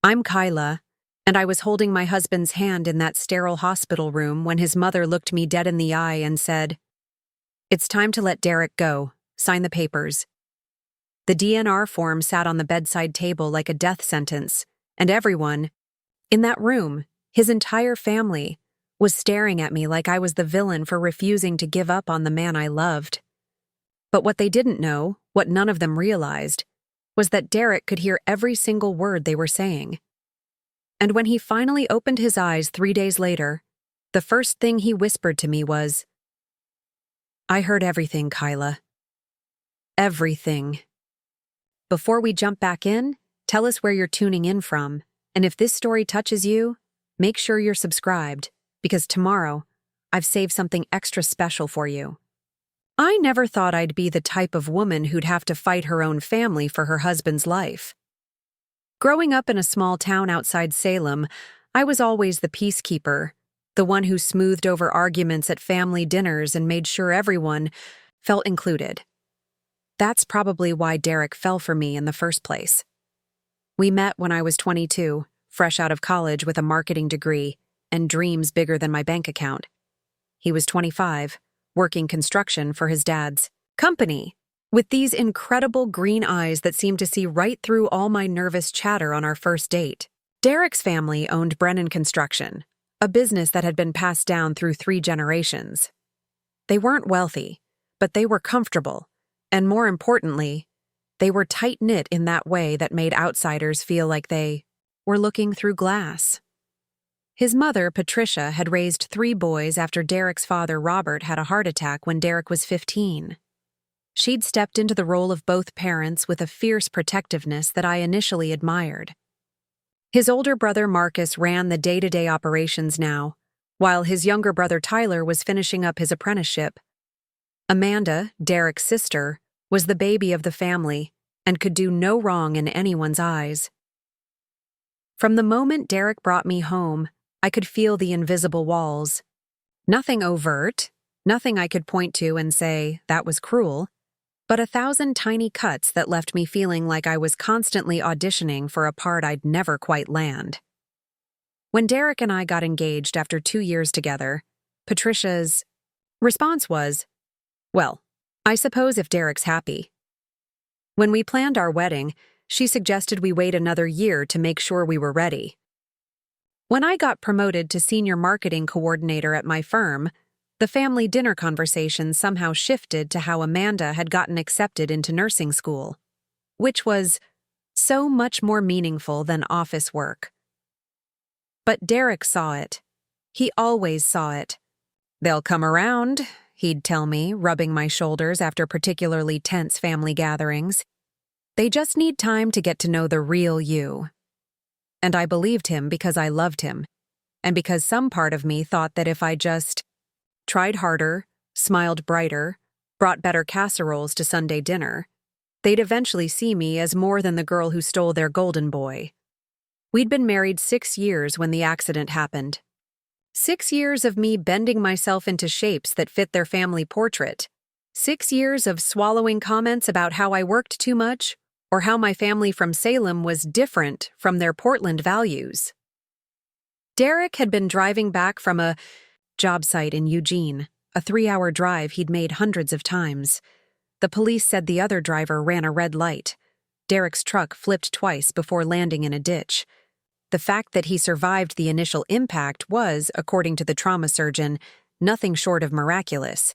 I'm Khyla, and I was holding my husband's hand in that sterile hospital room when his mother looked me dead in the eye and said, "It's time to let Derek go. Sign the papers." The DNR form sat on the bedside table like a death sentence, and everyone, in that room, his entire family, was staring at me like I was the villain for refusing to give up on the man I loved. But what they didn't know, what none of them realized, was that Derek could hear every single word they were saying. And when he finally opened his eyes 3 days later, the first thing he whispered to me was, "I heard everything, Khyla. Everything." Before we jump back in, tell us where you're tuning in from, and if this story touches you, make sure you're subscribed, because tomorrow, I've saved something extra special for you. I never thought I'd be the type of woman who'd have to fight her own family for her husband's life. Growing up in a small town outside Salem, I was always the peacekeeper, the one who smoothed over arguments at family dinners and made sure everyone felt included. That's probably why Derek fell for me in the first place. We met when I was 22, fresh out of college with a marketing degree and dreams bigger than my bank account. He was 25, working construction for his dad's company, with these incredible green eyes that seemed to see right through all my nervous chatter on our first date. Derek's family owned Brennan Construction, a business that had been passed down through 3 generations. They weren't wealthy, but they were comfortable, and more importantly, they were tight-knit in that way that made outsiders feel like they were looking through glass. His mother, Patricia, had raised 3 boys after Derek's father, Robert, had a heart attack when Derek was 15. She'd stepped into the role of both parents with a fierce protectiveness that I initially admired. His older brother, Marcus, ran the day-to-day operations now, while his younger brother, Tyler, was finishing up his apprenticeship. Amanda, Derek's sister, was the baby of the family and could do no wrong in anyone's eyes. From the moment Derek brought me home, I could feel the invisible walls. Nothing overt, nothing I could point to and say, that was cruel, but 1,000 tiny cuts that left me feeling like I was constantly auditioning for a part I'd never quite land. When Derek and I got engaged after 2 years together, Patricia's response was, "Well, I suppose if Derek's happy." When we planned our wedding, she suggested we wait another year to make sure we were ready. When I got promoted to senior marketing coordinator at my firm, the family dinner conversation somehow shifted to how Amanda had gotten accepted into nursing school, which was so much more meaningful than office work. But Derek saw it. He always saw it. "They'll come around," he'd tell me, rubbing my shoulders after particularly tense family gatherings. "They just need time to get to know the real you." And I believed him because I loved him, and because some part of me thought that if I just tried harder, smiled brighter, brought better casseroles to Sunday dinner, they'd eventually see me as more than the girl who stole their golden boy. We'd been married 6 years when the accident happened. 6 years of me bending myself into shapes that fit their family portrait. 6 years of swallowing comments about how I worked too much, or how my family from Salem was different from their Portland values. Derek had been driving back from a job site in Eugene, a 3-hour drive he'd made hundreds of times. The police said the other driver ran a red light. Derek's truck flipped twice before landing in a ditch. The fact that he survived the initial impact was, according to the trauma surgeon, nothing short of miraculous.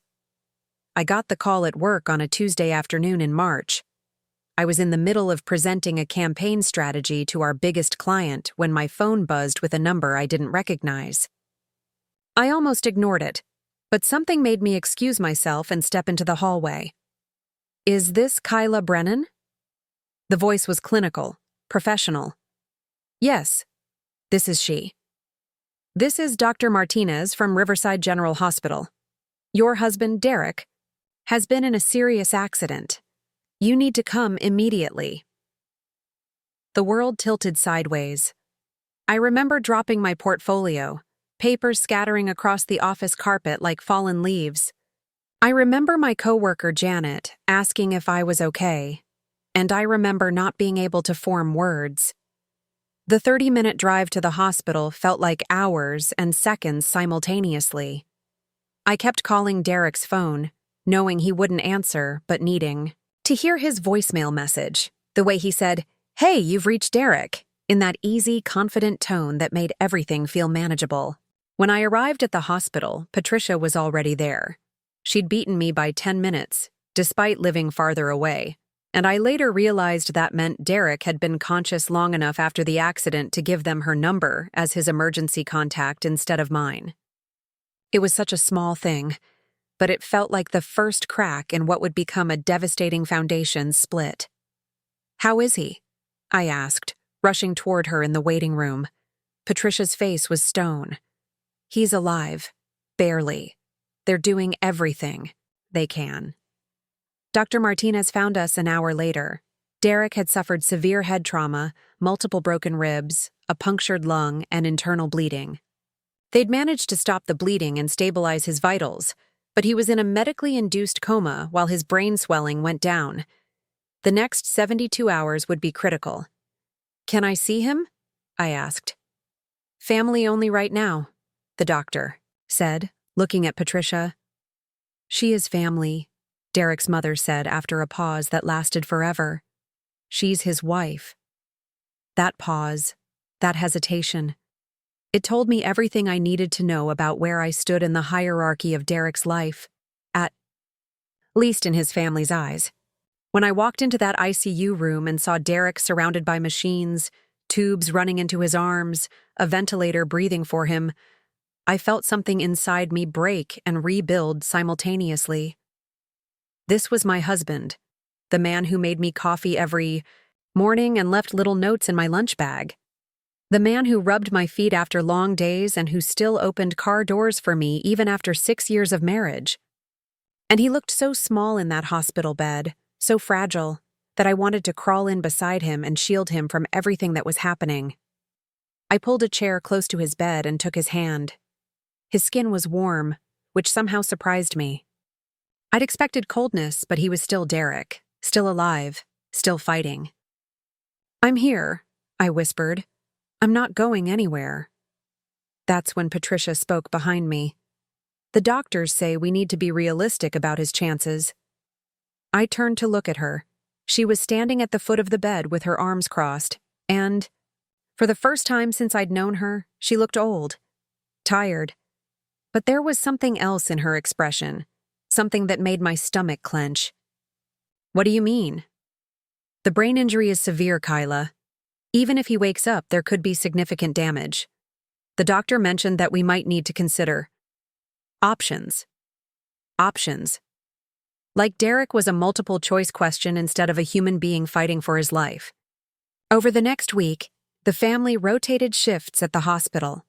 I got the call at work on a Tuesday afternoon in March. I was in the middle of presenting a campaign strategy to our biggest client when my phone buzzed with a number I didn't recognize. I almost ignored it, but something made me excuse myself and step into the hallway. "Is this Khyla Brennan?" The voice was clinical, professional. "Yes, this is she. This is Dr. Martinez from Riverside General Hospital. Your husband, Derek, has been in a serious accident. You need to come immediately." The world tilted sideways. I remember dropping my portfolio, papers scattering across the office carpet like fallen leaves. I remember my coworker Janet asking if I was okay, and I remember not being able to form words. The 30-minute drive to the hospital felt like hours and seconds simultaneously. I kept calling Derek's phone, knowing he wouldn't answer, but needing to hear his voicemail message, the way he said, "Hey, you've reached Derek," in that easy, confident tone that made everything feel manageable. When I arrived at the hospital, Patricia was already there. She'd beaten me by 10 minutes, despite living farther away, and I later realized that meant Derek had been conscious long enough after the accident to give them her number as his emergency contact instead of mine. It was such a small thing, but it felt like the first crack in what would become a devastating foundation split. "How is he?" I asked, rushing toward her in the waiting room. Patricia's face was stone. "He's alive. Barely. They're doing everything they can." Dr. Martinez found us an hour later. Derek had suffered severe head trauma, multiple broken ribs, a punctured lung, and internal bleeding. They'd managed to stop the bleeding and stabilize his vitals, but he was in a medically induced coma while his brain swelling went down. The next 72 hours would be critical. "Can I see him?" I asked. "Family only right now," the doctor said, looking at Patricia. "She is family," Derek's mother said after a pause that lasted forever. "She's his wife." That pause, that hesitation. It told me everything I needed to know about where I stood in the hierarchy of Derek's life, at least in his family's eyes. When I walked into that ICU room and saw Derek surrounded by machines, tubes running into his arms, a ventilator breathing for him, I felt something inside me break and rebuild simultaneously. This was my husband, the man who made me coffee every morning and left little notes in my lunch bag. The man who rubbed my feet after long days and who still opened car doors for me even after 6 years of marriage. And he looked so small in that hospital bed, so fragile, that I wanted to crawl in beside him and shield him from everything that was happening. I pulled a chair close to his bed and took his hand. His skin was warm, which somehow surprised me. I'd expected coldness, but he was still Derek, still alive, still fighting. "I'm here," I whispered. "I'm not going anywhere." That's when Patricia spoke behind me. "The doctors say we need to be realistic about his chances." I turned to look at her. She was standing at the foot of the bed with her arms crossed, and, for the first time since I'd known her, she looked old, tired. But there was something else in her expression, something that made my stomach clench. "What do you mean?" "The brain injury is severe, Khyla. Even if he wakes up, there could be significant damage. The doctor mentioned that we might need to consider options." Options. Like Derek was a multiple-choice question instead of a human being fighting for his life. Over the next week, the family rotated shifts at the hospital.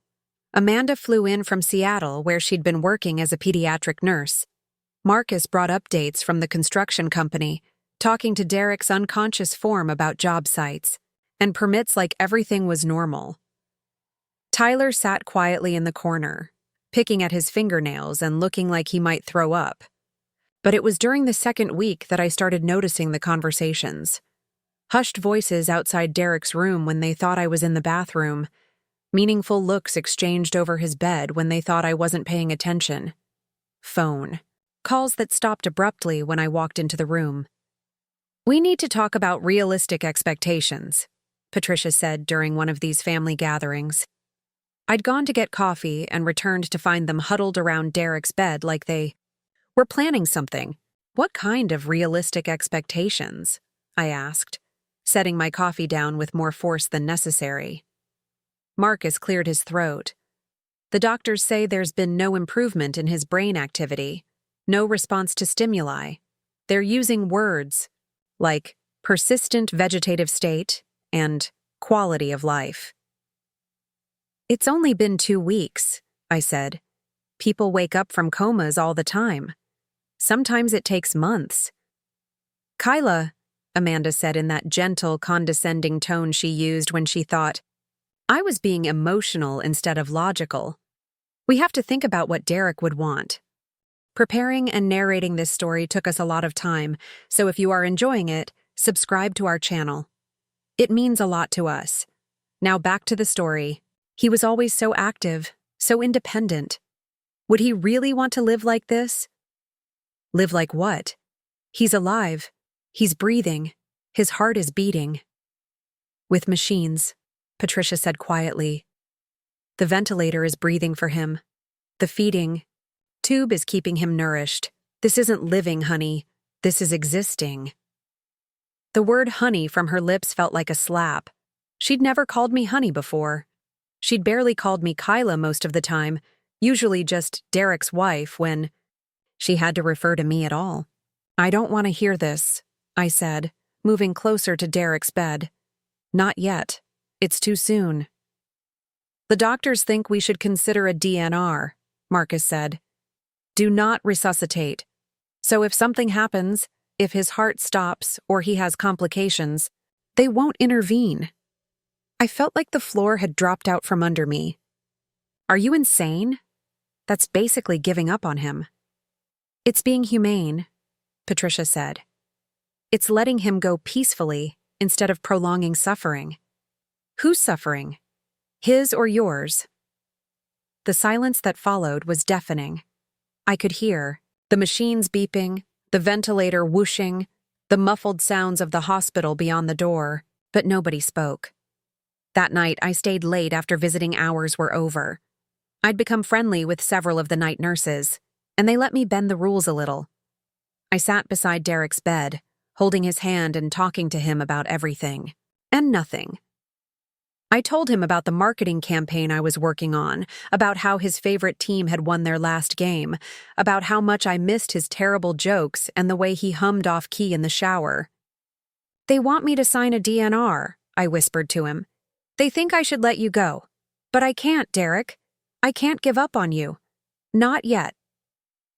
Amanda flew in from Seattle, where she'd been working as a pediatric nurse. Marcus brought updates from the construction company, talking to Derek's unconscious form about job sites, and permits like everything was normal. Tyler sat quietly in the corner, picking at his fingernails and looking like he might throw up. But it was during the second week that I started noticing the conversations. Hushed voices outside Derek's room when they thought I was in the bathroom. Meaningful looks exchanged over his bed when they thought I wasn't paying attention. Phone. Calls that stopped abruptly when I walked into the room. "We need to talk about realistic expectations," Patricia said during one of these family gatherings. I'd gone to get coffee and returned to find them huddled around Derek's bed like they were planning something. "What kind of realistic expectations?" I asked, setting my coffee down with more force than necessary. Marcus cleared his throat. "The doctors say there's been no improvement in his brain activity, no response to stimuli. They're using words like persistent vegetative state and quality of life." "It's only been 2 weeks," I said. "People wake up from comas all the time. Sometimes it takes months." "Khyla," Amanda said in that gentle, condescending tone she used when she thought I was being emotional instead of logical. "We have to think about what Derek would want." Preparing and narrating this story took us a lot of time, so if you are enjoying it, subscribe to our channel. It means a lot to us. Now back to the story. He was always so active, so independent. Would he really want to live like this? Live like what? He's alive. He's breathing. His heart is beating. With machines, Patricia said quietly. The ventilator is breathing for him. The feeding tube is keeping him nourished. This isn't living, honey. This is existing. The word honey from her lips felt like a slap. She'd never called me honey before. She'd barely called me Khyla most of the time, usually just Derek's wife when she had to refer to me at all. I don't want to hear this, I said, moving closer to Derek's bed. Not yet. It's too soon. The doctors think we should consider a DNR, Marcus said. Do not resuscitate. So if something happens, if his heart stops or he has complications, they won't intervene. I felt like the floor had dropped out from under me. Are you insane? That's basically giving up on him. It's being humane, Patricia said. It's letting him go peacefully instead of prolonging suffering. Who's suffering? His or yours? The silence that followed was deafening. I could hear the machines beeping, the ventilator whooshing, the muffled sounds of the hospital beyond the door, but nobody spoke. That night, I stayed late after visiting hours were over. I'd become friendly with several of the night nurses, and they let me bend the rules a little. I sat beside Derek's bed, holding his hand and talking to him about everything and nothing. I told him about the marketing campaign I was working on, about how his favorite team had won their last game, about how much I missed his terrible jokes and the way he hummed off key in the shower. They want me to sign a DNR, I whispered to him. They think I should let you go. But I can't, Derek. I can't give up on you. Not yet.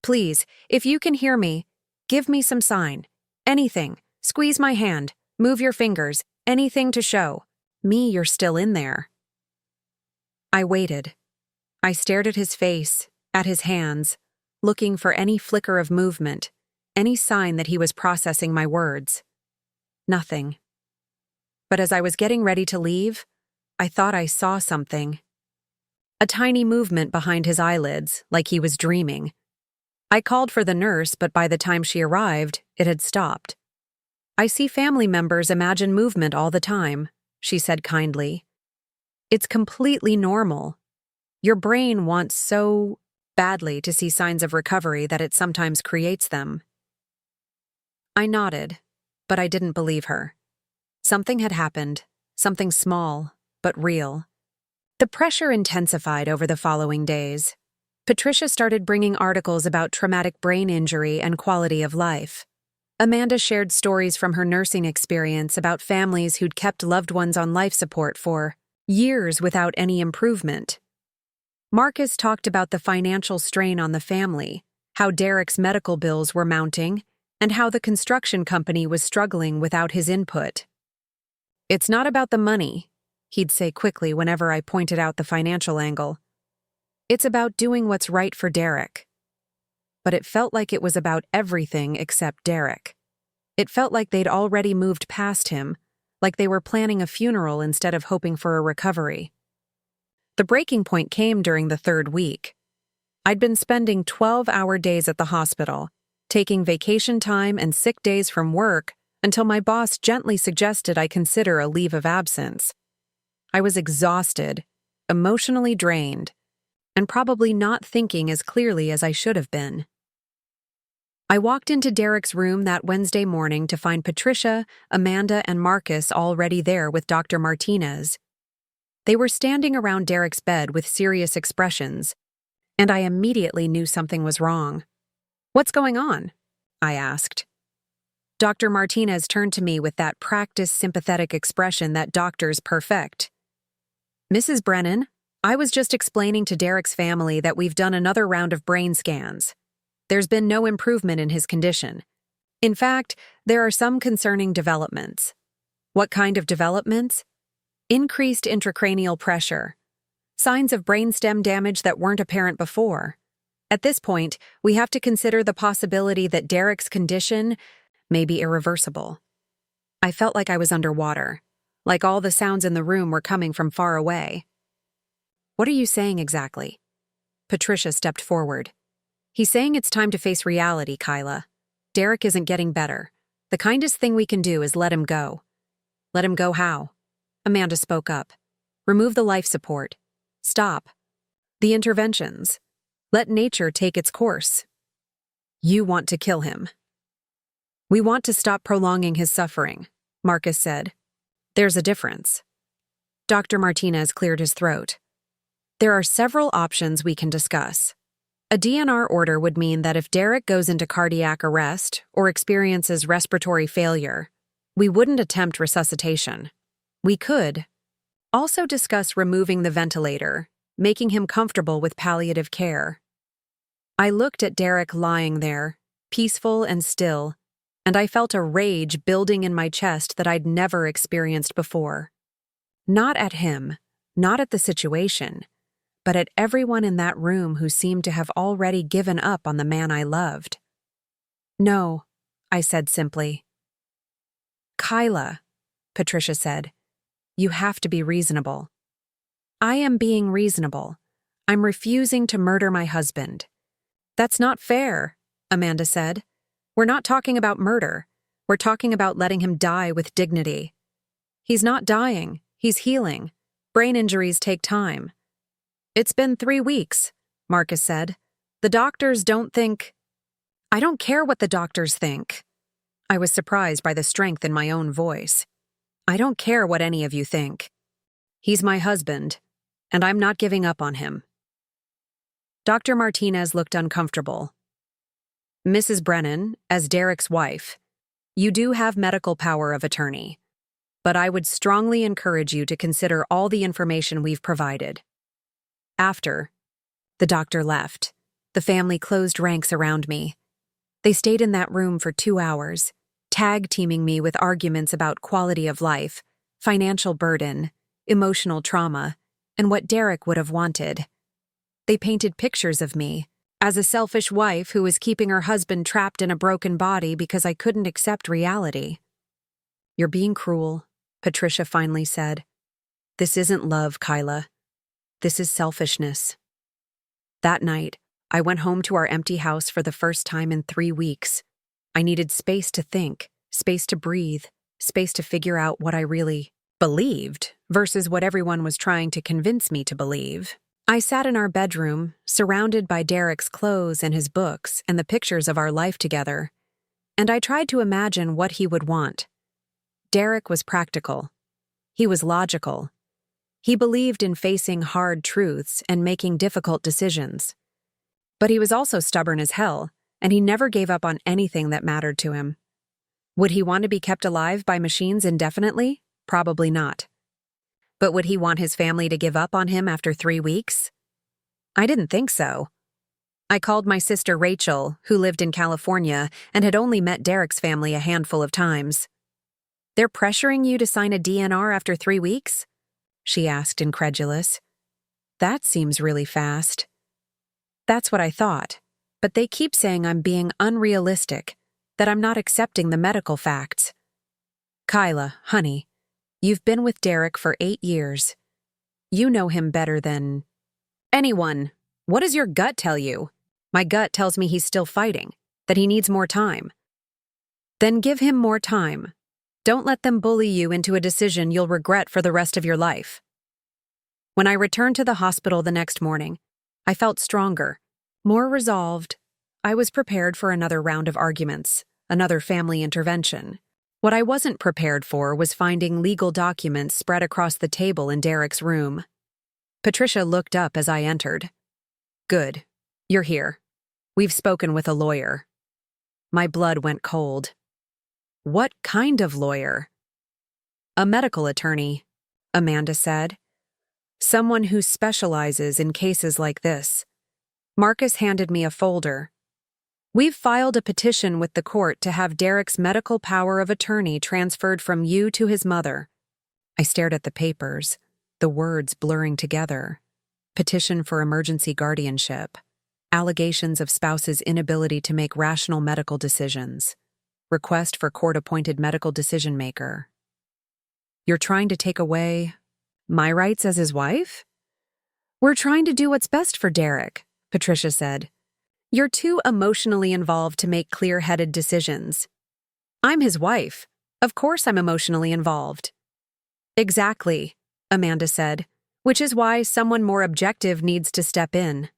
Please, if you can hear me, give me some sign. Anything. Squeeze my hand. Move your fingers. Anything to show me you're still in there. I waited. I stared at his face, at his hands, looking for any flicker of movement, any sign that he was processing my words. Nothing. But as I was getting ready to leave, I thought I saw something. A tiny movement behind his eyelids, like he was dreaming. I called for the nurse, but by the time she arrived, it had stopped. I see family members imagine movement all the time, she said kindly. It's completely normal. Your brain wants so badly to see signs of recovery that it sometimes creates them. I nodded, but I didn't believe her. Something had happened, something small, but real. The pressure intensified over the following days. Patricia started bringing articles about traumatic brain injury and quality of life. Amanda shared stories from her nursing experience about families who'd kept loved ones on life support for years without any improvement. Marcus talked about the financial strain on the family, how Derek's medical bills were mounting, and how the construction company was struggling without his input. It's not about the money, he'd say quickly whenever I pointed out the financial angle. It's about doing what's right for Derek. But it felt like it was about everything except Derek. It felt like they'd already moved past him, like they were planning a funeral instead of hoping for a recovery. The breaking point came during the third week. I'd been spending 12-hour days at the hospital, taking vacation time and sick days from work until my boss gently suggested I consider a leave of absence. I was exhausted, emotionally drained, and probably not thinking as clearly as I should have been. I walked into Derek's room that Wednesday morning to find Patricia, Amanda, and Marcus already there with Dr. Martinez. They were standing around Derek's bed with serious expressions, and I immediately knew something was wrong. "What's going on?" I asked. Dr. Martinez turned to me with that practiced sympathetic expression that doctors perfect. "Mrs. Brennan, I was just explaining to Derek's family that we've done another round of brain scans. There's been no improvement in his condition. In fact, there are some concerning developments." "What kind of developments?" "Increased intracranial pressure. Signs of brainstem damage that weren't apparent before. At this point, we have to consider the possibility that Derek's condition may be irreversible." I felt like I was underwater. like all the sounds in the room were coming from far away. "What are you saying exactly?" Patricia stepped forward. "He's saying it's time to face reality, Khyla. Derek isn't getting better. The kindest thing we can do is let him go." "Let him go how?" Amanda spoke up. "Remove the life support. Stop the interventions. Let nature take its course." "You want to kill him." "We want to stop prolonging his suffering," Marcus said. "There's a difference." Dr. Martinez cleared his throat. "There are several options we can discuss. A DNR order would mean that if Derek goes into cardiac arrest or experiences respiratory failure, we wouldn't attempt resuscitation. We could also discuss removing the ventilator, making him comfortable with palliative care." I looked at Derek lying there, peaceful and still, and I felt a rage building in my chest that I'd never experienced before. Not at him, not at the situation, but at everyone in that room who seemed to have already given up on the man I loved. "No," I said simply. "Khyla," Patricia said, "you have to be reasonable." "I am being reasonable. I'm refusing to murder my husband." "That's not fair," Amanda said. "We're not talking about murder. We're talking about letting him die with dignity." "He's not dying. He's healing. Brain injuries take time." "It's been 3 weeks," Marcus said. "The doctors don't think—" "I don't care what the doctors think." I was surprised by the strength in my own voice. "I don't care what any of you think. He's my husband, and I'm not giving up on him." Dr. Martinez looked uncomfortable. "Mrs. Brennan, as Derek's wife, you do have medical power of attorney, but I would strongly encourage you to consider all the information we've provided." After the doctor left, the family closed ranks around me. They stayed in that room for 2 hours, tag-teaming me with arguments about quality of life, financial burden, emotional trauma, and what Derek would have wanted. They painted pictures of me as a selfish wife who was keeping her husband trapped in a broken body because I couldn't accept reality. "You're being cruel," Patricia finally said. "This isn't love, Khyla. This is selfishness." That night, I went home to our empty house for the first time in 3 weeks. I needed space to think, space to breathe, space to figure out what I really believed versus what everyone was trying to convince me to believe. I sat in our bedroom, surrounded by Derek's clothes and his books and the pictures of our life together, and I tried to imagine what he would want. Derek was practical. He was logical. He believed in facing hard truths and making difficult decisions. But he was also stubborn as hell, and he never gave up on anything that mattered to him. Would he want to be kept alive by machines indefinitely? Probably not. But would he want his family to give up on him after 3 weeks? I didn't think so. I called my sister Rachel, who lived in California and had only met Derek's family a handful of times. "They're pressuring you to sign a DNR after 3 weeks?" she asked, incredulous. "That seems really fast." "That's what I thought, but they keep saying I'm being unrealistic, that I'm not accepting the medical facts." "Khyla, honey, you've been with Derek for 8 years. You know him better than anyone. What does your gut tell you?" "My gut tells me he's still fighting, that he needs more time." "Then give him more time. Don't let them bully you into a decision you'll regret for the rest of your life." When I returned to the hospital the next morning, I felt stronger, more resolved. I was prepared for another round of arguments, another family intervention. What I wasn't prepared for was finding legal documents spread across the table in Derek's room. Patricia looked up as I entered. "Good. You're here. We've spoken with a lawyer." My blood went cold. "What kind of lawyer?" "A medical attorney," Amanda said. "Someone who specializes in cases like this." Marcus handed me a folder. "We've filed a petition with the court to have Derek's medical power of attorney transferred from you to his mother." I stared at the papers, the words blurring together. Petition for emergency guardianship. Allegations of spouse's inability to make rational medical decisions. Request for court-appointed medical decision-maker. You're trying to take away my rights as his wife? We're trying to do what's best for Derek, Patricia said. You're too emotionally involved to make clear-headed decisions. I'm his wife. Of course I'm emotionally involved. Exactly, Amanda said, which is why someone more objective needs to step in.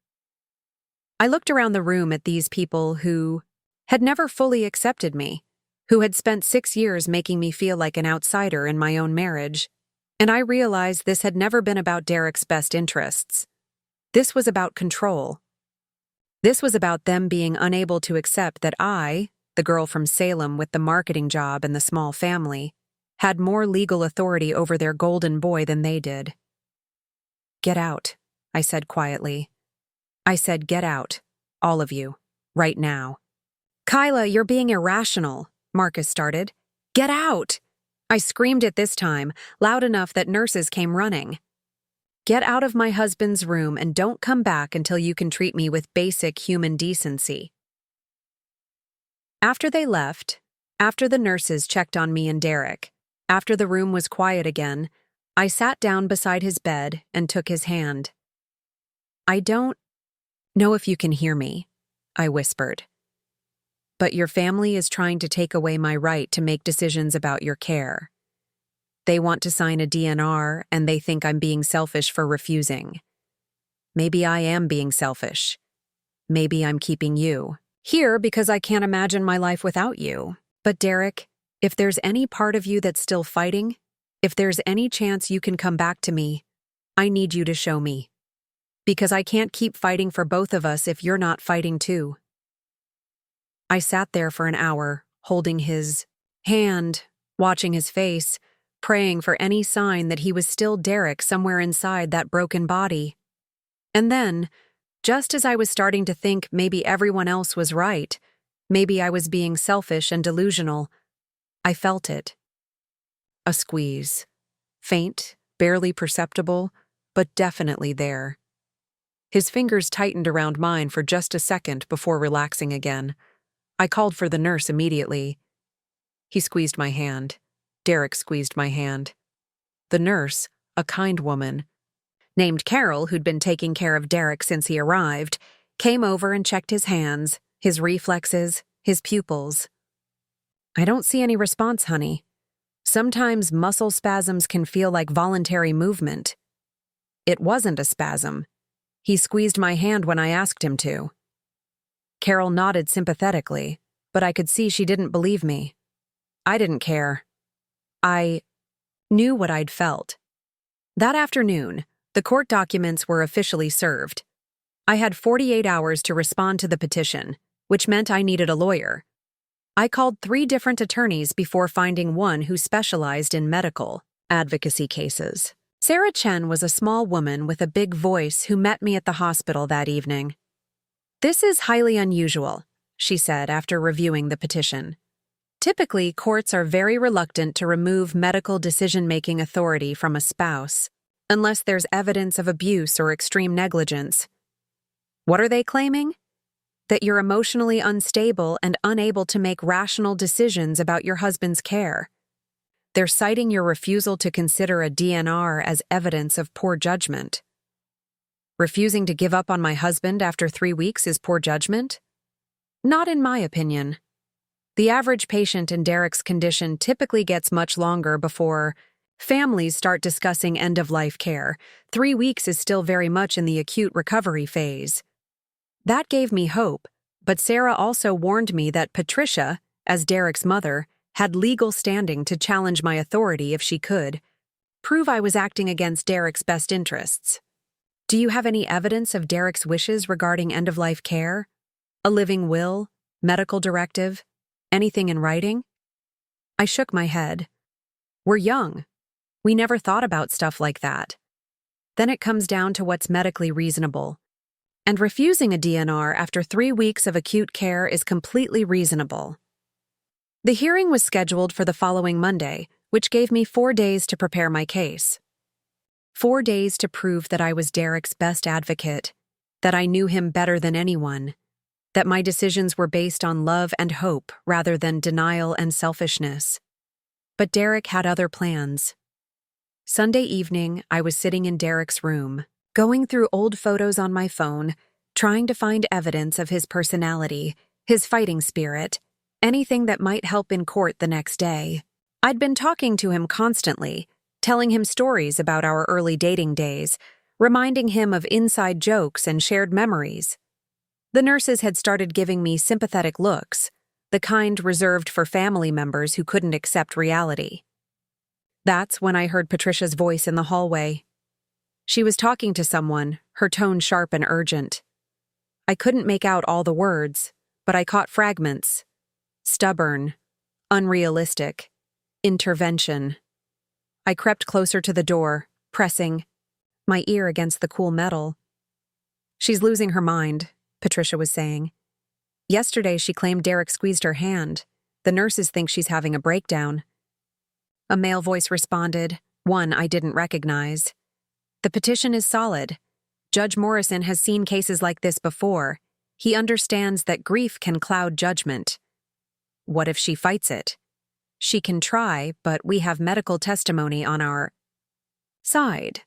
I looked around the room at these people who had never fully accepted me, who had spent 6 years making me feel like an outsider in my own marriage, and I realized this had never been about Derek's best interests. This was about control. This was about them being unable to accept that I, the girl from Salem with the marketing job and the small family, had more legal authority over their golden boy than they did. Get out, I said quietly. I said, get out, all of you, right now. Khyla, you're being irrational, Marcus started. Get out! I screamed it this time, loud enough that nurses came running. Get out of my husband's room and don't come back until you can treat me with basic human decency. After they left, after the nurses checked on me and Derek, after the room was quiet again, I sat down beside his bed and took his hand. I don't know if you can hear me, I whispered. But your family is trying to take away my right to make decisions about your care. They want to sign a DNR and they think I'm being selfish for refusing. Maybe I am being selfish. Maybe I'm keeping you here because I can't imagine my life without you. But Derek, if there's any part of you that's still fighting, if there's any chance you can come back to me, I need you to show me. Because I can't keep fighting for both of us if you're not fighting too. I sat there for an hour, holding his hand, watching his face, praying for any sign that he was still Derek somewhere inside that broken body. And then, just as I was starting to think maybe everyone else was right, maybe I was being selfish and delusional, I felt it. A squeeze. Faint, barely perceptible, but definitely there. His fingers tightened around mine for just a second before relaxing again. I called for the nurse immediately. He squeezed my hand. Derek squeezed my hand. The nurse, a kind woman, named Carol, who'd been taking care of Derek since he arrived, came over and checked his hands, his reflexes, his pupils. I don't see any response, honey. Sometimes muscle spasms can feel like voluntary movement. It wasn't a spasm. He squeezed my hand when I asked him to. Carol nodded sympathetically, but I could see she didn't believe me. I didn't care. I knew what I'd felt. That afternoon, the court documents were officially served. I had 48 hours to respond to the petition, which meant I needed a lawyer. I called 3 different attorneys before finding one who specialized in medical advocacy cases. Sarah Chen was a small woman with a big voice who met me at the hospital that evening. This is highly unusual, she said after reviewing the petition. Typically, courts are very reluctant to remove medical decision-making authority from a spouse, unless there's evidence of abuse or extreme negligence. What are they claiming? That you're emotionally unstable and unable to make rational decisions about your husband's care. They're citing your refusal to consider a DNR as evidence of poor judgment. Refusing to give up on my husband after 3 weeks is poor judgment? Not in my opinion. The average patient in Derek's condition typically gets much longer before families start discussing end-of-life care. 3 weeks is still very much in the acute recovery phase. That gave me hope, but Sarah also warned me that Patricia, as Derek's mother, had legal standing to challenge my authority if she could, prove I was acting against Derek's best interests. Do you have any evidence of Derek's wishes regarding end-of-life care? A living will? Medical directive? Anything in writing? I shook my head. We're young. We never thought about stuff like that. Then it comes down to what's medically reasonable. And refusing a DNR after 3 weeks of acute care is completely reasonable. The hearing was scheduled for the following Monday, which gave me 4 days to prepare my case. 4 days to prove that I was Derek's best advocate, that I knew him better than anyone, that my decisions were based on love and hope rather than denial and selfishness. But Derek had other plans. Sunday evening, I was sitting in Derek's room, going through old photos on my phone, trying to find evidence of his personality, his fighting spirit, anything that might help in court the next day. I'd been talking to him constantly, telling him stories about our early dating days, reminding him of inside jokes and shared memories. The nurses had started giving me sympathetic looks, the kind reserved for family members who couldn't accept reality. That's when I heard Patricia's voice in the hallway. She was talking to someone, her tone sharp and urgent. I couldn't make out all the words, but I caught fragments. Stubborn, unrealistic, intervention. I crept closer to the door, pressing my ear against the cool metal. "She's losing her mind," Patricia was saying. "Yesterday she claimed Derek squeezed her hand. The nurses think she's having a breakdown." A male voice responded, one I didn't recognize. "The petition is solid. Judge Morrison has seen cases like this before. He understands that grief can cloud judgment. What if she fights it? She can try, but we have medical testimony on our side.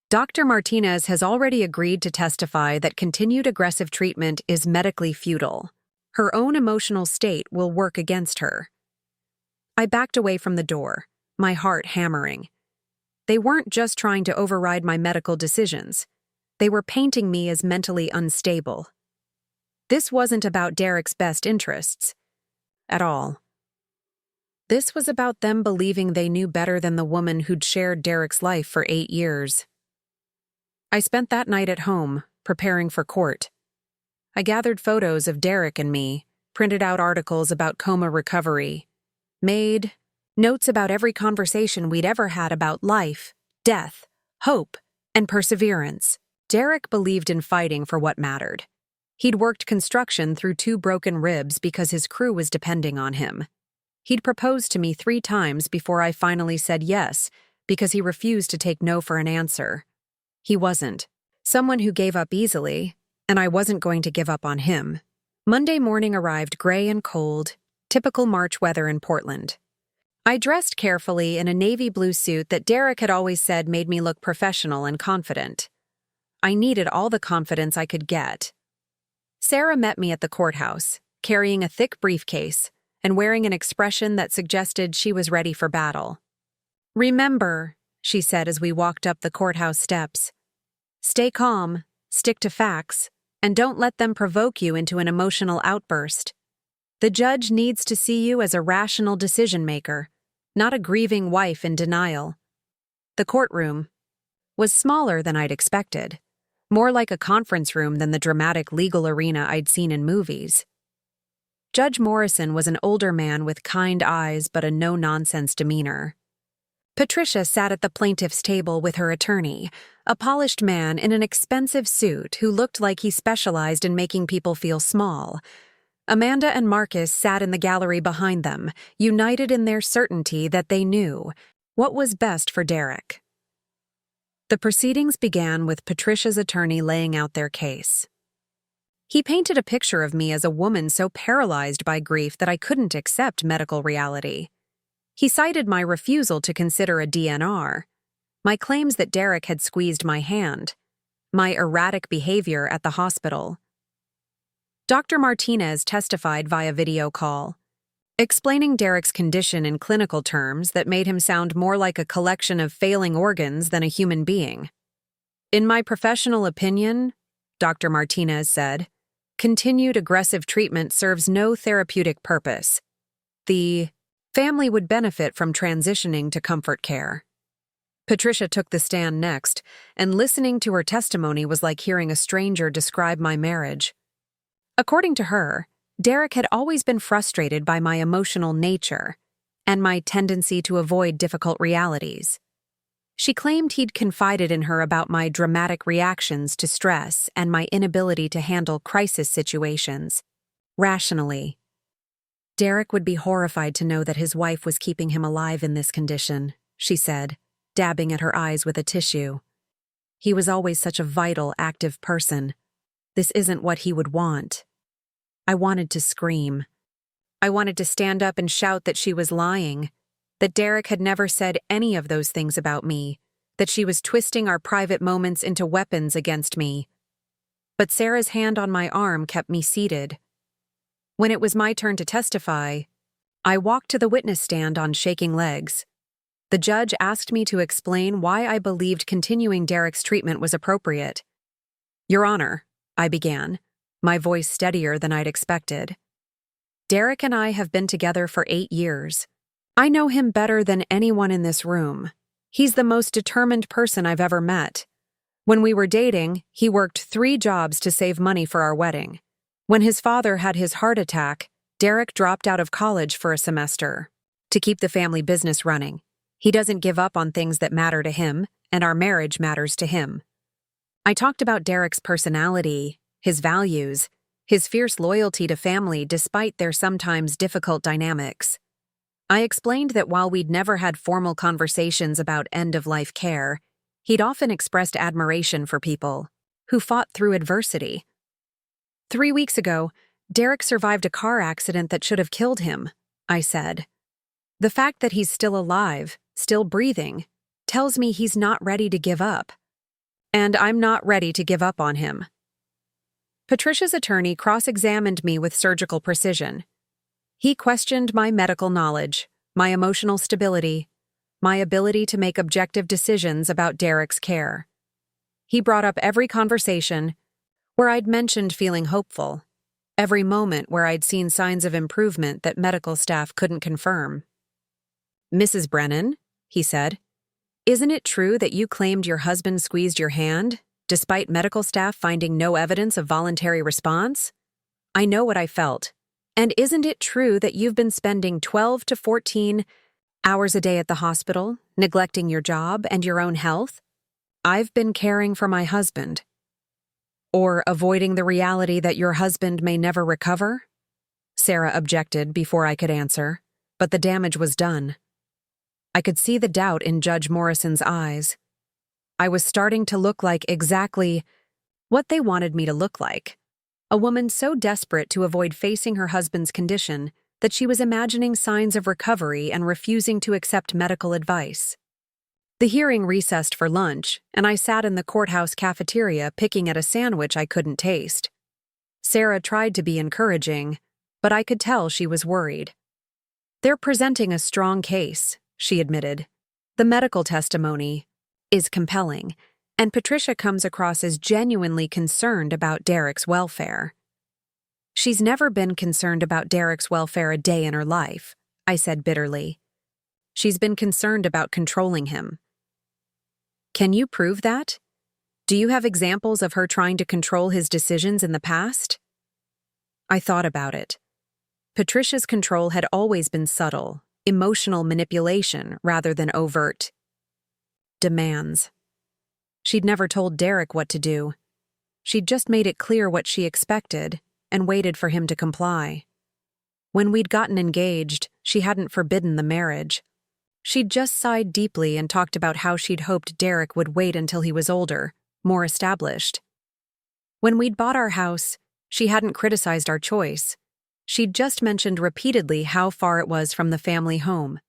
Dr. Martinez has already agreed to testify that continued aggressive treatment is medically futile. Her own emotional state will work against her." I backed away from the door, my heart hammering. They weren't just trying to override my medical decisions. They were painting me as mentally unstable. This wasn't about Derek's best interests. At all. This was about them believing they knew better than the woman who'd shared Derek's life for 8 years. I spent that night at home, preparing for court. I gathered photos of Derek and me, printed out articles about coma recovery, made notes about every conversation we'd ever had about life, death, hope, and perseverance. Derek believed in fighting for what mattered. He'd worked construction through 2 broken ribs because his crew was depending on him. He'd proposed to me 3 times before I finally said yes, because he refused to take no for an answer. He wasn't someone who gave up easily, and I wasn't going to give up on him. Monday morning arrived gray and cold, typical March weather in Portland. I dressed carefully in a navy blue suit that Derek had always said made me look professional and confident. I needed all the confidence I could get. Sarah met me at the courthouse, carrying a thick briefcase and wearing an expression that suggested she was ready for battle. "Remember," she said as we walked up the courthouse steps, "stay calm, stick to facts, and don't let them provoke you into an emotional outburst. The judge needs to see you as a rational decision-maker, not a grieving wife in denial." The courtroom was smaller than I'd expected, more like a conference room than the dramatic legal arena I'd seen in movies. Judge Morrison was an older man with kind eyes but a no-nonsense demeanor. Patricia sat at the plaintiff's table with her attorney, a polished man in an expensive suit who looked like he specialized in making people feel small. Amanda and Marcus sat in the gallery behind them, united in their certainty that they knew what was best for Derek. The proceedings began with Patricia's attorney laying out their case. He painted a picture of me as a woman so paralyzed by grief that I couldn't accept medical reality. He cited my refusal to consider a DNR, my claims that Derek had squeezed my hand, my erratic behavior at the hospital. Dr. Martinez testified via video call, explaining Derek's condition in clinical terms that made him sound more like a collection of failing organs than a human being. "In my professional opinion," Dr. Martinez said, "continued aggressive treatment serves no therapeutic purpose. The family would benefit from transitioning to comfort care." Patricia took the stand next, and listening to her testimony was like hearing a stranger describe my marriage. According to her, Derek had always been frustrated by my emotional nature and my tendency to avoid difficult realities. She claimed he'd confided in her about my dramatic reactions to stress and my inability to handle crisis situations rationally. Derek would be horrified to know that his wife was keeping him alive in this condition, she said, dabbing at her eyes with a tissue. He was always such a vital, active person. This isn't what he would want. I wanted to scream. I wanted to stand up and shout that she was lying, that Derek had never said any of those things about me, that she was twisting our private moments into weapons against me. But Sarah's hand on my arm kept me seated. When it was my turn to testify, I walked to the witness stand on shaking legs. The judge asked me to explain why I believed continuing Derek's treatment was appropriate. "Your Honor," I began, my voice steadier than I'd expected. "Derek and I have been together for 8 years. I know him better than anyone in this room. He's the most determined person I've ever met. When we were dating, he worked 3 jobs to save money for our wedding. When his father had his heart attack, Derek dropped out of college for a semester to keep the family business running. He doesn't give up on things that matter to him, and our marriage matters to him." I talked about Derek's personality, his values, his fierce loyalty to family despite their sometimes difficult dynamics. I explained that while we'd never had formal conversations about end-of-life care, he'd often expressed admiration for people who fought through adversity. 3 weeks ago, Derek survived a car accident that should have killed him, I said. The fact that he's still alive, still breathing, tells me he's not ready to give up. And I'm not ready to give up on him. Patricia's attorney cross-examined me with surgical precision. He questioned my medical knowledge, my emotional stability, my ability to make objective decisions about Derek's care. He brought up every conversation where I'd mentioned feeling hopeful, every moment where I'd seen signs of improvement that medical staff couldn't confirm. "Mrs. Brennan," he said, "isn't it true that you claimed your husband squeezed your hand, despite medical staff finding no evidence of voluntary response? I know what I felt. And isn't it true that you've been spending 12 to 14 hours a day at the hospital, neglecting your job and your own health? I've been caring for my husband." "Or avoiding the reality that your husband may never recover?" Sarah objected before I could answer, but the damage was done. I could see the doubt in Judge Morrison's eyes. I was starting to look like exactly what they wanted me to look like. A woman so desperate to avoid facing her husband's condition that she was imagining signs of recovery and refusing to accept medical advice. The hearing recessed for lunch, and I sat in the courthouse cafeteria picking at a sandwich I couldn't taste. Sarah tried to be encouraging, but I could tell she was worried. "They're presenting a strong case," she admitted. "The medical testimony is compelling, and Patricia comes across as genuinely concerned about Derek's welfare." "She's never been concerned about Derek's welfare a day in her life," I said bitterly. "She's been concerned about controlling him." "Can you prove that? Do you have examples of her trying to control his decisions in the past?" I thought about it. Patricia's control had always been subtle, emotional manipulation rather than overt demands. She'd never told Derek what to do. She'd just made it clear what she expected and waited for him to comply. When we'd gotten engaged, she hadn't forbidden the marriage. She'd just sighed deeply and talked about how she'd hoped Derek would wait until he was older, more established. When we'd bought our house, she hadn't criticized our choice. She'd just mentioned repeatedly how far it was from the family home,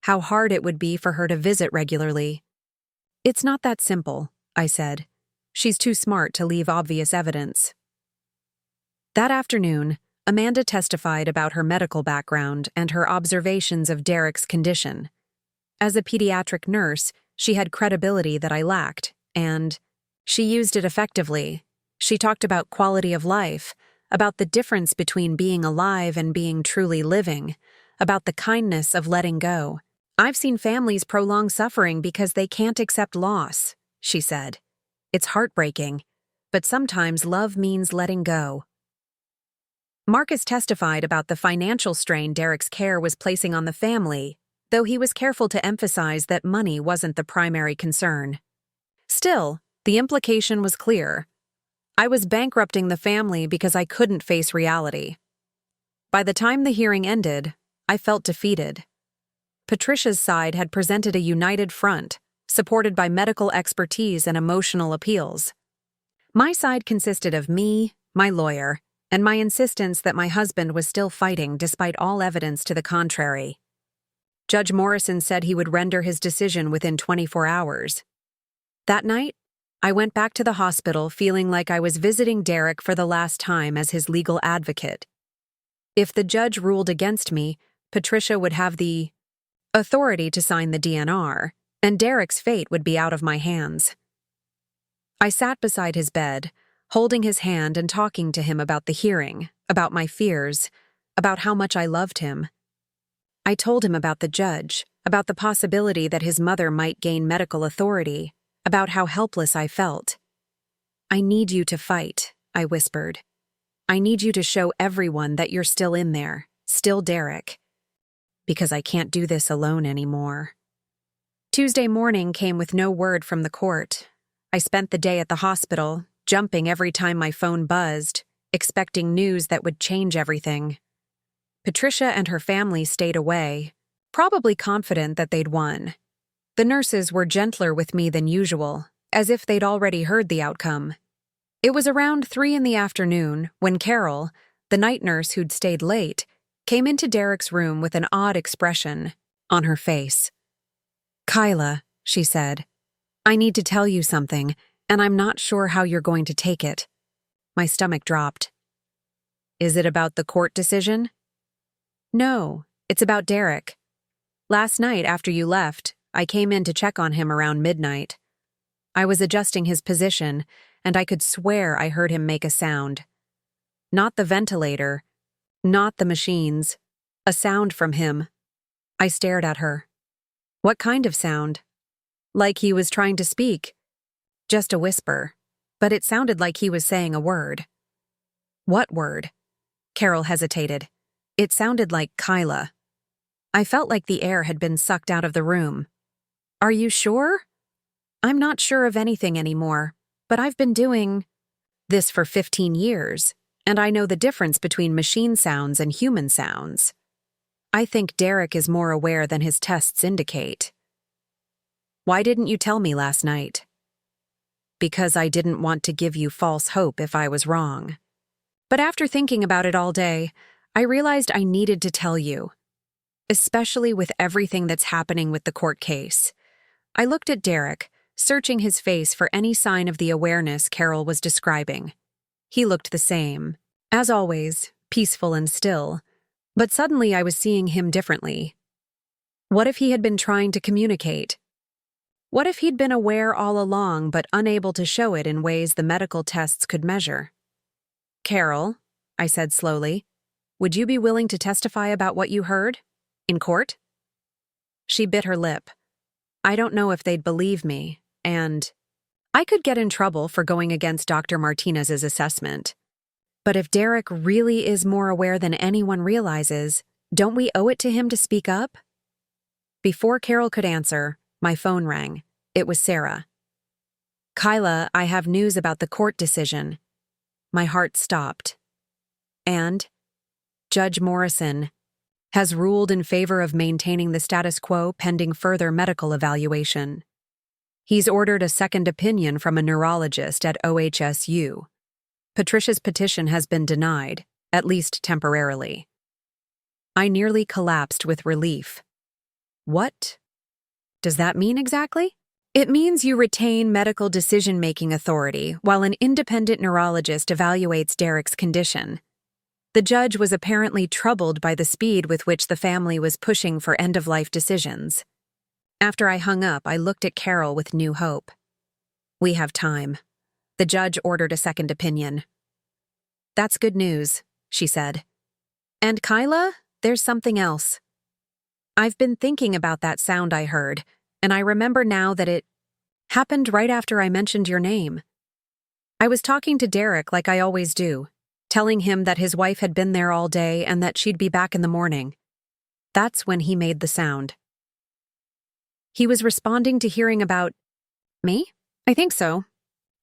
how hard it would be for her to visit regularly. "It's not that simple," I said. "She's too smart to leave obvious evidence." That afternoon, Amanda testified about her medical background and her observations of Derek's condition. As a pediatric nurse, she had credibility that I lacked, and she used it effectively. She talked about quality of life, about the difference between being alive and being truly living, about the kindness of letting go. "I've seen families prolong suffering because they can't accept loss," she said. "It's heartbreaking, but sometimes love means letting go." Marcus testified about the financial strain Derek's care was placing on the family, though he was careful to emphasize that money wasn't the primary concern. Still, the implication was clear. I was bankrupting the family because I couldn't face reality. By the time the hearing ended, I felt defeated. Patricia's side had presented a united front, supported by medical expertise and emotional appeals. My side consisted of me, my lawyer, and my insistence that my husband was still fighting despite all evidence to the contrary. Judge Morrison said he would render his decision within 24 hours. That night, I went back to the hospital feeling like I was visiting Derek for the last time as his legal advocate. If the judge ruled against me, Patricia would have the authority to sign the DNR, and Derek's fate would be out of my hands. I sat beside his bed, holding his hand and talking to him about the hearing, about my fears, about how much I loved him. I told him about the judge, about the possibility that his mother might gain medical authority, about how helpless I felt. "I need you to fight," I whispered. "I need you to show everyone that you're still in there, still Derek. Because I can't do this alone anymore." Tuesday morning came with no word from the court. I spent the day at the hospital, jumping every time my phone buzzed, expecting news that would change everything. Patricia and her family stayed away, probably confident that they'd won. The nurses were gentler with me than usual, as if they'd already heard the outcome. It was around 3 in the afternoon when Carol, the night nurse who'd stayed late, came into Derek's room with an odd expression on her face. "Khyla," she said, "I need to tell you something, and I'm not sure how you're going to take it." My stomach dropped. "Is it about the court decision?" "No, it's about Derek. Last night after you left, I came in to check on him around midnight. I was adjusting his position, and I could swear I heard him make a sound. Not the ventilator, not the machines, a sound from him." I stared at her. "What kind of sound?" "Like he was trying to speak. Just a whisper, but it sounded like he was saying a word." "What word?" Carol hesitated. "It sounded like Khyla." I felt like the air had been sucked out of the room. "Are you sure?" "I'm not sure of anything anymore, but I've been doing this for 15 years, and I know the difference between machine sounds and human sounds. I think Derek is more aware than his tests indicate." "Why didn't you tell me last night?" "Because I didn't want to give you false hope if I was wrong. But after thinking about it all day, I realized I needed to tell you, especially with everything that's happening with the court case." I looked at Derek, searching his face for any sign of the awareness Carol was describing. He looked the same, as always, peaceful and still, but suddenly I was seeing him differently. What if he had been trying to communicate? What if he'd been aware all along but unable to show it in ways the medical tests could measure? "Carol," I said slowly, "would you be willing to testify about what you heard? In court?" She bit her lip. "I don't know if they'd believe me, and I could get in trouble for going against Dr. Martinez's assessment. But if Derek really is more aware than anyone realizes, don't we owe it to him to speak up?" Before Carol could answer, my phone rang. It was Sarah. "Khyla, I have news about the court decision." My heart stopped. "And Judge Morrison has ruled in favor of maintaining the status quo pending further medical evaluation. He's ordered a second opinion from a neurologist at OHSU. Patricia's petition has been denied, at least temporarily." I nearly collapsed with relief. "What does that mean exactly?" "It means you retain medical decision-making authority while an independent neurologist evaluates Derek's condition. The judge was apparently troubled by the speed with which the family was pushing for end-of-life decisions." After I hung up, I looked at Carol with new hope. "We have time. The judge ordered a second opinion." "That's good news," she said. "And Khyla, there's something else. I've been thinking about that sound I heard, and I remember now that it happened right after I mentioned your name. I was talking to Derek like I always do, telling him that his wife had been there all day and that she'd be back in the morning. That's when he made the sound." "He was responding to hearing about me?" "I think so.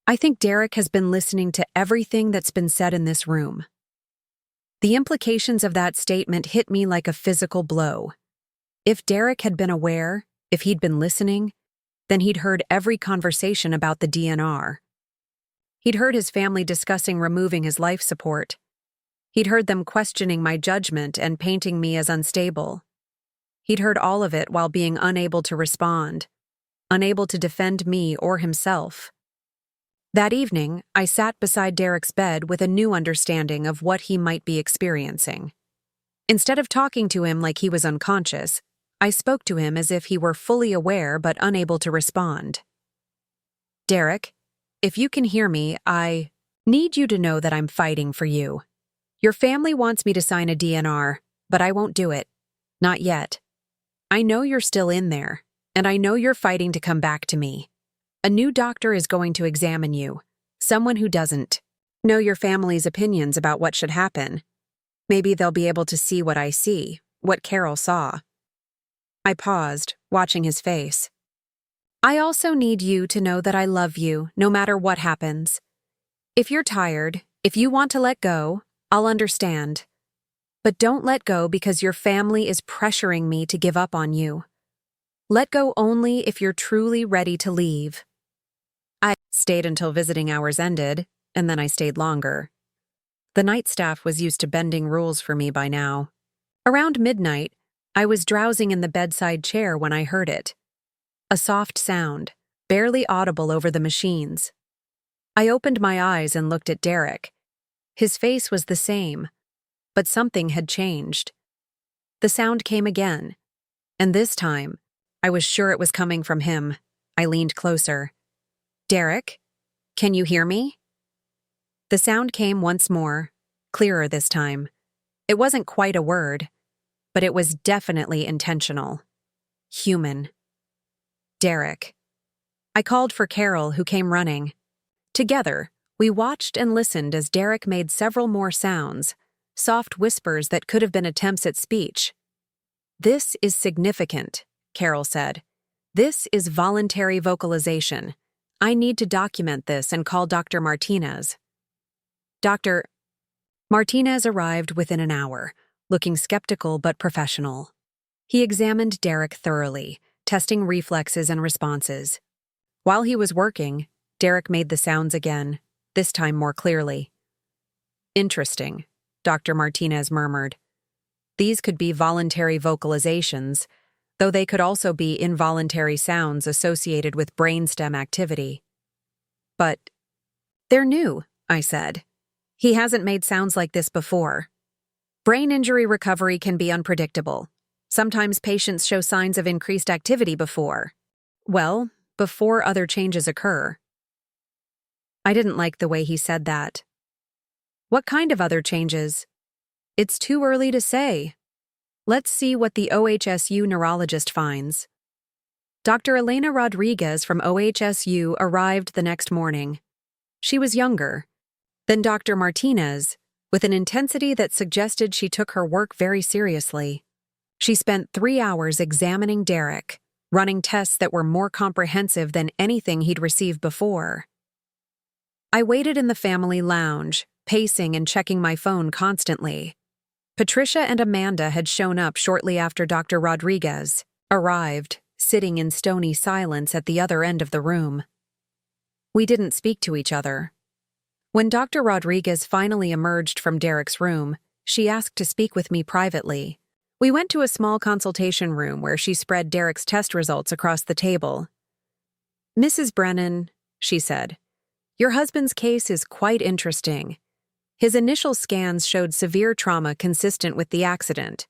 I think Derek has been listening to everything that's been said in this room." The implications of that statement hit me like a physical blow. If Derek had been aware, if he'd been listening, then he'd heard every conversation about the DNR. He'd heard his family discussing removing his life support. He'd heard them questioning my judgment and painting me as unstable. He'd heard all of it while being unable to respond, unable to defend me or himself. That evening, I sat beside Derek's bed with a new understanding of what he might be experiencing. Instead of talking to him like he was unconscious, I spoke to him as if he were fully aware but unable to respond. Derek, if you can hear me, I need you to know that I'm fighting for you. Your family wants me to sign a DNR, but I won't do it. Not yet. I know you're still in there, and I know you're fighting to come back to me. A new doctor is going to examine you, someone who doesn't know your family's opinions about what should happen. Maybe they'll be able to see what I see, what Carol saw. I paused, watching his face. I also need you to know that I love you, no matter what happens. If you're tired, if you want to let go, I'll understand. But don't let go because your family is pressuring me to give up on you. Let go only if you're truly ready to leave. I stayed until visiting hours ended, and then I stayed longer. The night staff was used to bending rules for me by now. Around midnight, I was drowsing in the bedside chair when I heard it. A soft sound, barely audible over the machines. I opened my eyes and looked at Derek. His face was the same, but something had changed. The sound came again, and this time, I was sure it was coming from him. I leaned closer. Derek, can you hear me? The sound came once more, clearer this time. It wasn't quite a word, but it was definitely intentional. Human. Derek. I called for Carol, who came running. Together, we watched and listened as Derek made several more sounds, soft whispers that could have been attempts at speech. This is significant, Carol said. This is voluntary vocalization. I need to document this and call Dr. Martinez. Dr. Martinez arrived within an hour, looking skeptical but professional. He examined Derek thoroughly, testing reflexes and responses. While he was working, Derek made the sounds again, this time more clearly. Interesting, Dr. Martinez murmured. These could be voluntary vocalizations, though they could also be involuntary sounds associated with brainstem activity. But they're new, I said. He hasn't made sounds like this before. Brain injury recovery can be unpredictable. Sometimes patients show signs of increased activity before other changes occur. I didn't like the way he said that. What kind of other changes? It's too early to say. Let's see what the OHSU neurologist finds. Dr. Elena Rodriguez from OHSU arrived the next morning. She was younger than Dr. Martinez, with an intensity that suggested she took her work very seriously. She spent 3 hours examining Derek, running tests that were more comprehensive than anything he'd received before. I waited in the family lounge, pacing and checking my phone constantly. Patricia and Amanda had shown up shortly after Dr. Rodriguez arrived, sitting in stony silence at the other end of the room. We didn't speak to each other. When Dr. Rodriguez finally emerged from Derek's room, she asked to speak with me privately. We went to a small consultation room where she spread Derek's test results across the table. Mrs. Brennan, she said, your husband's case is quite interesting. His initial scans showed severe trauma consistent with the accident,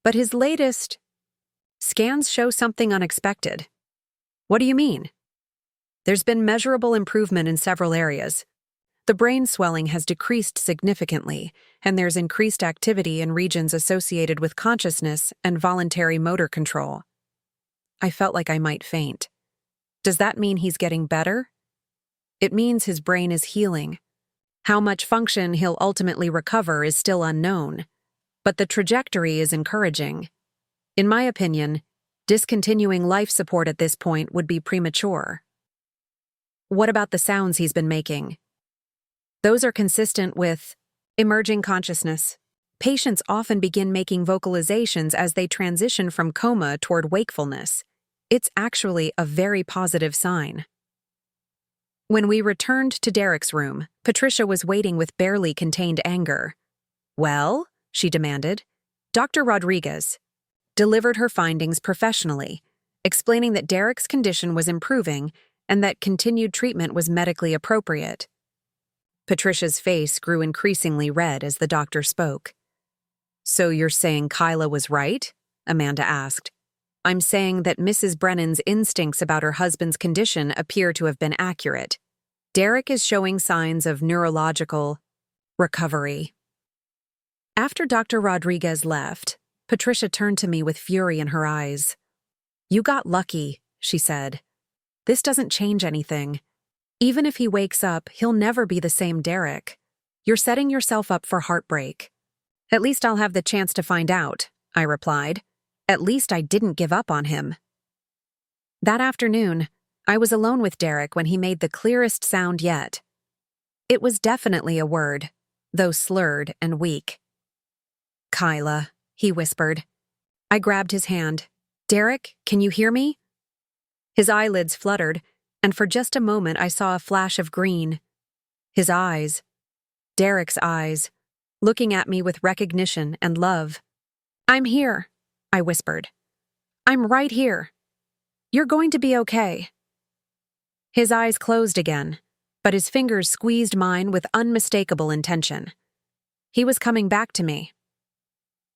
but his latest scans show something unexpected. What do you mean? There's been measurable improvement in several areas. The brain swelling has decreased significantly, and there's increased activity in regions associated with consciousness and voluntary motor control. I felt like I might faint. Does that mean he's getting better? It means his brain is healing. How much function he'll ultimately recover is still unknown, but the trajectory is encouraging. In my opinion, discontinuing life support at this point would be premature. What about the sounds he's been making? Those are consistent with emerging consciousness. Patients often begin making vocalizations as they transition from coma toward wakefulness. It's actually a very positive sign. When we returned to Derek's room, Patricia was waiting with barely contained anger. Well, she demanded. Dr. Rodriguez. delivered her findings professionally, explaining that Derek's condition was improving and that continued treatment was medically appropriate. Patricia's face grew increasingly red as the doctor spoke. "So you're saying Khyla was right?" Amanda asked. "I'm saying that Mrs. Brennan's instincts about her husband's condition appear to have been accurate. Derek is showing signs of neurological recovery." After Dr. Rodriguez left, Patricia turned to me with fury in her eyes. "You got lucky," she said. "This doesn't change anything. Even if he wakes up, he'll never be the same Derek. You're setting yourself up for heartbreak." "At least I'll have the chance to find out," I replied. "At least I didn't give up on him." That afternoon, I was alone with Derek when he made the clearest sound yet. It was definitely a word, though slurred and weak. "Khyla," he whispered. I grabbed his hand. "Derek, can you hear me?" His eyelids fluttered, and for just a moment I saw a flash of green. His eyes, Derek's eyes, looking at me with recognition and love. "I'm here," I whispered. "I'm right here. You're going to be okay." His eyes closed again, but his fingers squeezed mine with unmistakable intention. He was coming back to me.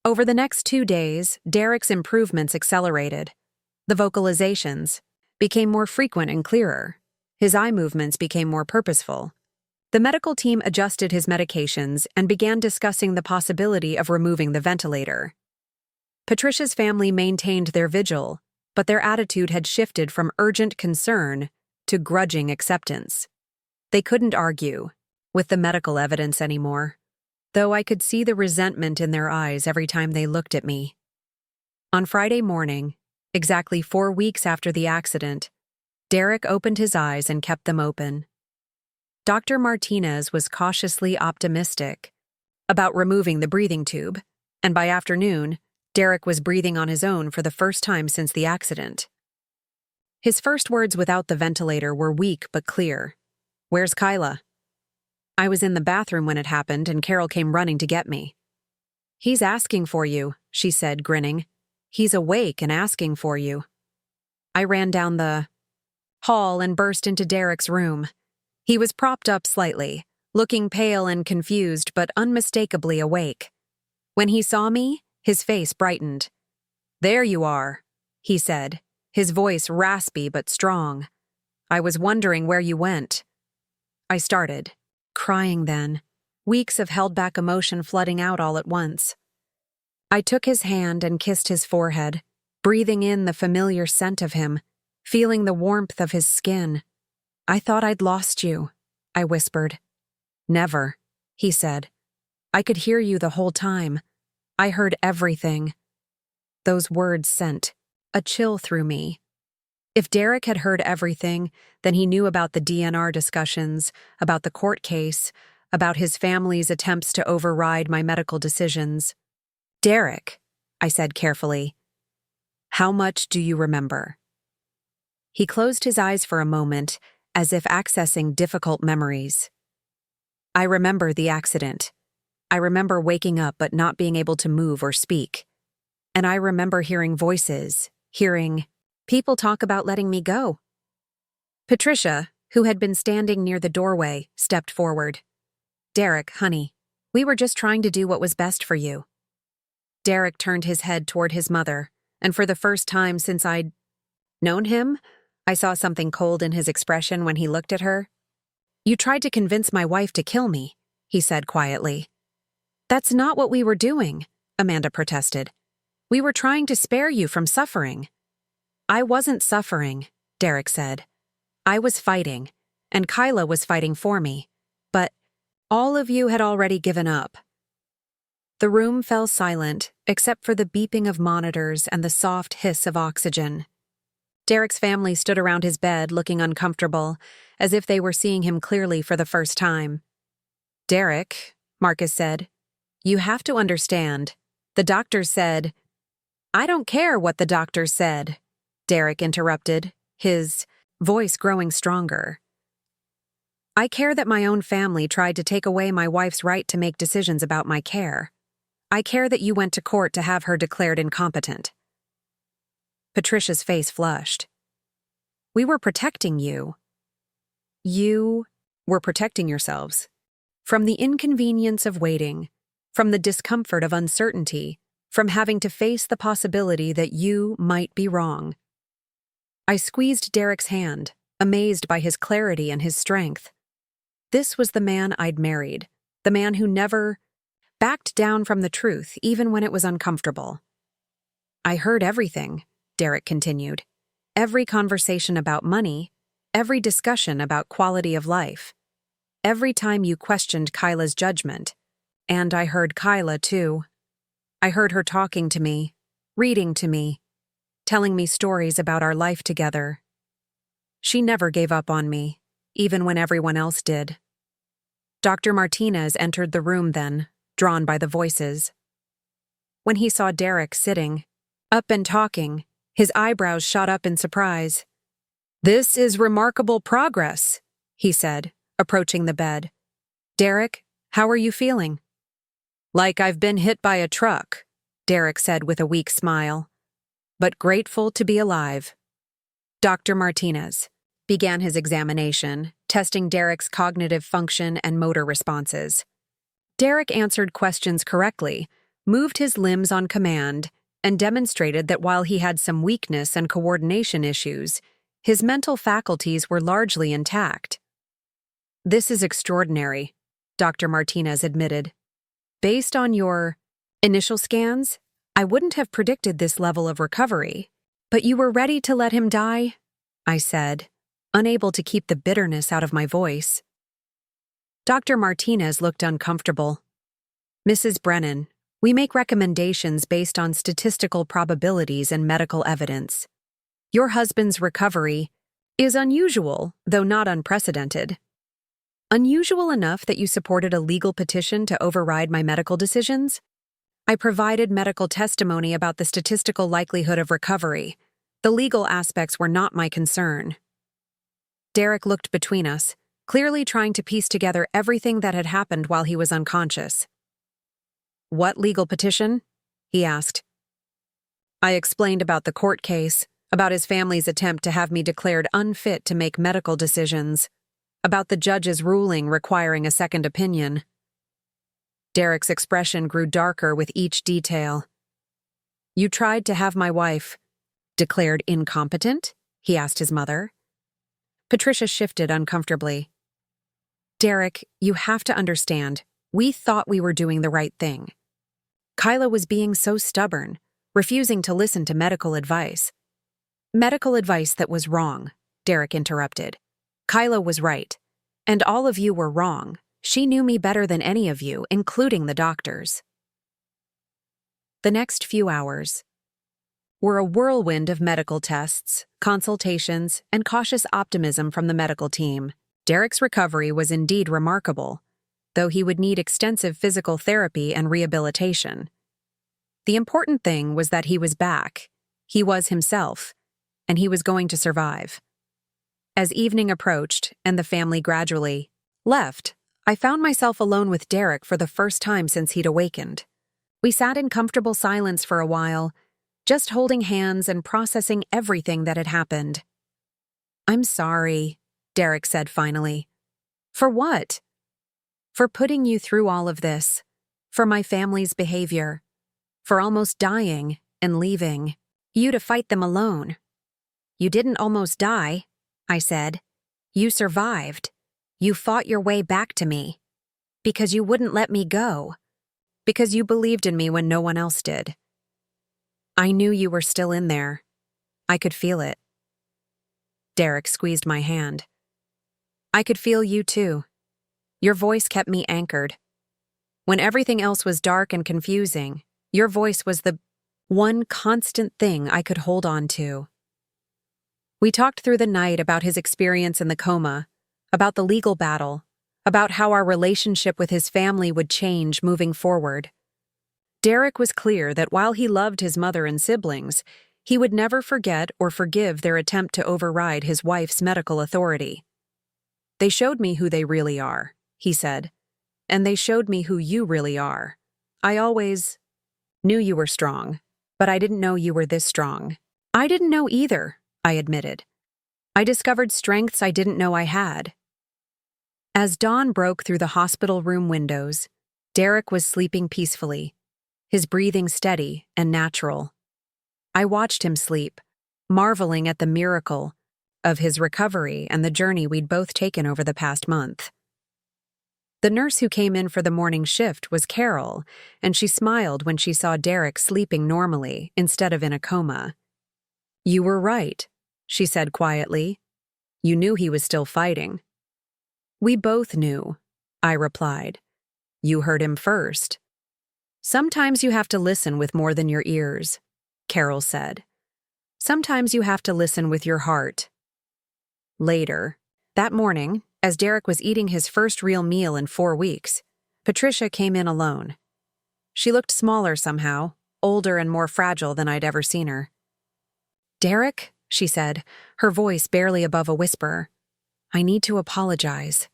Over the next 2 days, Derek's improvements accelerated. The vocalizations became more frequent and clearer. His eye movements became more purposeful. The medical team adjusted his medications and began discussing the possibility of removing the ventilator. Patricia's family maintained their vigil, but their attitude had shifted from urgent concern to grudging acceptance. They couldn't argue with the medical evidence anymore, though I could see the resentment in their eyes every time they looked at me. On Friday morning, exactly 4 weeks after the accident, Derek opened his eyes and kept them open. Dr. Martinez was cautiously optimistic about removing the breathing tube, and by afternoon, Derek was breathing on his own for the first time since the accident. His first words without the ventilator were weak but clear. "Where's Khyla?" "I was in the bathroom when it happened, and Carol came running to get me." "He's asking for you," she said, grinning. "He's awake and asking for you." I ran down the hall and burst into Derek's room. He was propped up slightly, looking pale and confused but unmistakably awake. When he saw me, his face brightened. "There you are," he said, his voice raspy but strong. "I was wondering where you went." I started, crying then, weeks of held-back emotion flooding out all at once. I took his hand and kissed his forehead, breathing in the familiar scent of him, feeling the warmth of his skin. "I thought I'd lost you," I whispered. "Never," he said. "I could hear you the whole time. I heard everything." Those words sent a chill through me. If Derek had heard everything, then he knew about the DNR discussions, about the court case, about his family's attempts to override my medical decisions. "Derek," I said carefully, "how much do you remember?" He closed his eyes for a moment, as if accessing difficult memories. "I remember the accident. I remember waking up but not being able to move or speak. And I remember hearing voices, hearing people talk about letting me go." Patricia, who had been standing near the doorway, stepped forward. "Derek, honey, we were just trying to do what was best for you." Derek turned his head toward his mother, and for the first time since I'd known him, I saw something cold in his expression when he looked at her. "You tried to convince my wife to kill me," he said quietly. "That's not what we were doing," Amanda protested. "We were trying to spare you from suffering." "I wasn't suffering," Derek said. "I was fighting, and Khyla was fighting for me. But all of you had already given up." The room fell silent, except for the beeping of monitors and the soft hiss of oxygen. Derek's family stood around his bed looking uncomfortable, as if they were seeing him clearly for the first time. "Derek," Marcus said, "you have to understand. The doctor said—" "I don't care what the doctor said," Derek interrupted, his voice growing stronger. "I care that my own family tried to take away my wife's right to make decisions about my care. I care that you went to court to have her declared incompetent. Patricia's face flushed. We were protecting you. You were protecting yourselves. From the inconvenience of waiting, from the discomfort of uncertainty, from having to face the possibility that you might be wrong. I squeezed Derek's hand, amazed by his clarity and his strength. This was the man I'd married, the man who never backed down from the truth even when it was uncomfortable. I heard everything, Derek continued. Every conversation about money, every discussion about quality of life, every time you questioned Khyla's judgment. And I heard Khyla, too. I heard her talking to me, reading to me, telling me stories about our life together. She never gave up on me, even when everyone else did. Dr. Martinez entered the room then, drawn by the voices. When he saw Derek sitting, up and talking, his eyebrows shot up in surprise. "This is remarkable progress," he said, approaching the bed. "Derek, how are you feeling?" "Like I've been hit by a truck," Derek said with a weak smile. "But grateful to be alive." Dr. Martinez began his examination, testing Derek's cognitive function and motor responses. Derek answered questions correctly, moved his limbs on command, and demonstrated that while he had some weakness and coordination issues, his mental faculties were largely intact. "This is extraordinary," Dr. Martinez admitted. "Based on your initial scans, I wouldn't have predicted this level of recovery. But you were ready to let him die?" I said, unable to keep the bitterness out of my voice. Dr. Martinez looked uncomfortable. "Mrs. Brennan, we make recommendations based on statistical probabilities and medical evidence. Your husband's recovery is unusual, though not unprecedented. Unusual enough that you supported a legal petition to override my medical decisions? I provided medical testimony about the statistical likelihood of recovery. The legal aspects were not my concern." Derek looked between us, clearly trying to piece together everything that had happened while he was unconscious. "What legal petition?" he asked. I explained about the court case, about his family's attempt to have me declared unfit to make medical decisions, about the judge's ruling requiring a second opinion. Derek's expression grew darker with each detail. "You tried to have my wife declared incompetent?" he asked his mother. Patricia shifted uncomfortably. "Derek, you have to understand, we thought we were doing the right thing. Khyla was being so stubborn, refusing to listen to medical advice." "Medical advice that was wrong," Derek interrupted. "Khyla was right. And all of you were wrong. She knew me better than any of you, including the doctors." The next few hours were a whirlwind of medical tests, consultations, and cautious optimism from the medical team. Derek's recovery was indeed remarkable, though he would need extensive physical therapy and rehabilitation. The important thing was that he was back. He was himself, and he was going to survive. As evening approached and the family gradually left, I found myself alone with Derek for the first time since he'd awakened. We sat in comfortable silence for a while, just holding hands and processing everything that had happened. "I'm sorry," Derek said finally. "For what?" "For putting you through all of this, for my family's behavior, for almost dying and leaving you to fight them alone." "You didn't almost die," I said. "You survived. You fought your way back to me. Because you wouldn't let me go. Because you believed in me when no one else did. I knew you were still in there. I could feel it." Derek squeezed my hand. "I could feel you too. Your voice kept me anchored. When everything else was dark and confusing, your voice was the one constant thing I could hold on to." We talked through the night about his experience in the coma, about the legal battle, about how our relationship with his family would change moving forward. Derek was clear that while he loved his mother and siblings, he would never forget or forgive their attempt to override his wife's medical authority. "They showed me who they really are," he said, "and they showed me who you really are. I always knew you were strong, but I didn't know you were this strong. I didn't know either, I admitted. I discovered strengths I didn't know I had. As dawn broke through the hospital room windows, Derek was sleeping peacefully, his breathing steady and natural. I watched him sleep, marveling at the miracle of his recovery and the journey we'd both taken over the past month. The nurse who came in for the morning shift was Carol, and she smiled when she saw Derek sleeping normally instead of in a coma. "You were right," she said quietly. "You knew he was still fighting." "We both knew," I replied. "You heard him first." "Sometimes you have to listen with more than your ears," Carol said. "Sometimes you have to listen with your heart." Later, that morning, as Derek was eating his first real meal in 4 weeks, Patricia came in alone. She looked smaller somehow, older and more fragile than I'd ever seen her. "Derek," she said, her voice barely above a whisper, "I need to apologize."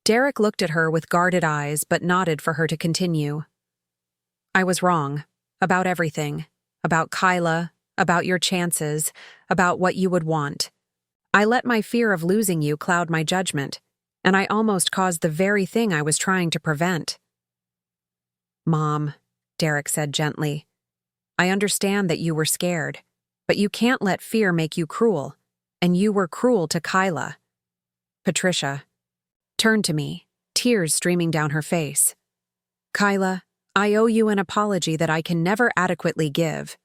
Derek looked at her with guarded eyes but nodded for her to continue. "I was wrong. About everything. About Khyla, about your chances, about what you would want. I let my fear of losing you cloud my judgment, and I almost caused the very thing I was trying to prevent." "Mom," Derek said gently, "I understand that you were scared, but you can't let fear make you cruel, and you were cruel to Khyla." Patricia turned to me, tears streaming down her face. "Khyla, I owe you an apology that I can never adequately give.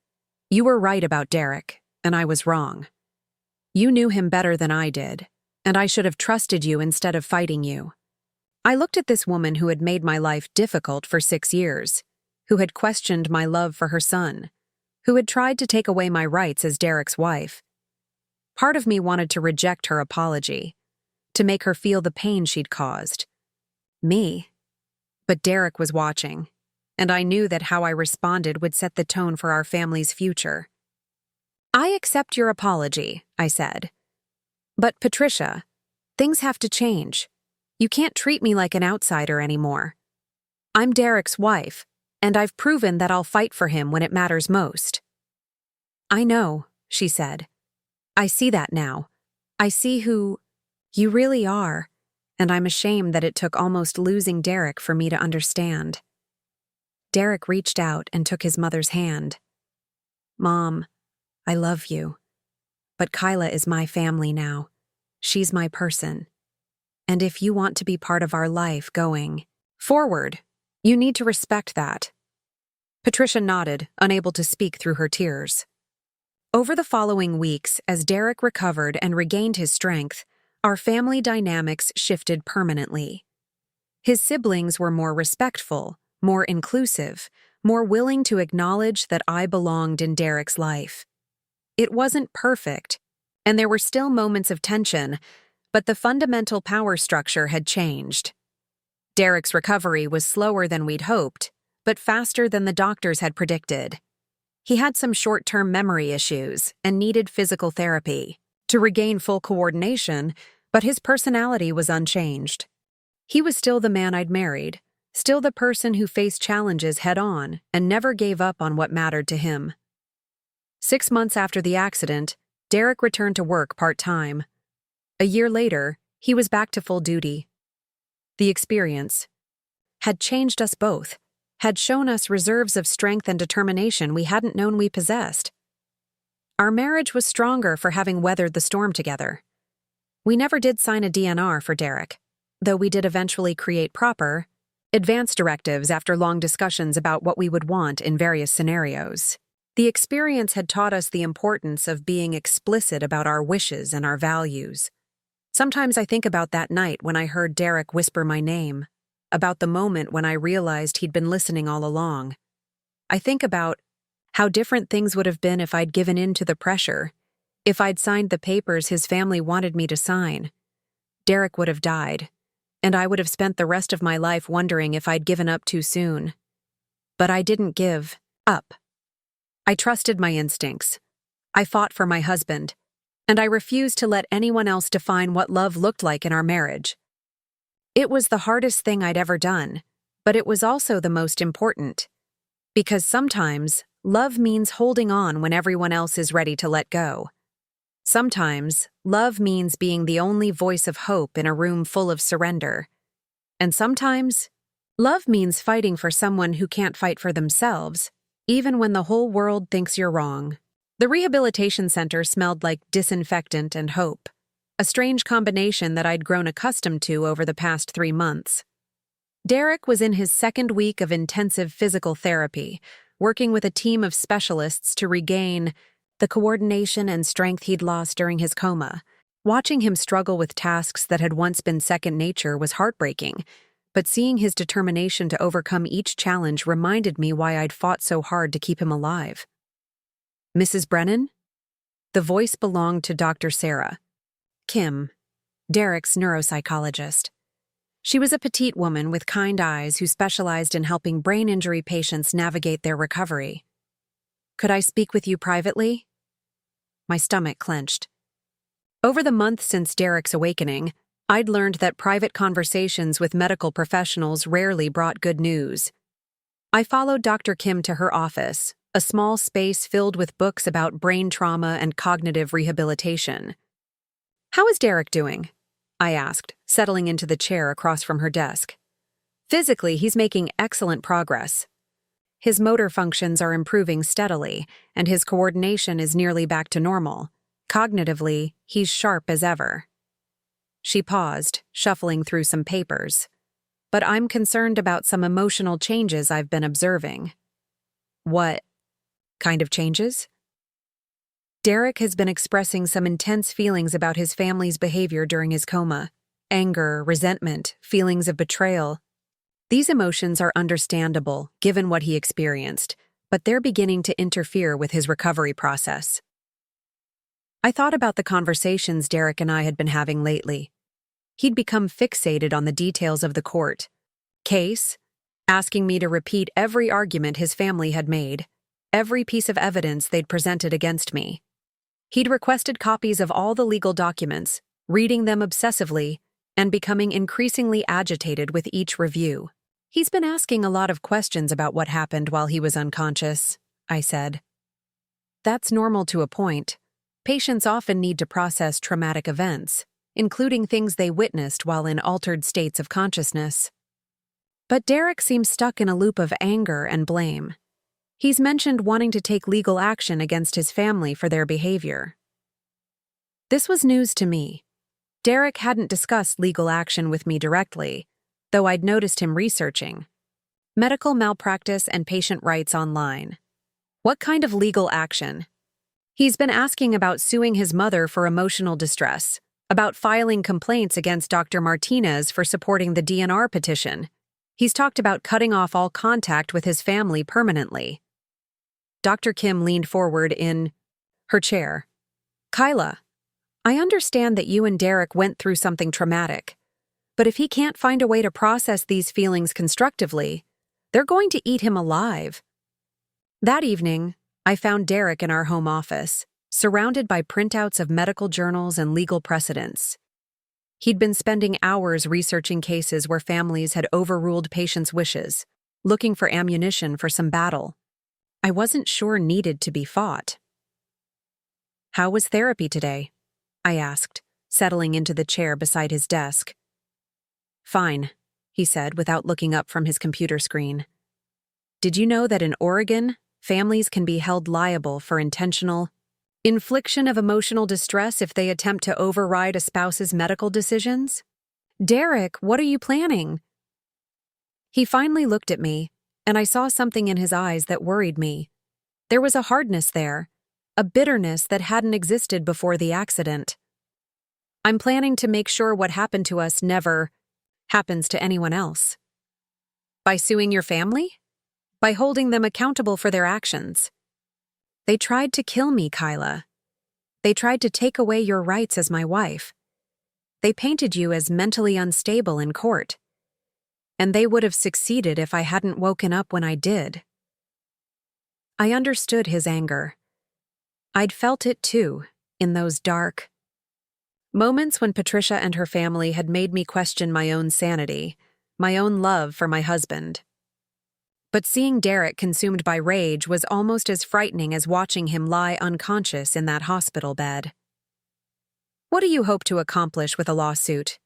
You were right about Derek, and I was wrong. You knew him better than I did, and I should have trusted you instead of fighting you." I looked at this woman who had made my life difficult for 6 years, who had questioned my love for her son, who had tried to take away my rights as Derek's wife. Part of me wanted to reject her apology, to make her feel the pain she'd caused. Me. But Derek was watching, and I knew that how I responded would set the tone for our family's future. "I accept your apology," I said. "But Patricia, things have to change. You can't treat me like an outsider anymore. I'm Derek's wife, and I've proven that I'll fight for him when it matters most." "I know," she said. "I see that now. I see who you really are, and I'm ashamed that it took almost losing Derek for me to understand." Derek reached out and took his mother's hand. "Mom, I love you. But Khyla is my family now. She's my person. And if you want to be part of our life going forward, you need to respect that." Patricia nodded, unable to speak through her tears. Over the following weeks, as Derek recovered and regained his strength, our family dynamics shifted permanently. His siblings were more respectful, more inclusive, more willing to acknowledge that I belonged in Derek's life. It wasn't perfect, and there were still moments of tension, but the fundamental power structure had changed. Derek's recovery was slower than we'd hoped, but faster than the doctors had predicted. He had some short-term memory issues and needed physical therapy to regain full coordination, but his personality was unchanged. He was still the man I'd married, still the person who faced challenges head-on and never gave up on what mattered to him. 6 months after the accident, Derek returned to work part-time. A year later, he was back to full duty. The experience had changed us both, had shown us reserves of strength and determination we hadn't known we possessed. Our marriage was stronger for having weathered the storm together. We never did sign a DNR for Derek, though we did eventually create proper, advanced directives after long discussions about what we would want in various scenarios. The experience had taught us the importance of being explicit about our wishes and our values. Sometimes I think about that night when I heard Derek whisper my name, about the moment when I realized he'd been listening all along. I think about how different things would have been if I'd given in to the pressure, if I'd signed the papers his family wanted me to sign. Derek would have died, and I would have spent the rest of my life wondering if I'd given up too soon. But I didn't give up. I trusted my instincts. I fought for my husband, and I refused to let anyone else define what love looked like in our marriage. It was the hardest thing I'd ever done, but it was also the most important. Because sometimes, love means holding on when everyone else is ready to let go. Sometimes, love means being the only voice of hope in a room full of surrender. And sometimes, love means fighting for someone who can't fight for themselves, even when the whole world thinks you're wrong. The rehabilitation center smelled like disinfectant and hope, a strange combination that I'd grown accustomed to over the past 3 months. Derek was in his second week of intensive physical therapy, working with a team of specialists to regain the coordination and strength he'd lost during his coma. Watching him struggle with tasks that had once been second nature was heartbreaking, but seeing his determination to overcome each challenge reminded me why I'd fought so hard to keep him alive. "Mrs. Brennan?" The voice belonged to Dr. Sarah Kim, Derek's neuropsychologist. She was a petite woman with kind eyes who specialized in helping brain injury patients navigate their recovery. "Could I speak with you privately?" My stomach clenched. Over the month since Derek's awakening, I'd learned that private conversations with medical professionals rarely brought good news. I followed Dr. Kim to her office, a small space filled with books about brain trauma and cognitive rehabilitation. "How is Derek doing?" I asked, settling into the chair across from her desk. "Physically, he's making excellent progress. His motor functions are improving steadily, and his coordination is nearly back to normal. Cognitively, he's sharp as ever." She paused, shuffling through some papers. "But I'm concerned about some emotional changes I've been observing." "What kind of changes?" "Derek has been expressing some intense feelings about his family's behavior during his coma. Anger, resentment, feelings of betrayal. These emotions are understandable, given what he experienced, but they're beginning to interfere with his recovery process." I thought about the conversations Derek and I had been having lately. He'd become fixated on the details of the court case, asking me to repeat every argument his family had made, every piece of evidence they'd presented against me. He'd requested copies of all the legal documents, reading them obsessively, and becoming increasingly agitated with each review. "He's been asking a lot of questions about what happened while he was unconscious," I said. "That's normal to a point. Patients often need to process traumatic events, including things they witnessed while in altered states of consciousness. But Derek seems stuck in a loop of anger and blame. He's mentioned wanting to take legal action against his family for their behavior." This was news to me. Derek hadn't discussed legal action with me directly, though I'd noticed him researching medical malpractice and patient rights online. "What kind of legal action?" "He's been asking about suing his mother for emotional distress, about filing complaints against Dr. Martinez for supporting the DNR petition. He's talked about cutting off all contact with his family permanently." Dr. Kim leaned forward in her chair. "Khyla, I understand that you and Derek went through something traumatic, but if he can't find a way to process these feelings constructively, they're going to eat him alive." That evening, I found Derek in our home office, surrounded by printouts of medical journals and legal precedents. He'd been spending hours researching cases where families had overruled patients' wishes, looking for ammunition for some battle I wasn't sure needed to be fought. "How was therapy today?" I asked, settling into the chair beside his desk. "Fine," he said without looking up from his computer screen. "Did you know that in Oregon, families can be held liable for intentional infliction of emotional distress if they attempt to override a spouse's medical decisions?" "Derek, what are you planning?" He finally looked at me, and I saw something in his eyes that worried me. There was a hardness there, a bitterness that hadn't existed before the accident. "I'm planning to make sure what happened to us never happens to anyone else." "By suing your family?" "By holding them accountable for their actions." "They tried to kill me, Khyla. They tried to take away your rights as my wife. They painted you as mentally unstable in court. And they would have succeeded if I hadn't woken up when I did." I understood his anger. I'd felt it too, in those dark moments when Patricia and her family had made me question my own sanity, my own love for my husband. But seeing Derek consumed by rage was almost as frightening as watching him lie unconscious in that hospital bed. What do you hope to accomplish with a lawsuit?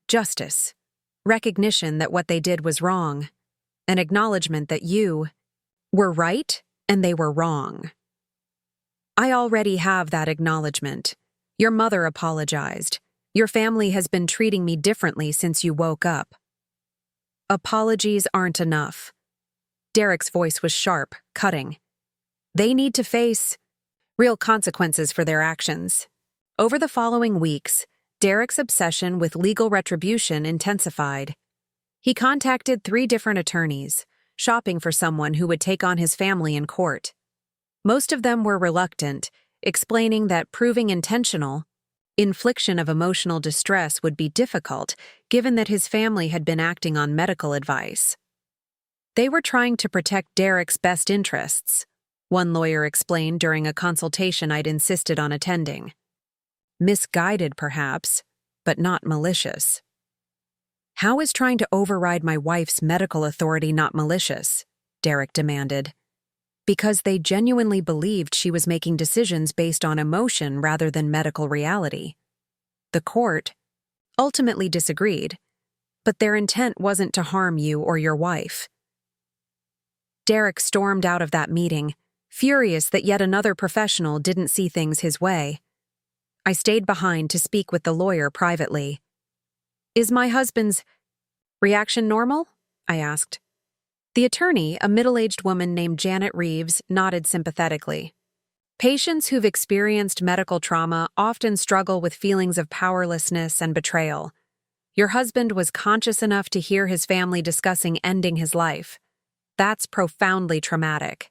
Justice. Recognition that what they did was wrong. An acknowledgement that you were right and they were wrong. I already have that acknowledgement. Your mother apologized. Your family has been treating me differently since you woke up. Apologies aren't enough. Derek's voice was sharp, cutting. They need to face real consequences for their actions. Over the following weeks, Derek's obsession with legal retribution intensified. He contacted 3 different attorneys, shopping for someone who would take on his family in court. Most of them were reluctant, explaining that proving intentional infliction of emotional distress would be difficult, given that his family had been acting on medical advice. They were trying to protect Derek's best interests, one lawyer explained during a consultation I'd insisted on attending. Misguided, perhaps, but not malicious. How is trying to override my wife's medical authority not malicious? Derek demanded. Because they genuinely believed she was making decisions based on emotion rather than medical reality. The court ultimately disagreed, but their intent wasn't to harm you or your wife. Derek stormed out of that meeting, furious that yet another professional didn't see things his way. I stayed behind to speak with the lawyer privately. Is my husband's reaction normal? I asked. The attorney, a middle-aged woman named Janet Reeves, nodded sympathetically. Patients who've experienced medical trauma often struggle with feelings of powerlessness and betrayal. Your husband was conscious enough to hear his family discussing ending his life. That's profoundly traumatic.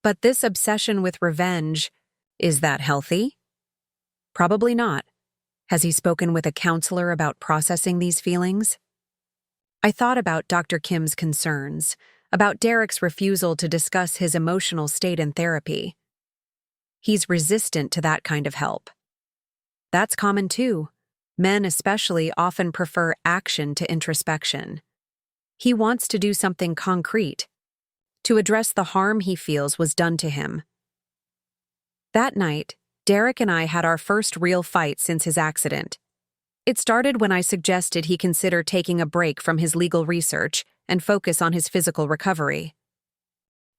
But this obsession with revenge, is that healthy? Probably not. Has he spoken with a counselor about processing these feelings? I thought about Dr. Kim's concerns, about Derek's refusal to discuss his emotional state in therapy. He's resistant to that kind of help. That's common too. Men especially often prefer action to introspection. He wants to do something concrete, to address the harm he feels was done to him. That night, Derek and I had our first real fight since his accident. It started when I suggested he consider taking a break from his legal research and focus on his physical recovery.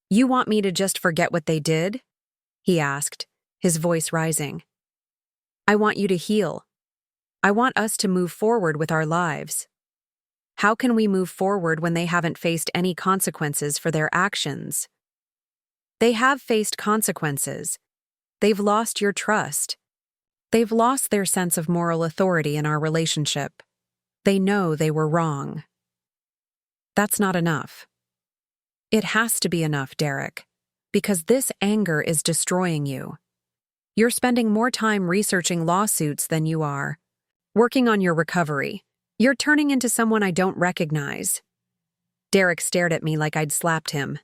You want me to just forget what they did? He asked, his voice rising. I want you to heal. I want us to move forward with our lives. How can we move forward when they haven't faced any consequences for their actions? They have faced consequences. They've lost your trust. They've lost their sense of moral authority in our relationship. They know they were wrong. That's not enough. It has to be enough, Derek, because this anger is destroying you. You're spending more time researching lawsuits than you are working on your recovery. You're turning into someone I don't recognize. Derek stared at me like I'd slapped him.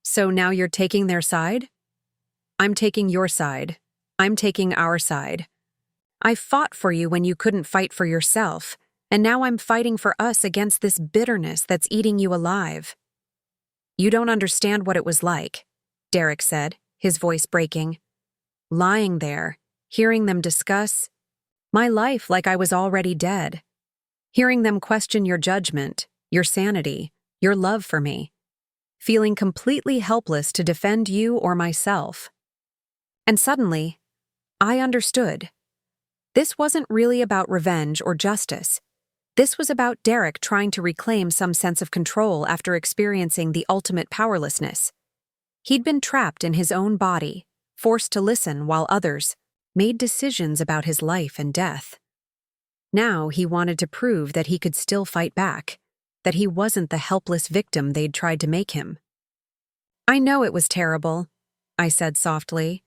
So now you're taking their side? I'm taking your side. I'm taking our side. I fought for you when you couldn't fight for yourself, and now I'm fighting for us against this bitterness that's eating you alive. You don't understand what it was like, Derek said, his voice breaking. Lying there, hearing them discuss my life like I was already dead. Hearing them question your judgment, your sanity, your love for me. Feeling completely helpless to defend you or myself. And suddenly, I understood. This wasn't really about revenge or justice. This was about Derek trying to reclaim some sense of control after experiencing the ultimate powerlessness. He'd been trapped in his own body, forced to listen while others made decisions about his life and death. Now he wanted to prove that he could still fight back, that he wasn't the helpless victim they'd tried to make him. I know it was terrible, I said softly.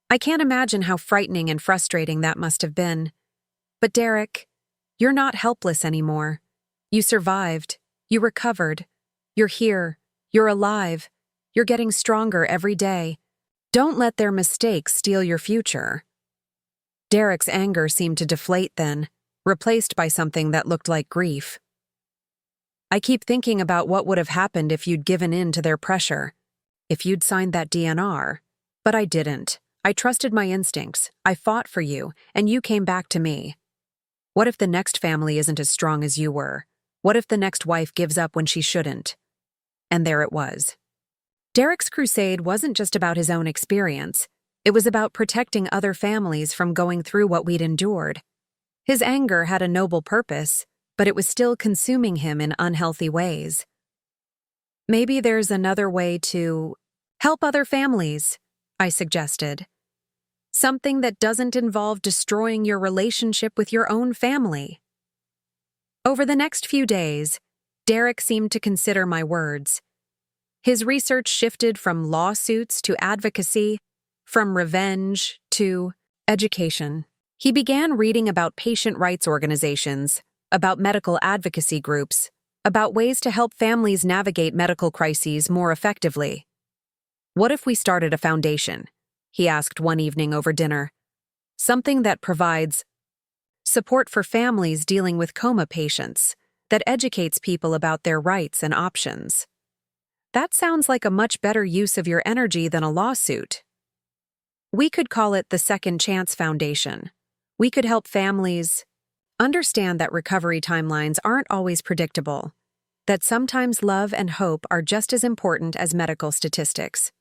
I can't imagine how frightening and frustrating that must have been. But Derek, you're not helpless anymore. You survived. You recovered. You're here. You're alive. You're getting stronger every day. Don't let their mistakes steal your future. Derek's anger seemed to deflate then, replaced by something that looked like grief. I keep thinking about what would have happened if you'd given in to their pressure, if you'd signed that DNR. But I didn't. I trusted my instincts. I fought for you, and you came back to me. What if the next family isn't as strong as you were? What if the next wife gives up when she shouldn't? And there it was. Derek's crusade wasn't just about his own experience. It was about protecting other families from going through what we'd endured. His anger had a noble purpose, but it was still consuming him in unhealthy ways. Maybe there's another way to help other families, I suggested. Something that doesn't involve destroying your relationship with your own family. Over the next few days, Derek seemed to consider my words. His research shifted from lawsuits to advocacy, from revenge to education. He began reading about patient rights organizations, about medical advocacy groups, about ways to help families navigate medical crises more effectively. "What if we started a foundation?" he asked one evening over dinner. "Something that provides support for families dealing with coma patients, that educates people about their rights and options." That sounds like a much better use of your energy than a lawsuit. We could call it the Second Chance Foundation. We could help families understand that recovery timelines aren't always predictable, that sometimes love and hope are just as important as medical statistics.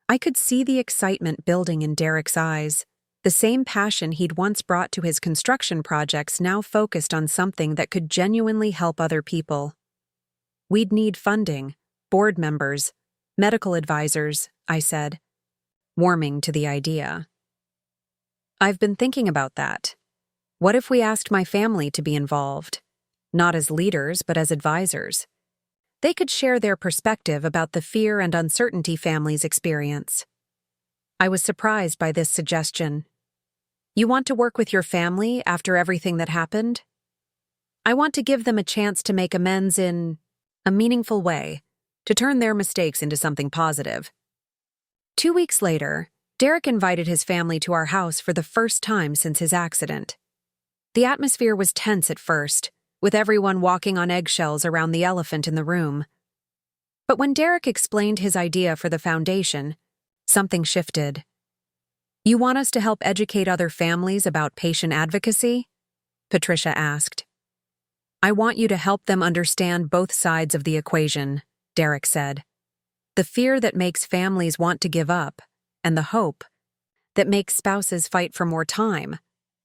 I could see the excitement building in Derek's eyes. The same passion he'd once brought to his construction projects now focused on something that could genuinely help other people. We'd need funding, board members, medical advisors, I said, warming to the idea. I've been thinking about that. What if we asked my family to be involved? Not as leaders, but as advisors. They could share their perspective about the fear and uncertainty families experience. I was surprised by this suggestion. You want to work with your family after everything that happened? I want to give them a chance to make amends in a meaningful way, to turn their mistakes into something positive. 2 weeks later, Derek invited his family to our house for the first time since his accident. The atmosphere was tense at first, with everyone walking on eggshells around the elephant in the room. But when Derek explained his idea for the foundation, something shifted. "You want us to help educate other families about patient advocacy?" Patricia asked. "I want you to help them understand both sides of the equation," Derek said. "The fear that makes families want to give up, and the hope that makes spouses fight for more time."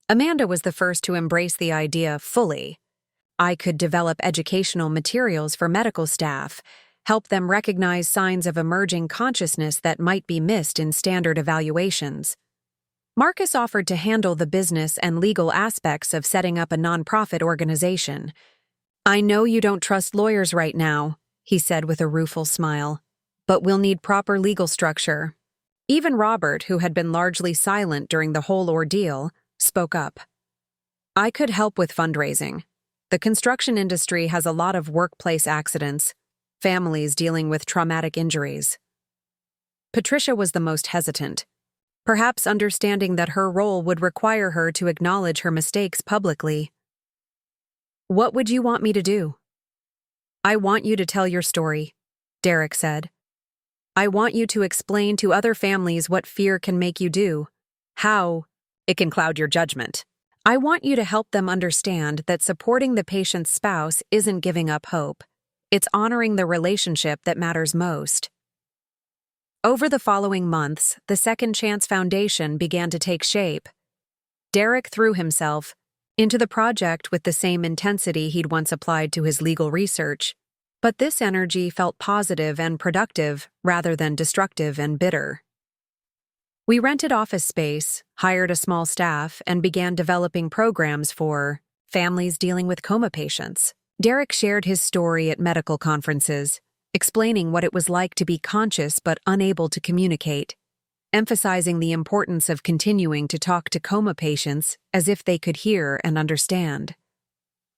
Amanda was the first to embrace the idea fully. I could develop educational materials for medical staff, help them recognize signs of emerging consciousness that might be missed in standard evaluations. Marcus offered to handle the business and legal aspects of setting up a nonprofit organization. "I know you don't trust lawyers right now," he said with a rueful smile, "but we'll need proper legal structure." Even Robert, who had been largely silent during the whole ordeal, spoke up. "I could help with fundraising. The construction industry has a lot of workplace accidents, families dealing with traumatic injuries." Patricia was the most hesitant, perhaps understanding that her role would require her to acknowledge her mistakes publicly. "What would you want me to do?" "I want you to tell your story," Derek said. "I want you to explain to other families what fear can make you do, how it can cloud your judgment. I want you to help them understand that supporting the patient's spouse isn't giving up hope. It's honoring the relationship that matters most." Over the following months, the Second Chance Foundation began to take shape. Derek threw himself into the project with the same intensity he'd once applied to his legal research, but this energy felt positive and productive rather than destructive and bitter. We rented office space, hired a small staff, and began developing programs for families dealing with coma patients. Derek shared his story at medical conferences, explaining what it was like to be conscious but unable to communicate, emphasizing the importance of continuing to talk to coma patients as if they could hear and understand.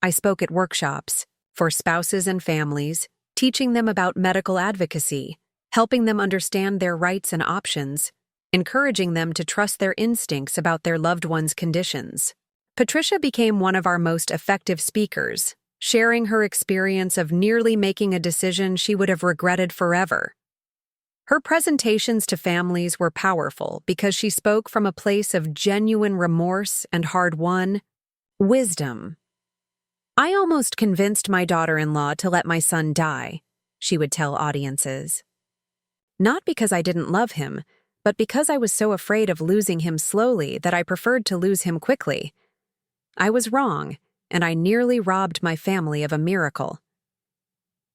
I spoke at workshops for spouses and families, teaching them about medical advocacy, helping them understand their rights and options, encouraging them to trust their instincts about their loved ones' conditions. Patricia became one of our most effective speakers, sharing her experience of nearly making a decision she would have regretted forever. Her presentations to families were powerful because she spoke from a place of genuine remorse and hard-won wisdom. "I almost convinced my daughter-in-law to let my son die," she would tell audiences. "Not because I didn't love him, but because I was so afraid of losing him slowly that I preferred to lose him quickly. I was wrong, and I nearly robbed my family of a miracle."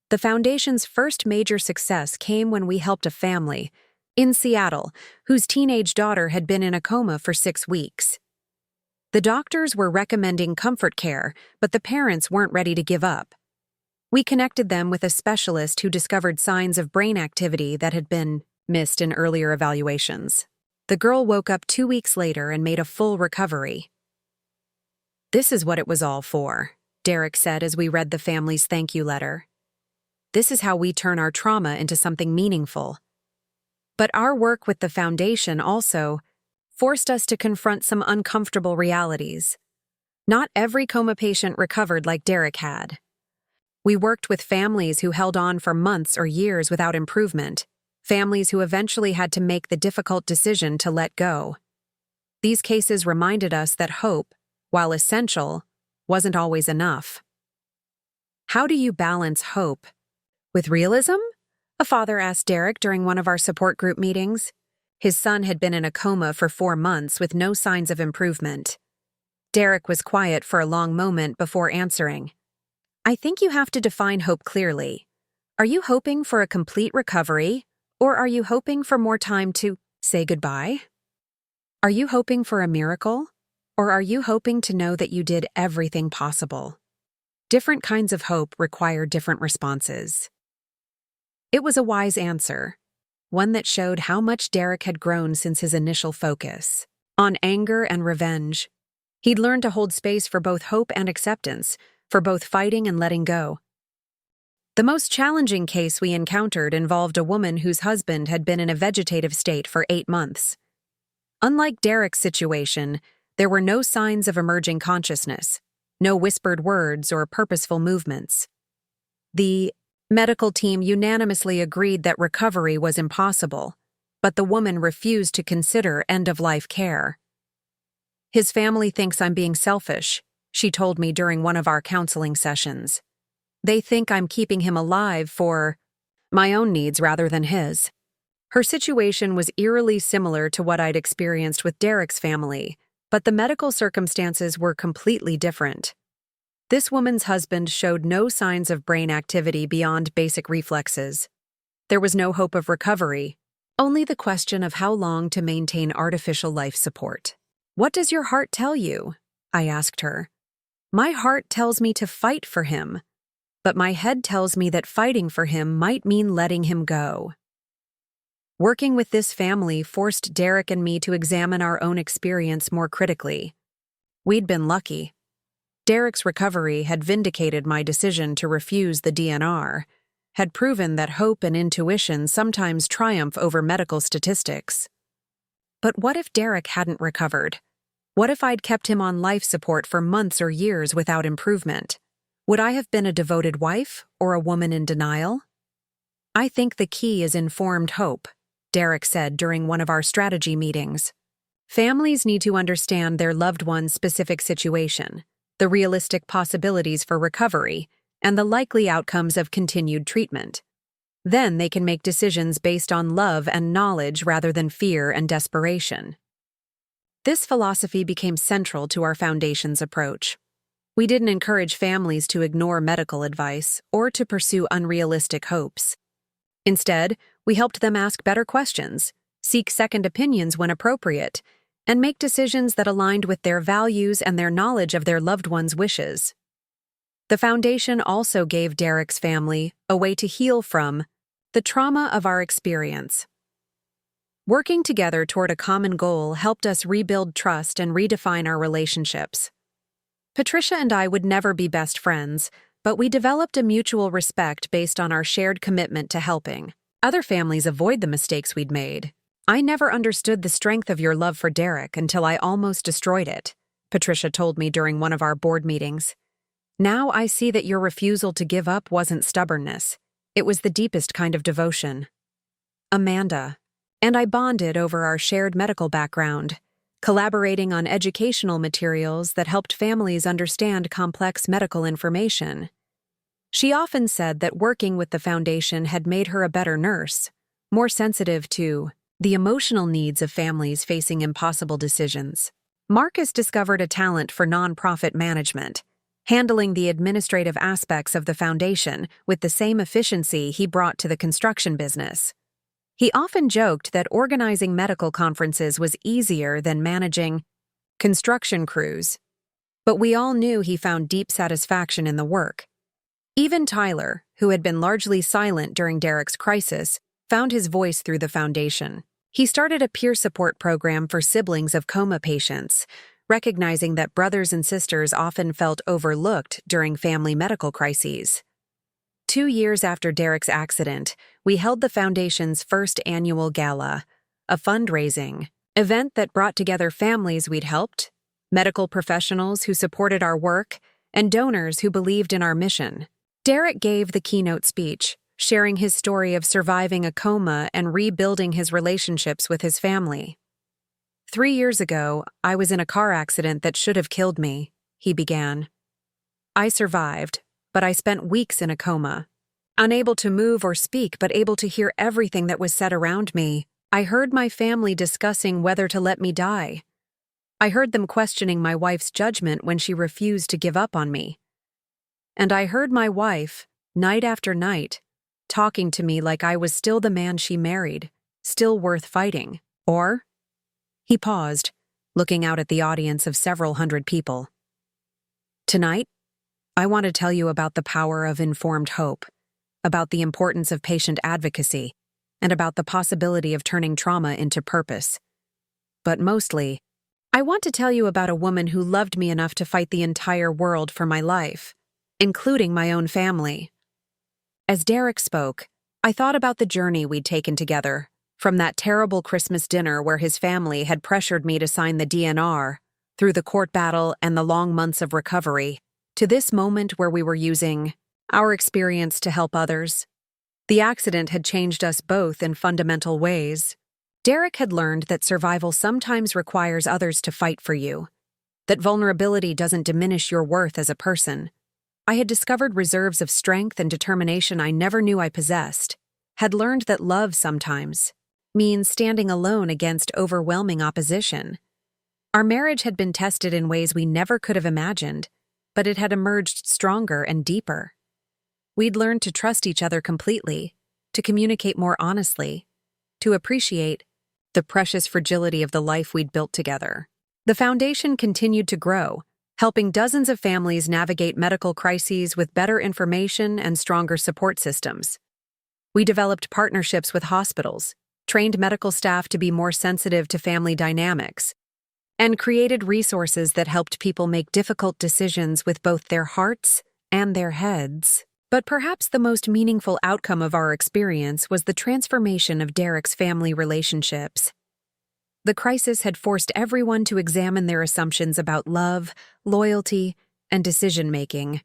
The Foundation's first major success came when we helped a family in Seattle whose teenage daughter had been in a coma for 6 weeks. The doctors were recommending comfort care, but the parents weren't ready to give up. We connected them with a specialist who discovered signs of brain activity that had been missed in earlier evaluations. The girl woke up 2 weeks later and made a full recovery. "This is what it was all for," Derek said as we read the family's thank you letter. "This is how we turn our trauma into something meaningful." But our work with the Foundation also forced us to confront some uncomfortable realities. Not every coma patient recovered like Derek had. We worked with families who held on for months or years without improvement, families who eventually had to make the difficult decision to let go. These cases reminded us that hope, while essential, wasn't always enough. "How do you balance hope with realism?" a father asked Derek during one of our support group meetings. His son had been in a coma for 4 months with no signs of improvement. Derek was quiet for a long moment before answering. "I think you have to define hope clearly. Are you hoping for a complete recovery, or are you hoping for more time to say goodbye? Are you hoping for a miracle, or are you hoping to know that you did everything possible?" Different kinds of hope require different responses. It was a wise answer, one that showed how much Derek had grown since his initial focus on anger and revenge. He'd learned to hold space for both hope and acceptance, for both fighting and letting go. The most challenging case we encountered involved a woman whose husband had been in a vegetative state for 8 months. Unlike Derek's situation, there were no signs of emerging consciousness, no whispered words or purposeful movements. The medical team unanimously agreed that recovery was impossible, but the woman refused to consider end-of-life care. "His family thinks I'm being selfish," she told me during one of our counseling sessions. "They think I'm keeping him alive for my own needs rather than his." Her situation was eerily similar to what I'd experienced with Derek's family, but the medical circumstances were completely different. This woman's husband showed no signs of brain activity beyond basic reflexes. There was no hope of recovery, only the question of how long to maintain artificial life support. "What does your heart tell you?" I asked her. "My heart tells me to fight for him, but my head tells me that fighting for him might mean letting him go." Working with this family forced Derek and me to examine our own experience more critically. We'd been lucky. Derek's recovery had vindicated my decision to refuse the DNR, had proven that hope and intuition sometimes triumph over medical statistics. But what if Derek hadn't recovered? What if I'd kept him on life support for months or years without improvement? Would I have been a devoted wife or a woman in denial? "I think the key is informed hope," Derek said during one of our strategy meetings. "Families need to understand their loved one's specific situation, the realistic possibilities for recovery, and the likely outcomes of continued treatment. Then they can make decisions based on love and knowledge rather than fear and desperation." This philosophy became central to our Foundation's approach. We didn't encourage families to ignore medical advice or to pursue unrealistic hopes. Instead, we helped them ask better questions, seek second opinions when appropriate, and make decisions that aligned with their values and their knowledge of their loved one's wishes. The Foundation also gave Derek's family a way to heal from the trauma of our experience. Working together toward a common goal helped us rebuild trust and redefine our relationships. Patricia and I would never be best friends, but we developed a mutual respect based on our shared commitment to helping. Other families avoid the mistakes we'd made. "I never understood the strength of your love for Derek until I almost destroyed it," Patricia told me during one of our board meetings. Now I see that your refusal to give up wasn't stubbornness. It was the deepest kind of devotion. Amanda and I bonded over our shared medical background, collaborating on educational materials that helped families understand complex medical information. She often said that working with the foundation had made her a better nurse, more sensitive to the emotional needs of families facing impossible decisions. Marcus discovered a talent for nonprofit management, handling the administrative aspects of the foundation with the same efficiency he brought to the construction business. He often joked that organizing medical conferences was easier than managing construction crews, but we all knew he found deep satisfaction in the work. Even Tyler, who had been largely silent during Derek's crisis, found his voice through the foundation. He started a peer support program for siblings of coma patients, recognizing that brothers and sisters often felt overlooked during family medical crises. 2 years after Derek's accident, we held the Foundation's first annual gala, a fundraising event that brought together families we'd helped, medical professionals who supported our work, and donors who believed in our mission. Derek gave the keynote speech, sharing his story of surviving a coma and rebuilding his relationships with his family. 3 years ago, I was in a car accident that should have killed me, he began. I survived, but I spent weeks in a coma. Unable to move or speak, but able to hear everything that was said around me, I heard my family discussing whether to let me die. I heard them questioning my wife's judgment when she refused to give up on me. And I heard my wife, night after night, talking to me like I was still the man she married, still worth fighting. Or? He paused, looking out at the audience of several hundred people. Tonight, I want to tell you about the power of informed hope, about the importance of patient advocacy, and about the possibility of turning trauma into purpose. But mostly, I want to tell you about a woman who loved me enough to fight the entire world for my life, including my own family. As Derek spoke, I thought about the journey we'd taken together, from that terrible Christmas dinner where his family had pressured me to sign the DNR, through the court battle and the long months of recovery, to this moment where we were using our experience to help others. The accident had changed us both in fundamental ways. Derek had learned that survival sometimes requires others to fight for you, that vulnerability doesn't diminish your worth as a person. I had discovered reserves of strength and determination I never knew I possessed, had learned that love sometimes means standing alone against overwhelming opposition. Our marriage had been tested in ways we never could have imagined, but it had emerged stronger and deeper. We'd learned to trust each other completely, to communicate more honestly, to appreciate the precious fragility of the life we'd built together. The foundation continued to grow, helping dozens of families navigate medical crises with better information and stronger support systems. We developed partnerships with hospitals, trained medical staff to be more sensitive to family dynamics, and created resources that helped people make difficult decisions with both their hearts and their heads. But perhaps the most meaningful outcome of our experience was the transformation of Derek's family relationships. The crisis had forced everyone to examine their assumptions about love, loyalty, and decision-making.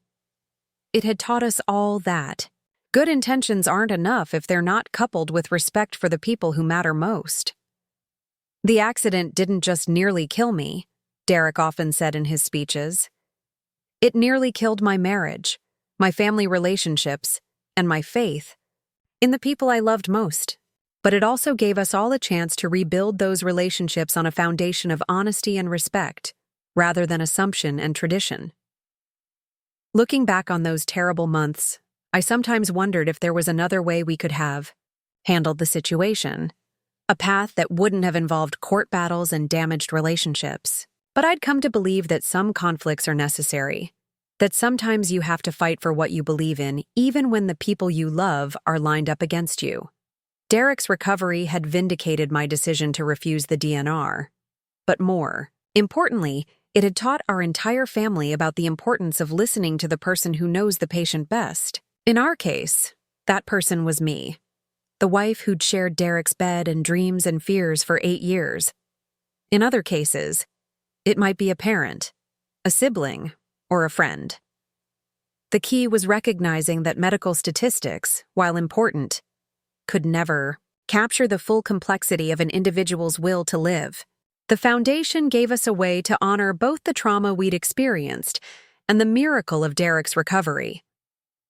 It had taught us all that good intentions aren't enough if they're not coupled with respect for the people who matter most. The accident didn't just nearly kill me, Derek often said in his speeches. It nearly killed my marriage, my family relationships, and my faith in the people I loved most. But it also gave us all a chance to rebuild those relationships on a foundation of honesty and respect, rather than assumption and tradition. Looking back on those terrible months, I sometimes wondered if there was another way we could have handled the situation, a path that wouldn't have involved court battles and damaged relationships. But I'd come to believe that some conflicts are necessary, that sometimes you have to fight for what you believe in, even when the people you love are lined up against you. Derek's recovery had vindicated my decision to refuse the DNR. But more importantly, it had taught our entire family about the importance of listening to the person who knows the patient best. In our case, that person was me, the wife who'd shared Derek's bed and dreams and fears for 8 years. In other cases, it might be a parent, a sibling, or a friend. The key was recognizing that medical statistics, while important, could never capture the full complexity of an individual's will to live. The foundation gave us a way to honor both the trauma we'd experienced and the miracle of Derek's recovery.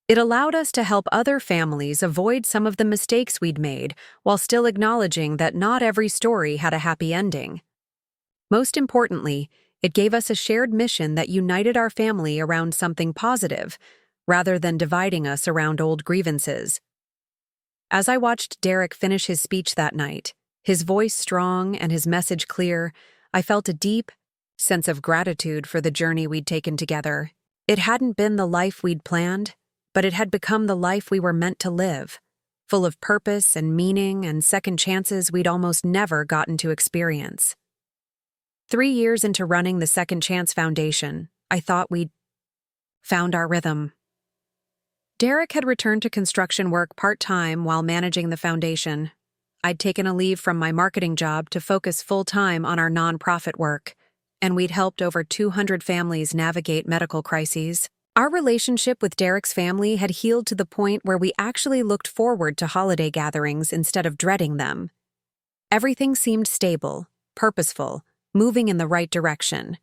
It allowed us to help other families avoid some of the mistakes we'd made while still acknowledging that not every story had a happy ending. Most importantly, it gave us a shared mission that united our family around something positive, rather than dividing us around old grievances. As I watched Derek finish his speech that night, his voice strong and his message clear, I felt a deep sense of gratitude for the journey we'd taken together. It hadn't been the life we'd planned, but it had become the life we were meant to live, full of purpose and meaning and second chances we'd almost never gotten to experience. 3 years into running the Second Chance Foundation, I thought we'd found our rhythm. Derek had returned to construction work part-time while managing the foundation. I'd taken a leave from my marketing job to focus full-time on our nonprofit work, and we'd helped over 200 families navigate medical crises. Our relationship with Derek's family had healed to the point where we actually looked forward to holiday gatherings instead of dreading them. Everything seemed stable, purposeful, moving in the right direction.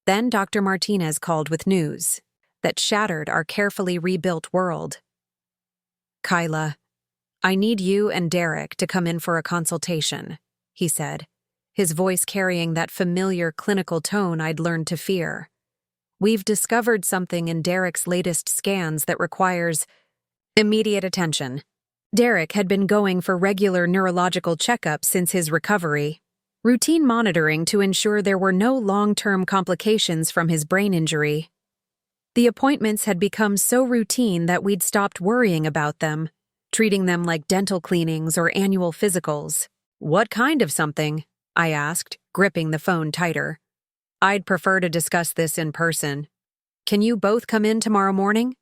Then Dr. Martinez called with news that shattered our carefully rebuilt world. "Khyla, I need you and Derek to come in for a consultation," he said, his voice carrying that familiar clinical tone I'd learned to fear. "We've discovered something in Derek's latest scans that requires immediate attention." Derek had been going for regular neurological checkups since his recovery, routine monitoring to ensure there were no long-term complications from his brain injury. The appointments had become so routine that we'd stopped worrying about them, treating them like dental cleanings or annual physicals. "What kind of something?" I asked, gripping the phone tighter. "I'd prefer to discuss this in person. Can you both come in tomorrow morning?"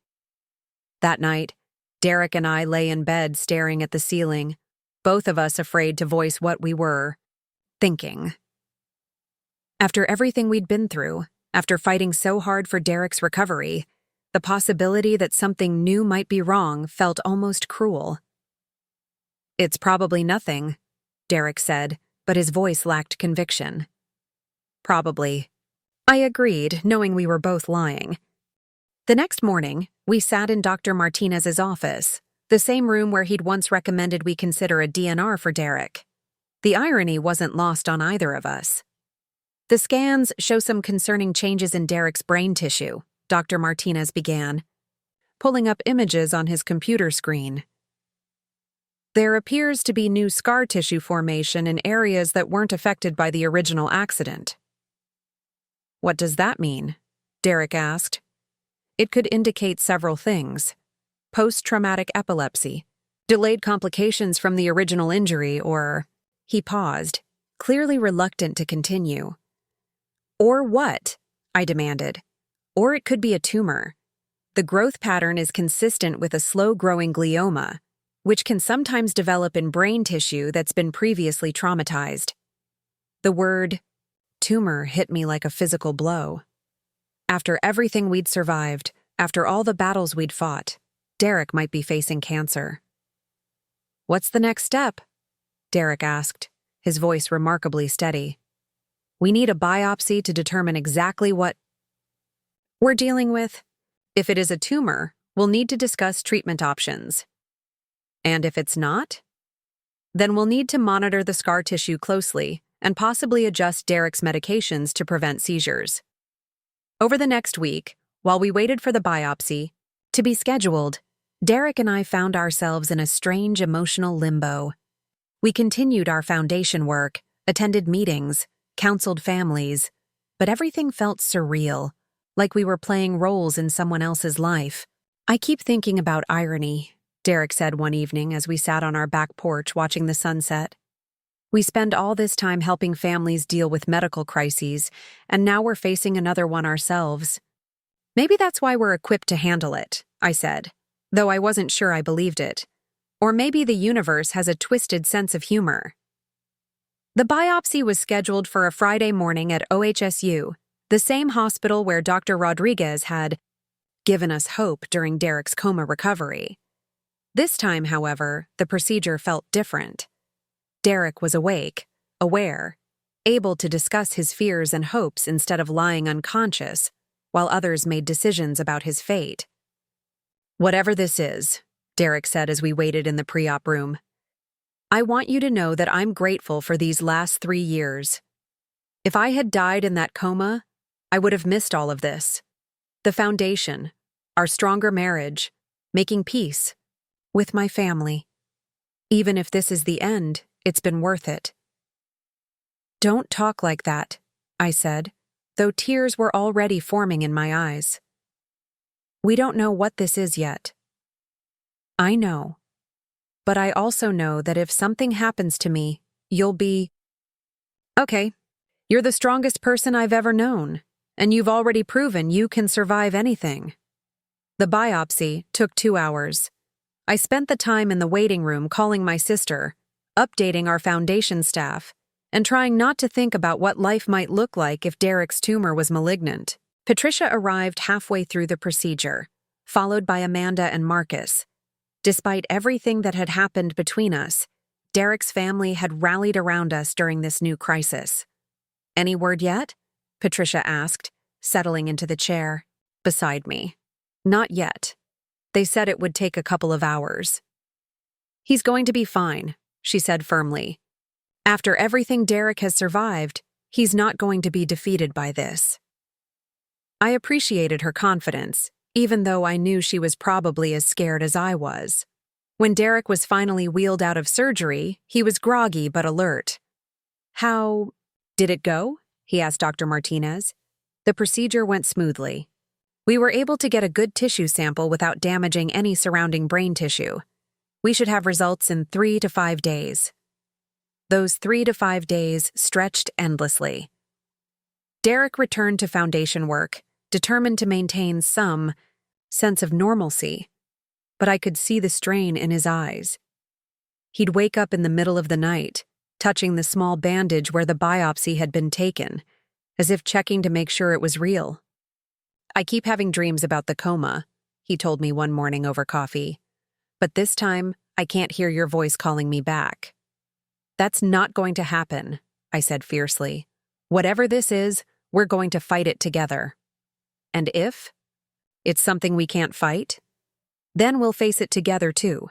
That night, Derek and I lay in bed staring at the ceiling, both of us afraid to voice what we were thinking. After everything we'd been through, after fighting so hard for Derek's recovery, the possibility that something new might be wrong felt almost cruel. "It's probably nothing," Derek said, but his voice lacked conviction. "Probably." I agreed, knowing we were both lying. The next morning, we sat in Dr. Martinez's office, the same room where he'd once recommended we consider a DNR for Derek. The irony wasn't lost on either of us. "The scans show some concerning changes in Derek's brain tissue," Dr. Martinez began, pulling up images on his computer screen. "There appears to be new scar tissue formation in areas that weren't affected by the original accident." "What does that mean?" Derek asked. "It could indicate several things. Post-traumatic epilepsy, delayed complications from the original injury, or..." He paused, clearly reluctant to continue. "Or what?" I demanded. "Or it could be a tumor. The growth pattern is consistent with a slow-growing glioma, which can sometimes develop in brain tissue that's been previously traumatized." The word tumor hit me like a physical blow. After everything we'd survived, after all the battles we'd fought, Derek might be facing cancer. "What's the next step?" Derek asked, his voice remarkably steady. "We need a biopsy to determine exactly what we're dealing with. If it is a tumor, we'll need to discuss treatment options. And if it's not, then we'll need to monitor the scar tissue closely and possibly adjust Derek's medications to prevent seizures." Over the next week, while we waited for the biopsy to be scheduled, Derek and I found ourselves in a strange emotional limbo. We continued our foundation work, attended meetings, counseled families, but everything felt surreal, like we were playing roles in someone else's life. "I keep thinking about irony," Derek said one evening as we sat on our back porch watching the sunset. "We spend all this time helping families deal with medical crises, and now we're facing another one ourselves. Maybe that's why we're equipped to handle it," I said, though I wasn't sure I believed it. Or maybe the universe has a twisted sense of humor. The biopsy was scheduled for a Friday morning at OHSU, the same hospital where Dr. Rodriguez had given us hope during Derek's coma recovery. This time, however, the procedure felt different. Derek was awake, aware, able to discuss his fears and hopes instead of lying unconscious, while others made decisions about his fate. "Whatever this is," Derek said as we waited in the pre-op room, "I want you to know that I'm grateful for these last 3 years. If I had died in that coma, I would have missed all of this. The foundation, our stronger marriage, making peace with my family. Even if this is the end, it's been worth it." "Don't talk like that," I said, though tears were already forming in my eyes. "We don't know what this is yet." "I know. But I also know that if something happens to me, you'll be..." "Okay, you're the strongest person I've ever known, and you've already proven you can survive anything." The biopsy took 2 hours. I spent the time in the waiting room calling my sister, updating our foundation staff, and trying not to think about what life might look like if Derek's tumor was malignant. Patricia arrived halfway through the procedure, followed by Amanda and Marcus. Despite everything that had happened between us, Derek's family had rallied around us during this new crisis. "Any word yet?" Patricia asked, settling into the chair beside me. "Not yet. They said it would take a couple of hours." "He's going to be fine," she said firmly. "After everything Derek has survived, he's not going to be defeated by this." I appreciated her confidence, even though I knew she was probably as scared as I was. When Derek was finally wheeled out of surgery, he was groggy but alert. "How did it go?" he asked Dr. Martinez. "The procedure went smoothly. We were able to get a good tissue sample without damaging any surrounding brain tissue. We should have results in 3 to 5 days." Those 3 to 5 days stretched endlessly. Derek returned to foundation work, determined to maintain some sense of normalcy, but I could see the strain in his eyes. He'd wake up in the middle of the night, touching the small bandage where the biopsy had been taken, as if checking to make sure it was real. "I keep having dreams about the coma," he told me one morning over coffee. "But this time, I can't hear your voice calling me back." "That's not going to happen," I said fiercely. "Whatever this is, we're going to fight it together. And if it's something we can't fight, then we'll face it together too."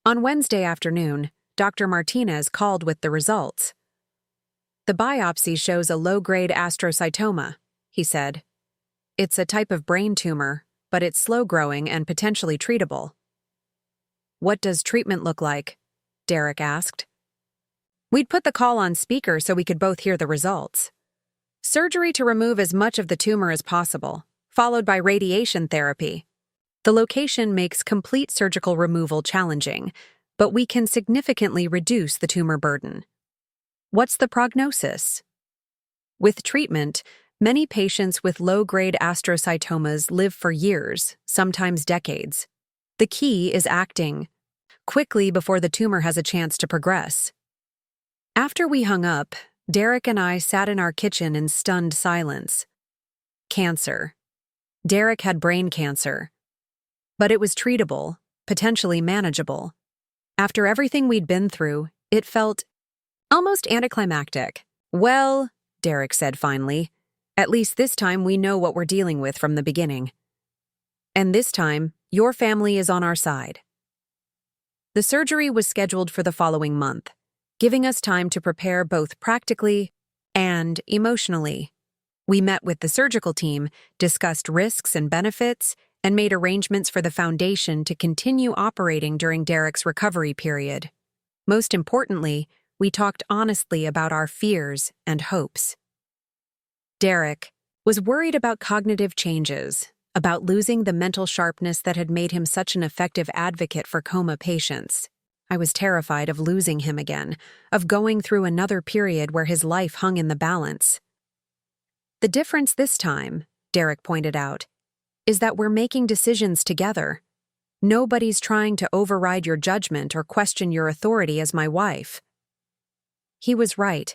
On Wednesday afternoon, Dr. Martinez called with the results. "The biopsy shows a low-grade astrocytoma," he said. "It's a type of brain tumor, but it's slow-growing and potentially treatable." "What does treatment look like?" Derek asked. We'd put the call on speaker so we could both hear the results. "Surgery to remove as much of the tumor as possible, followed by radiation therapy. The location makes complete surgical removal challenging, but we can significantly reduce the tumor burden." "What's the prognosis?" "With treatment, many patients with low-grade astrocytomas live for years, sometimes decades. The key is acting quickly before the tumor has a chance to progress." After we hung up, Derek and I sat in our kitchen in stunned silence. Cancer. Derek had brain cancer. But it was treatable, potentially manageable. After everything we'd been through, it felt almost anticlimactic. "Well," Derek said finally, "at least this time we know what we're dealing with from the beginning. And this time, your family is on our side." The surgery was scheduled for the following month, giving us time to prepare both practically and emotionally. We met with the surgical team, discussed risks and benefits, and made arrangements for the foundation to continue operating during Derek's recovery period. Most importantly, we talked honestly about our fears and hopes. Derek was worried about cognitive changes, about losing the mental sharpness that had made him such an effective advocate for coma patients. I was terrified of losing him again, of going through another period where his life hung in the balance. "The difference this time," Derek pointed out, "is that we're making decisions together. Nobody's trying to override your judgment or question your authority as my wife." He was right.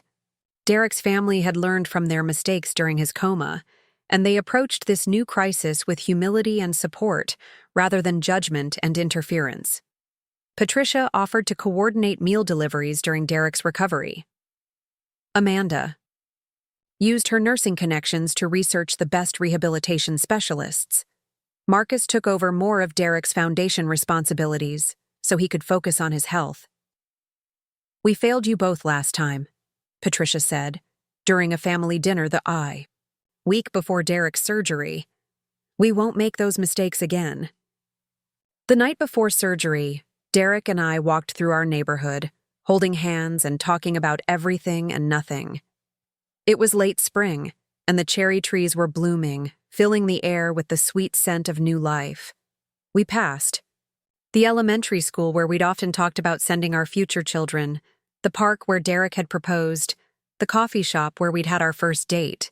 Derek's family had learned from their mistakes during his coma, and they approached this new crisis with humility and support rather than judgment and interference. Patricia offered to coordinate meal deliveries during Derek's recovery. Amanda used her nursing connections to research the best rehabilitation specialists. Marcus took over more of Derek's foundation responsibilities so he could focus on his health. "We failed you both last time," Patricia said, during a family dinner week before Derek's surgery. "We won't make those mistakes again." The night before surgery, Derek and I walked through our neighborhood, holding hands and talking about everything and nothing. It was late spring, and the cherry trees were blooming, filling the air with the sweet scent of new life. We passed the elementary school where we'd often talked about sending our future children, the park where Derek had proposed, the coffee shop where we'd had our first date.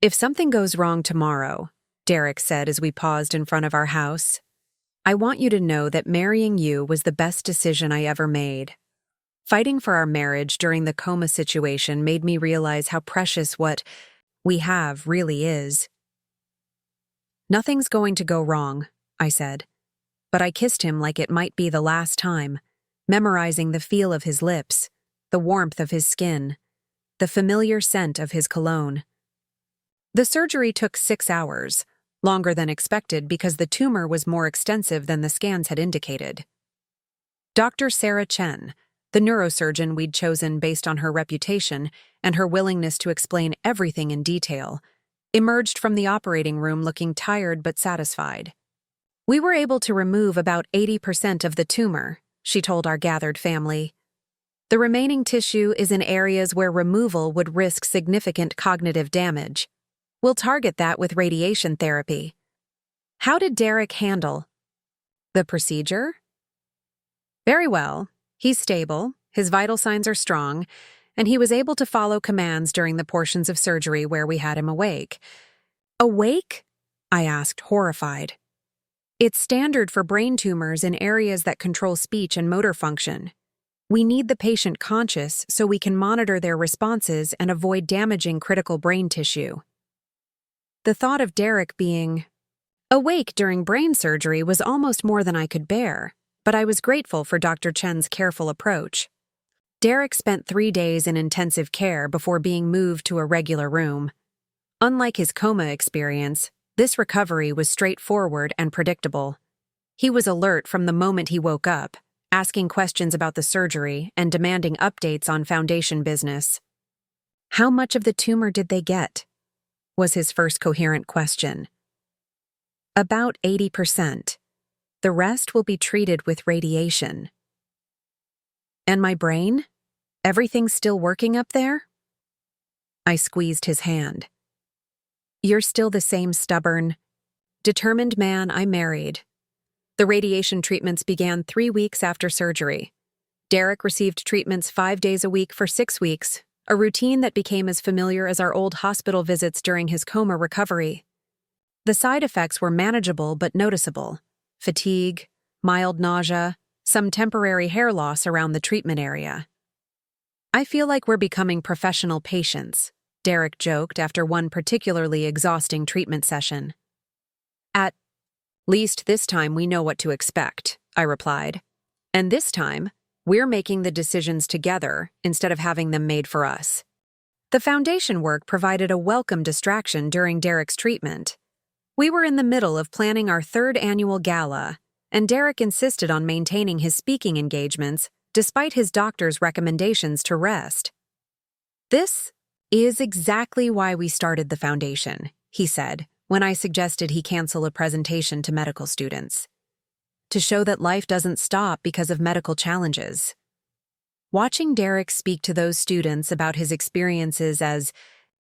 "If something goes wrong tomorrow," Derek said as we paused in front of our house, "I want you to know that marrying you was the best decision I ever made." Fighting for our marriage during the coma situation made me realize how precious what we have really is. "Nothing's going to go wrong," I said, but I kissed him like it might be the last time, memorizing the feel of his lips, the warmth of his skin, the familiar scent of his cologne. The surgery took 6 hours, longer than expected because the tumor was more extensive than the scans had indicated. Dr. Sarah Chen, the neurosurgeon we'd chosen based on her reputation and her willingness to explain everything in detail, emerged from the operating room looking tired but satisfied. "We were able to remove about 80% of the tumor," she told our gathered family. "The remaining tissue is in areas where removal would risk significant cognitive damage. We'll target that with radiation therapy." "How did Derek handle the procedure?" "Very well. He's stable, his vital signs are strong, and he was able to follow commands during the portions of surgery where we had him awake." "Awake?" I asked, horrified. "It's standard for brain tumors in areas that control speech and motor function. We need the patient conscious so we can monitor their responses and avoid damaging critical brain tissue." The thought of Derek being awake during brain surgery was almost more than I could bear, but I was grateful for Dr. Chen's careful approach. Derek spent 3 days in intensive care before being moved to a regular room. Unlike his coma experience, this recovery was straightforward and predictable. He was alert from the moment he woke up, asking questions about the surgery and demanding updates on foundation business. "How much of the tumor did they get?" was his first coherent question. "About 80%. The rest will be treated with radiation." "And my brain? Everything's still working up there?" I squeezed his hand. "You're still the same stubborn, determined man I married." The radiation treatments began 3 weeks after surgery. Derek received treatments 5 days a week for 6 weeks, a routine that became as familiar as our old hospital visits during his coma recovery. The side effects were manageable but noticeable: fatigue, mild nausea, some temporary hair loss around the treatment area. "I feel like we're becoming professional patients," Derek joked after one particularly exhausting treatment session. "At least this time we know what to expect," I replied. "And this time, we're making the decisions together instead of having them made for us." The foundation work provided a welcome distraction during Derek's treatment. We were in the middle of planning our 3rd annual gala, and Derek insisted on maintaining his speaking engagements despite his doctor's recommendations to rest. "This is exactly why we started the foundation," he said, when I suggested he cancel a presentation to medical students. "To show that life doesn't stop because of medical challenges." Watching Derek speak to those students about his experiences as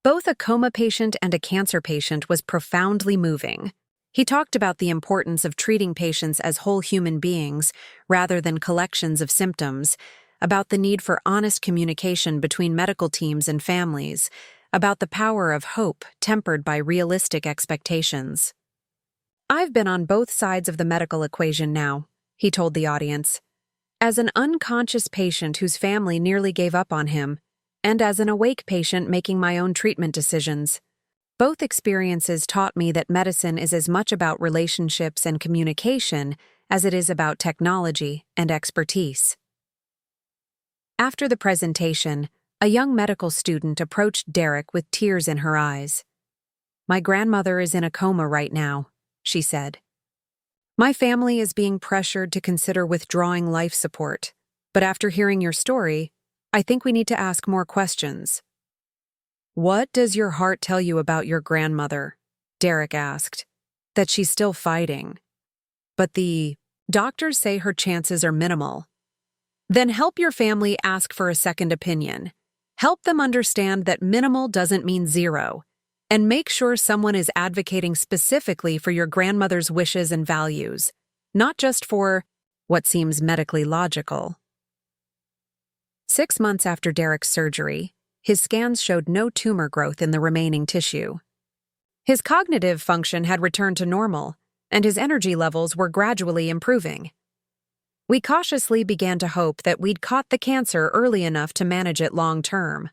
both a coma patient and a cancer patient was profoundly moving. He talked about the importance of treating patients as whole human beings rather than collections of symptoms, about the need for honest communication between medical teams and families, about the power of hope tempered by realistic expectations. "I've been on both sides of the medical equation now," he told the audience. "As an unconscious patient whose family nearly gave up on him, and as an awake patient making my own treatment decisions. Both experiences taught me that medicine is as much about relationships and communication as it is about technology and expertise. After the presentation, a young medical student approached Derek with tears in her eyes. "My grandmother is in a coma right now," she said. "My family is being pressured to consider withdrawing life support, but after hearing your story, I think we need to ask more questions." "What does your heart tell you about your grandmother?" Derek asked. "That she's still fighting. But the doctors say her chances are minimal." "Then help your family ask for a second opinion. Help them understand that minimal doesn't mean zero, and make sure someone is advocating specifically for your grandmother's wishes and values, not just for what seems medically logical." 6 months after Derek's surgery, his scans showed no tumor growth in the remaining tissue. His cognitive function had returned to normal, and his energy levels were gradually improving. We cautiously began to hope that we'd caught the cancer early enough to manage it long-term.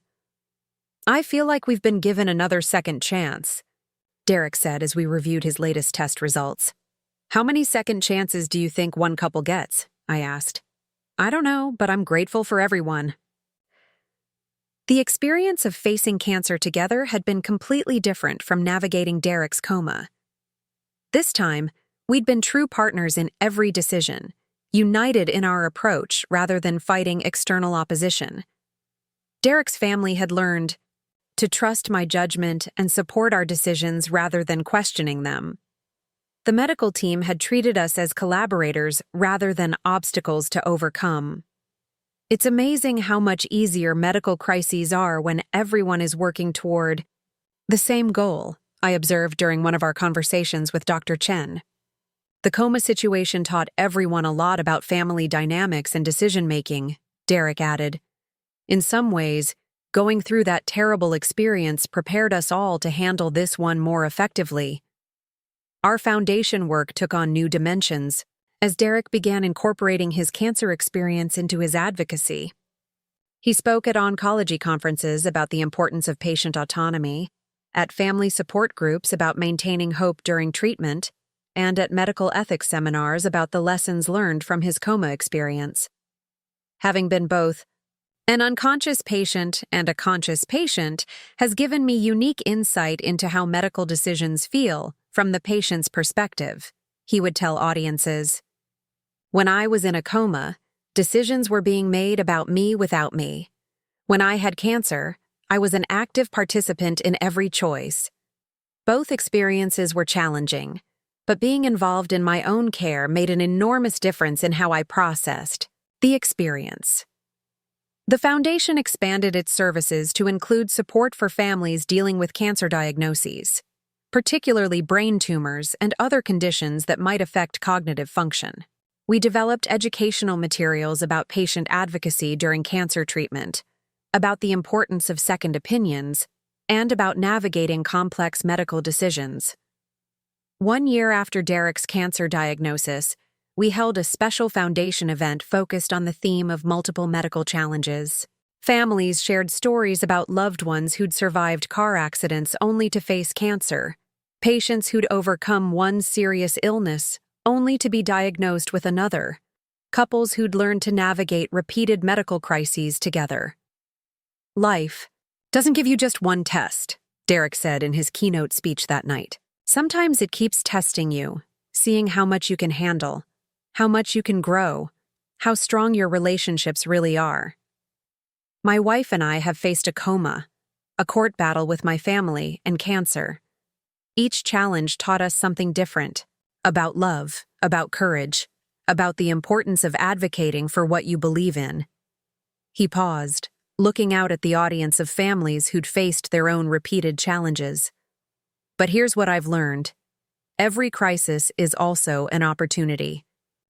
"I feel like we've been given another second chance," Derek said as we reviewed his latest test results. "How many second chances do you think one couple gets?" I asked. "I don't know, but I'm grateful for everyone." The experience of facing cancer together had been completely different from navigating Derek's coma. This time, we'd been true partners in every decision, united in our approach rather than fighting external opposition. Derek's family had learned to trust my judgment and support our decisions rather than questioning them. The medical team had treated us as collaborators rather than obstacles to overcome. It's amazing how much easier medical crises are when everyone is working toward the same goal, I observed during one of our conversations with Dr. Chen. "The coma situation taught everyone a lot about family dynamics and decision-making," Derek added. "In some ways, going through that terrible experience prepared us all to handle this one more effectively." Our foundation work took on new dimensions as Derek began incorporating his cancer experience into his advocacy. He spoke at oncology conferences about the importance of patient autonomy, at family support groups about maintaining hope during treatment, and at medical ethics seminars about the lessons learned from his coma experience. Having been both an unconscious patient and a conscious patient has given me unique insight into how medical decisions feel from the patient's perspective, he would tell audiences. "When I was in a coma, decisions were being made about me without me. When I had cancer, I was an active participant in every choice. Both experiences were challenging, but being involved in my own care made an enormous difference in how I processed the experience." The foundation expanded its services to include support for families dealing with cancer diagnoses, particularly brain tumors and other conditions that might affect cognitive function. We developed educational materials about patient advocacy during cancer treatment, about the importance of second opinions, and about navigating complex medical decisions. 1 year after Derek's cancer diagnosis, we held a special foundation event focused on the theme of multiple medical challenges. Families shared stories about loved ones who'd survived car accidents only to face cancer, patients who'd overcome one serious illness only to be diagnosed with another, couples who'd learned to navigate repeated medical crises together. "Life doesn't give you just one test," Derek said in his keynote speech that night. "Sometimes it keeps testing you, seeing how much you can handle, how much you can grow, how strong your relationships really are." My wife and I have faced a coma, a court battle with my family, and cancer. Each challenge taught us something different, about love, about courage, about the importance of advocating for what you believe in. He paused, looking out at the audience of families who'd faced their own repeated challenges. "But here's what I've learned. Every crisis is also an opportunity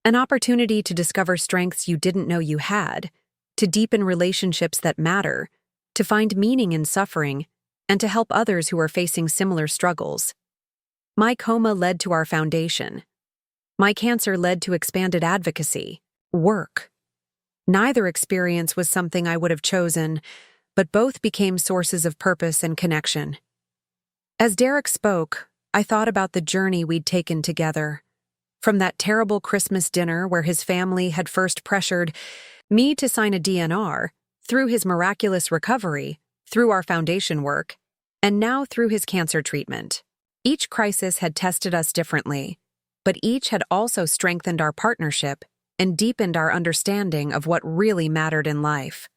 to discover strengths you didn't know you had, to deepen relationships that matter, to find meaning in suffering, and to help others who are facing similar struggles. My coma led to our foundation. My cancer led to expanded advocacy, work. Neither experience was something I would have chosen, but both became sources of purpose and connection. As Derek spoke, I thought about the journey we'd taken together. From that terrible Christmas dinner where his family had first pressured me to sign a DNR, through his miraculous recovery, through our foundation work, and now through his cancer treatment. Each crisis had tested us differently, but each had also strengthened our partnership and deepened our understanding of what really mattered in life.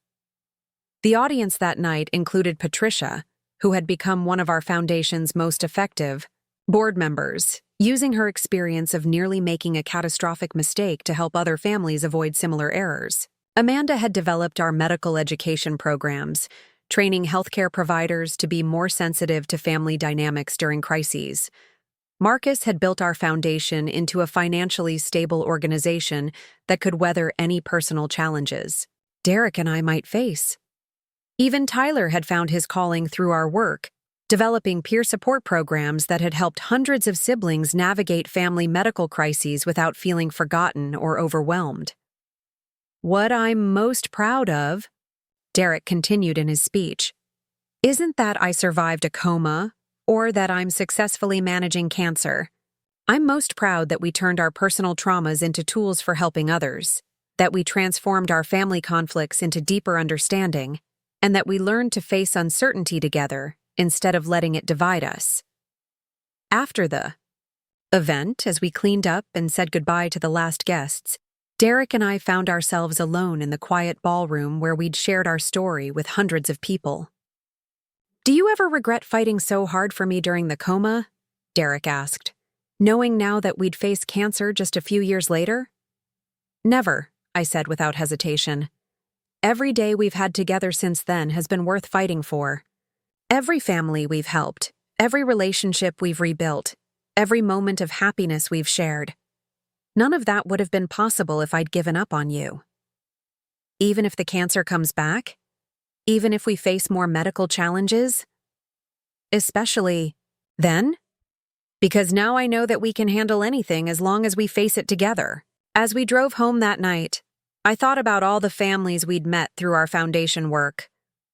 The audience that night included Patricia, who had become one of our foundation's most effective board members, using her experience of nearly making a catastrophic mistake to help other families avoid similar errors. Amanda had developed our medical education programs, training healthcare providers to be more sensitive to family dynamics during crises. Marcus had built our foundation into a financially stable organization that could weather any personal challenges Derek and I might face. Even Tyler had found his calling through our work, developing peer support programs that had helped hundreds of siblings navigate family medical crises without feeling forgotten or overwhelmed. What I'm most proud of, Derek continued in his speech, isn't that I survived a coma or that I'm successfully managing cancer. I'm most proud that we turned our personal traumas into tools for helping others, that we transformed our family conflicts into deeper understanding, and that we learned to face uncertainty together instead of letting it divide us. After the event, as we cleaned up and said goodbye to the last guests, Derek and I found ourselves alone in the quiet ballroom where we'd shared our story with hundreds of people. "Do you ever regret fighting so hard for me during the coma?" Derek asked, knowing now that we'd face cancer just a few years later. "Never," I said without hesitation. "Every day we've had together since then has been worth fighting for. Every family we've helped, every relationship we've rebuilt, every moment of happiness we've shared. None of that would have been possible if I'd given up on you. Even if the cancer comes back, even if we face more medical challenges, especially then, because now I know that we can handle anything as long as we face it together." As we drove home that night, I thought about all the families we'd met through our foundation work,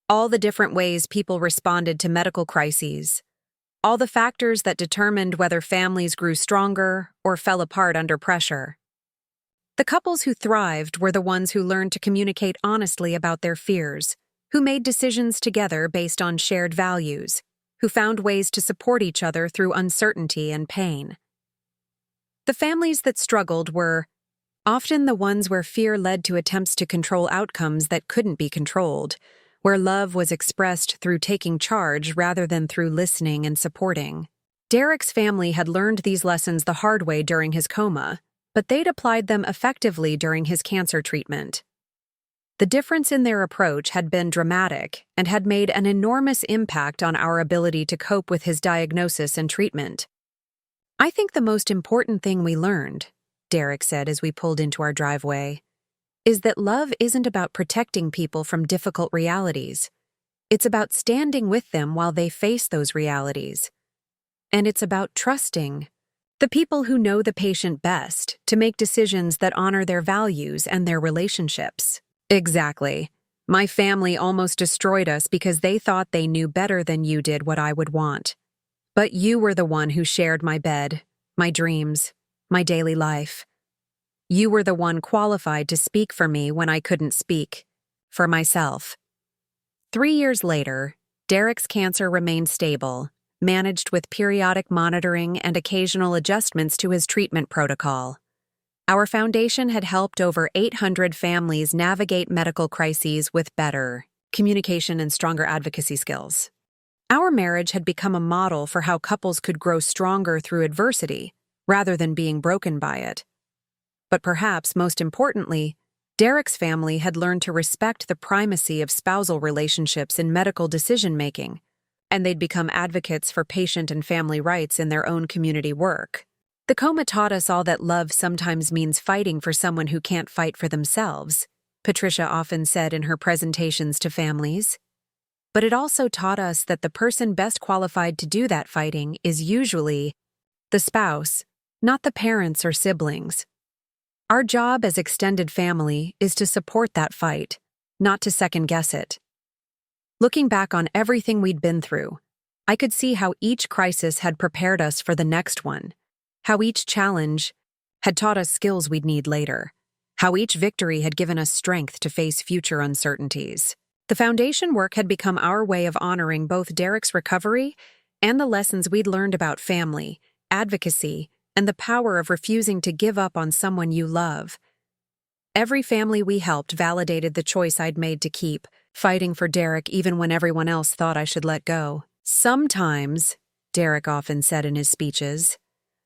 all the different ways people responded to medical crises, all the factors that determined whether families grew stronger or fell apart under pressure. The couples who thrived were the ones who learned to communicate honestly about their fears, who made decisions together based on shared values, who found ways to support each other through uncertainty and pain. The families that struggled were often the ones where fear led to attempts to control outcomes that couldn't be controlled, where love was expressed through taking charge rather than through listening and supporting. Derek's family had learned these lessons the hard way during his coma, but they'd applied them effectively during his cancer treatment. The difference in their approach had been dramatic and had made an enormous impact on our ability to cope with his diagnosis and treatment. "I think the most important thing we learned," Derek said as we pulled into our driveway, "is that love isn't about protecting people from difficult realities. It's about standing with them while they face those realities. And it's about trusting the people who know the patient best to make decisions that honor their values and their relationships." Exactly. My family almost destroyed us because they thought they knew better than you did what I would want. But you were the one who shared my bed, my dreams, my daily life. You were the one qualified to speak for me when I couldn't speak for myself. 3 years later, Derek's cancer remained stable, managed with periodic monitoring and occasional adjustments to his treatment protocol. Our foundation had helped over 800 families navigate medical crises with better communication and stronger advocacy skills. Our marriage had become a model for how couples could grow stronger through adversity, rather than being broken by it. But perhaps most importantly, Derek's family had learned to respect the primacy of spousal relationships in medical decision-making, and they'd become advocates for patient and family rights in their own community work. The coma taught us all that love sometimes means fighting for someone who can't fight for themselves, Patricia often said in her presentations to families. But it also taught us that the person best qualified to do that fighting is usually the spouse, not the parents or siblings. Our job as extended family is to support that fight, not to second-guess it. Looking back on everything we'd been through, I could see how each crisis had prepared us for the next one, how each challenge had taught us skills we'd need later, how each victory had given us strength to face future uncertainties. The foundation work had become our way of honoring both Derek's recovery and the lessons we'd learned about family, advocacy, and the power of refusing to give up on someone you love. Every family we helped validated the choice I'd made to keep, fighting for Derek even when everyone else thought I should let go. Sometimes, Derek often said in his speeches,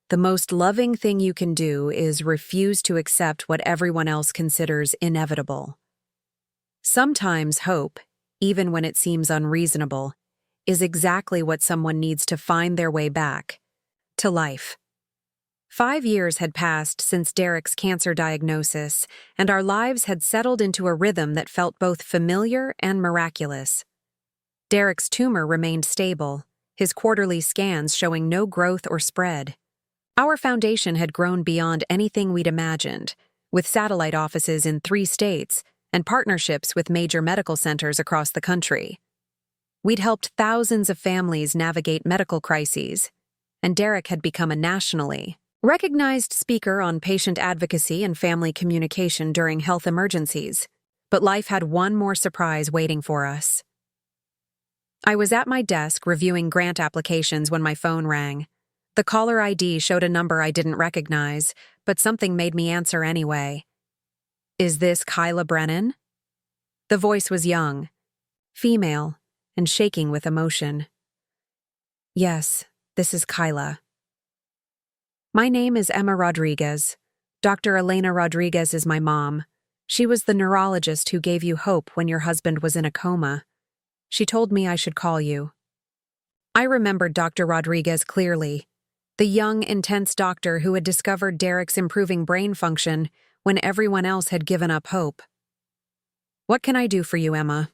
the most loving thing you can do is refuse to accept what everyone else considers inevitable. Sometimes hope, even when it seems unreasonable, is exactly what someone needs to find their way back to life. 5 years had passed since Derek's cancer diagnosis, and our lives had settled into a rhythm that felt both familiar and miraculous. Derek's tumor remained stable, his quarterly scans showing no growth or spread. Our foundation had grown beyond anything we'd imagined, with satellite offices in 3 states and partnerships with major medical centers across the country. We'd helped thousands of families navigate medical crises, and Derek had become a nationally recognized speaker on patient advocacy and family communication during health emergencies. But life had one more surprise waiting for us. I was at my desk reviewing grant applications when my phone rang. The caller ID showed a number I didn't recognize, but something made me answer anyway. "Is this Khyla Brennan?" The voice was young, female, and shaking with emotion. "Yes, this is Khyla." "My name is Emma Rodriguez. Dr. Elena Rodriguez is my mom. She was the neurologist who gave you hope when your husband was in a coma. She told me I should call you." I remembered Dr. Rodriguez clearly, the young, intense doctor who had discovered Derek's improving brain function when everyone else had given up hope. "What can I do for you, Emma?"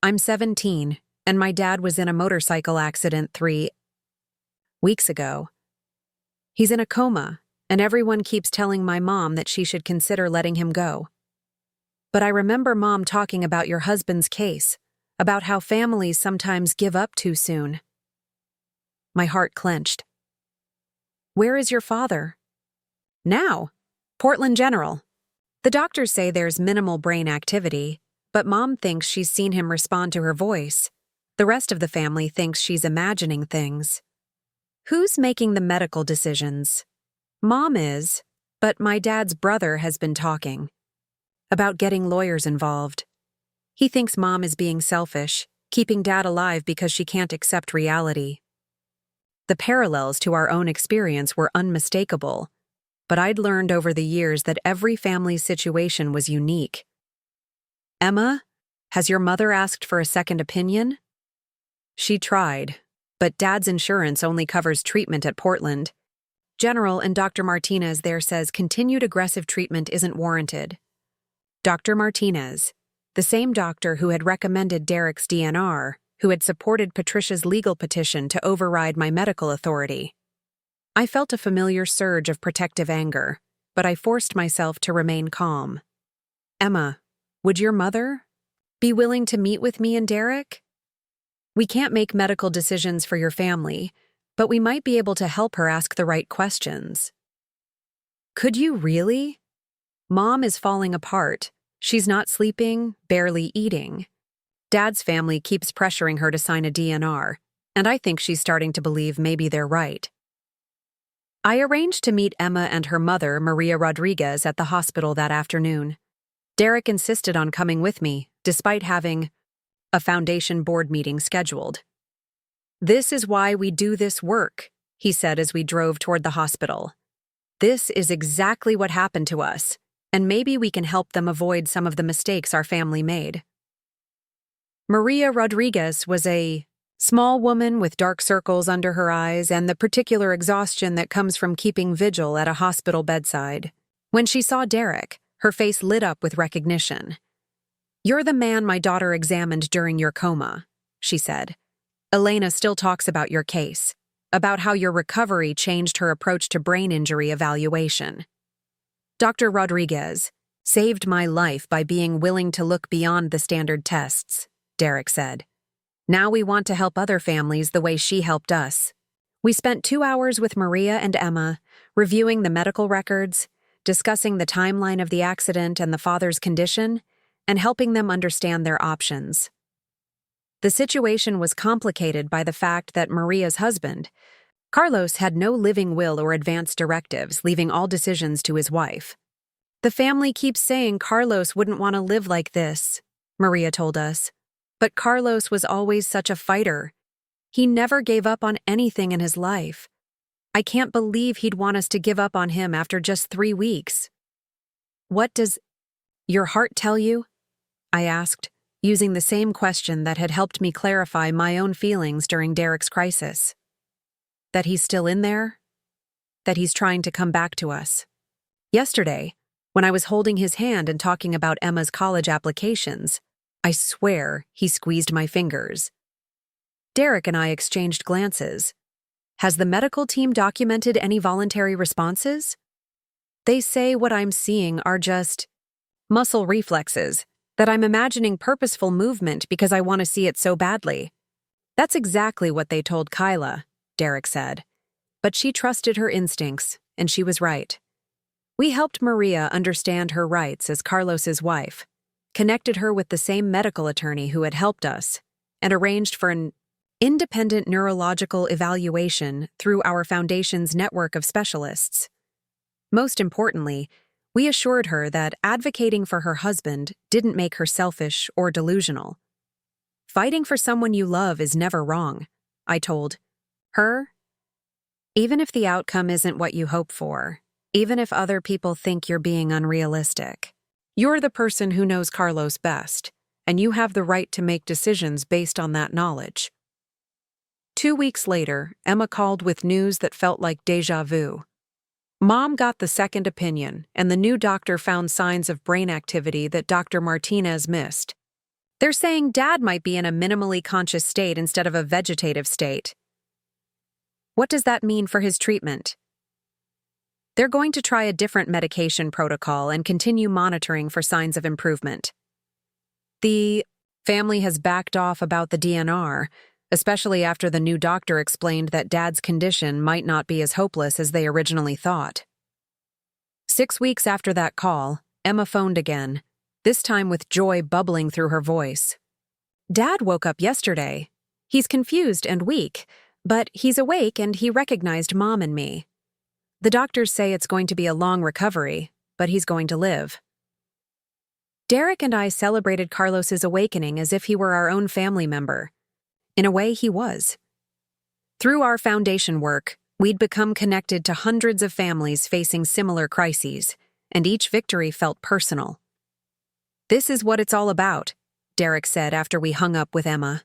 "I'm 17, and my dad was in a motorcycle accident 3 weeks ago. He's in a coma, and everyone keeps telling my mom that she should consider letting him go. But I remember Mom talking about your husband's case, about how families sometimes give up too soon." My heart clenched. "Where is your father?" "Now, Portland General. The doctors say there's minimal brain activity, but Mom thinks she's seen him respond to her voice. The rest of the family thinks she's imagining things." "Who's making the medical decisions?" "Mom is, but my dad's brother has been talking about getting lawyers involved. He thinks Mom is being selfish, keeping Dad alive because she can't accept reality." The parallels to our own experience were unmistakable, but I'd learned over the years that every family's situation was unique. "Emma, has your mother asked for a second opinion?" "She tried, but Dad's insurance only covers treatment at Portland General, and Dr. Martinez there says continued aggressive treatment isn't warranted." Dr. Martinez, the same doctor who had recommended Derek's DNR, who had supported Patricia's legal petition to override my medical authority. I felt a familiar surge of protective anger, but I forced myself to remain calm. "Emma, would your mother be willing to meet with me and Derek? We can't make medical decisions for your family, but we might be able to help her ask the right questions." "Could you really? Mom is falling apart. She's not sleeping, barely eating. Dad's family keeps pressuring her to sign a DNR, and I think she's starting to believe maybe they're right." I arranged to meet Emma and her mother, Maria Rodriguez, at the hospital that afternoon. Derek insisted on coming with me, despite having a foundation board meeting scheduled. "This is why we do this work," he said as we drove toward the hospital. "This is exactly what happened to us, and maybe we can help them avoid some of the mistakes our family made." Maria Rodriguez was a small woman with dark circles under her eyes and the particular exhaustion that comes from keeping vigil at a hospital bedside. When she saw Derek, her face lit up with recognition. "You're the man my daughter examined during your coma," she said. "Elena still talks about your case, about how your recovery changed her approach to brain injury evaluation." "Dr. Rodriguez saved my life by being willing to look beyond the standard tests," Derek said. Now we want to help other families the way she helped us. We spent 2 hours with Maria and Emma, reviewing the medical records, discussing the timeline of the accident and the father's condition, and helping them understand their options. The situation was complicated by the fact that Maria's husband, Carlos, had no living will or advance directives, leaving all decisions to his wife. The family keeps saying Carlos wouldn't want to live like this, Maria told us. But Carlos was always such a fighter. He never gave up on anything in his life. I can't believe he'd want us to give up on him after just 3 weeks. What does your heart tell you? I asked, using the same question that had helped me clarify my own feelings during Derek's crisis. That he's still in there? That he's trying to come back to us. Yesterday, when I was holding his hand and talking about Emma's college applications, I swear he squeezed my fingers. Derek and I exchanged glances. Has the medical team documented any voluntary responses? They say what I'm seeing are just muscle reflexes, that I'm imagining purposeful movement because I want to see it so badly. That's exactly what they told Khyla, Derek said. But she trusted her instincts, and she was right. We helped Maria understand her rights as Carlos's wife, connected her with the same medical attorney who had helped us, and arranged for an independent neurological evaluation through our foundation's network of specialists. Most importantly, we assured her that advocating for her husband didn't make her selfish or delusional. Fighting for someone you love is never wrong, I told her. Even if the outcome isn't what you hope for, even if other people think you're being unrealistic, you're the person who knows Carlos best, and you have the right to make decisions based on that knowledge. 2 weeks later, Emma called with news that felt like déjà vu. Mom got the second opinion, and the new doctor found signs of brain activity that Dr. Martinez missed. They're saying Dad might be in a minimally conscious state instead of a vegetative state. What does that mean for his treatment? They're going to try a different medication protocol and continue monitoring for signs of improvement. The family has backed off about the DNR, especially after the new doctor explained that Dad's condition might not be as hopeless as they originally thought. 6 weeks after that call, Emma phoned again, this time with joy bubbling through her voice. Dad woke up yesterday. He's confused and weak, but he's awake and he recognized Mom and me. The doctors say it's going to be a long recovery, but he's going to live. Derek and I celebrated Carlos's awakening as if he were our own family member. In a way, he was. Through our foundation work, we'd become connected to hundreds of families facing similar crises, and each victory felt personal. This is what it's all about, Derek said after we hung up with Emma.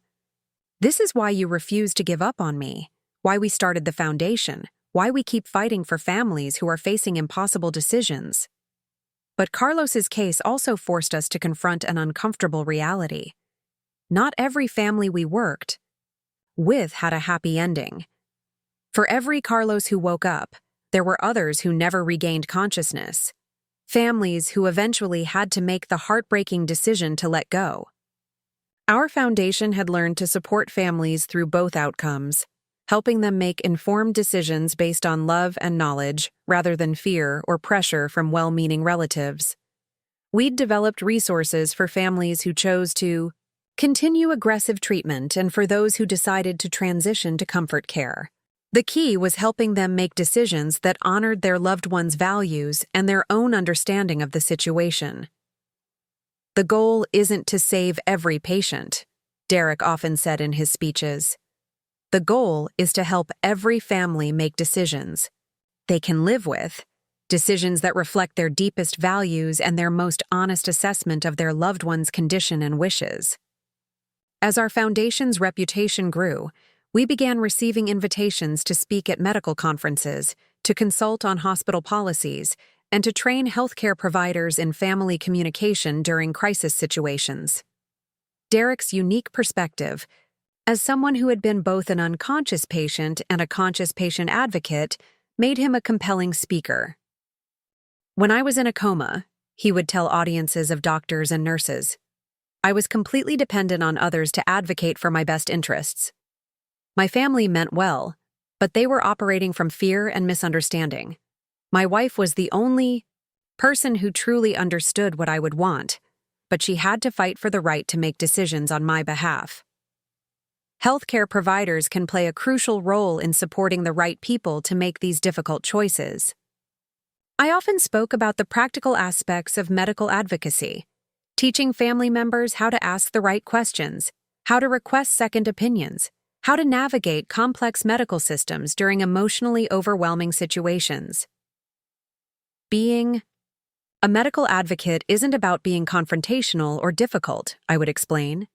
This is why you refuse to give up on me, why we started the foundation, why we keep fighting for families who are facing impossible decisions. But Carlos's case also forced us to confront an uncomfortable reality. Not every family we worked with had a happy ending. For every Carlos who woke up, there were others who never regained consciousness. Families who eventually had to make the heartbreaking decision to let go. Our foundation had learned to support families through both outcomes, helping them make informed decisions based on love and knowledge rather than fear or pressure from well-meaning relatives. We'd developed resources for families who chose to continue aggressive treatment and for those who decided to transition to comfort care. The key was helping them make decisions that honored their loved ones' values and their own understanding of the situation. The goal isn't to save every patient, Derek often said in his speeches. The goal is to help every family make decisions they can live with, decisions that reflect their deepest values and their most honest assessment of their loved one's condition and wishes. As our foundation's reputation grew, we began receiving invitations to speak at medical conferences, to consult on hospital policies, and to train healthcare providers in family communication during crisis situations. Derek's unique perspective, as someone who had been both an unconscious patient and a conscious patient advocate, made him a compelling speaker. When I was in a coma, he would tell audiences of doctors and nurses, I was completely dependent on others to advocate for my best interests. My family meant well, but they were operating from fear and misunderstanding. My wife was the only person who truly understood what I would want, but she had to fight for the right to make decisions on my behalf. Healthcare providers can play a crucial role in supporting the right people to make these difficult choices. I often spoke about the practical aspects of medical advocacy, teaching family members how to ask the right questions, how to request second opinions, how to navigate complex medical systems during emotionally overwhelming situations. Being a medical advocate isn't about being confrontational or difficult, I would explain.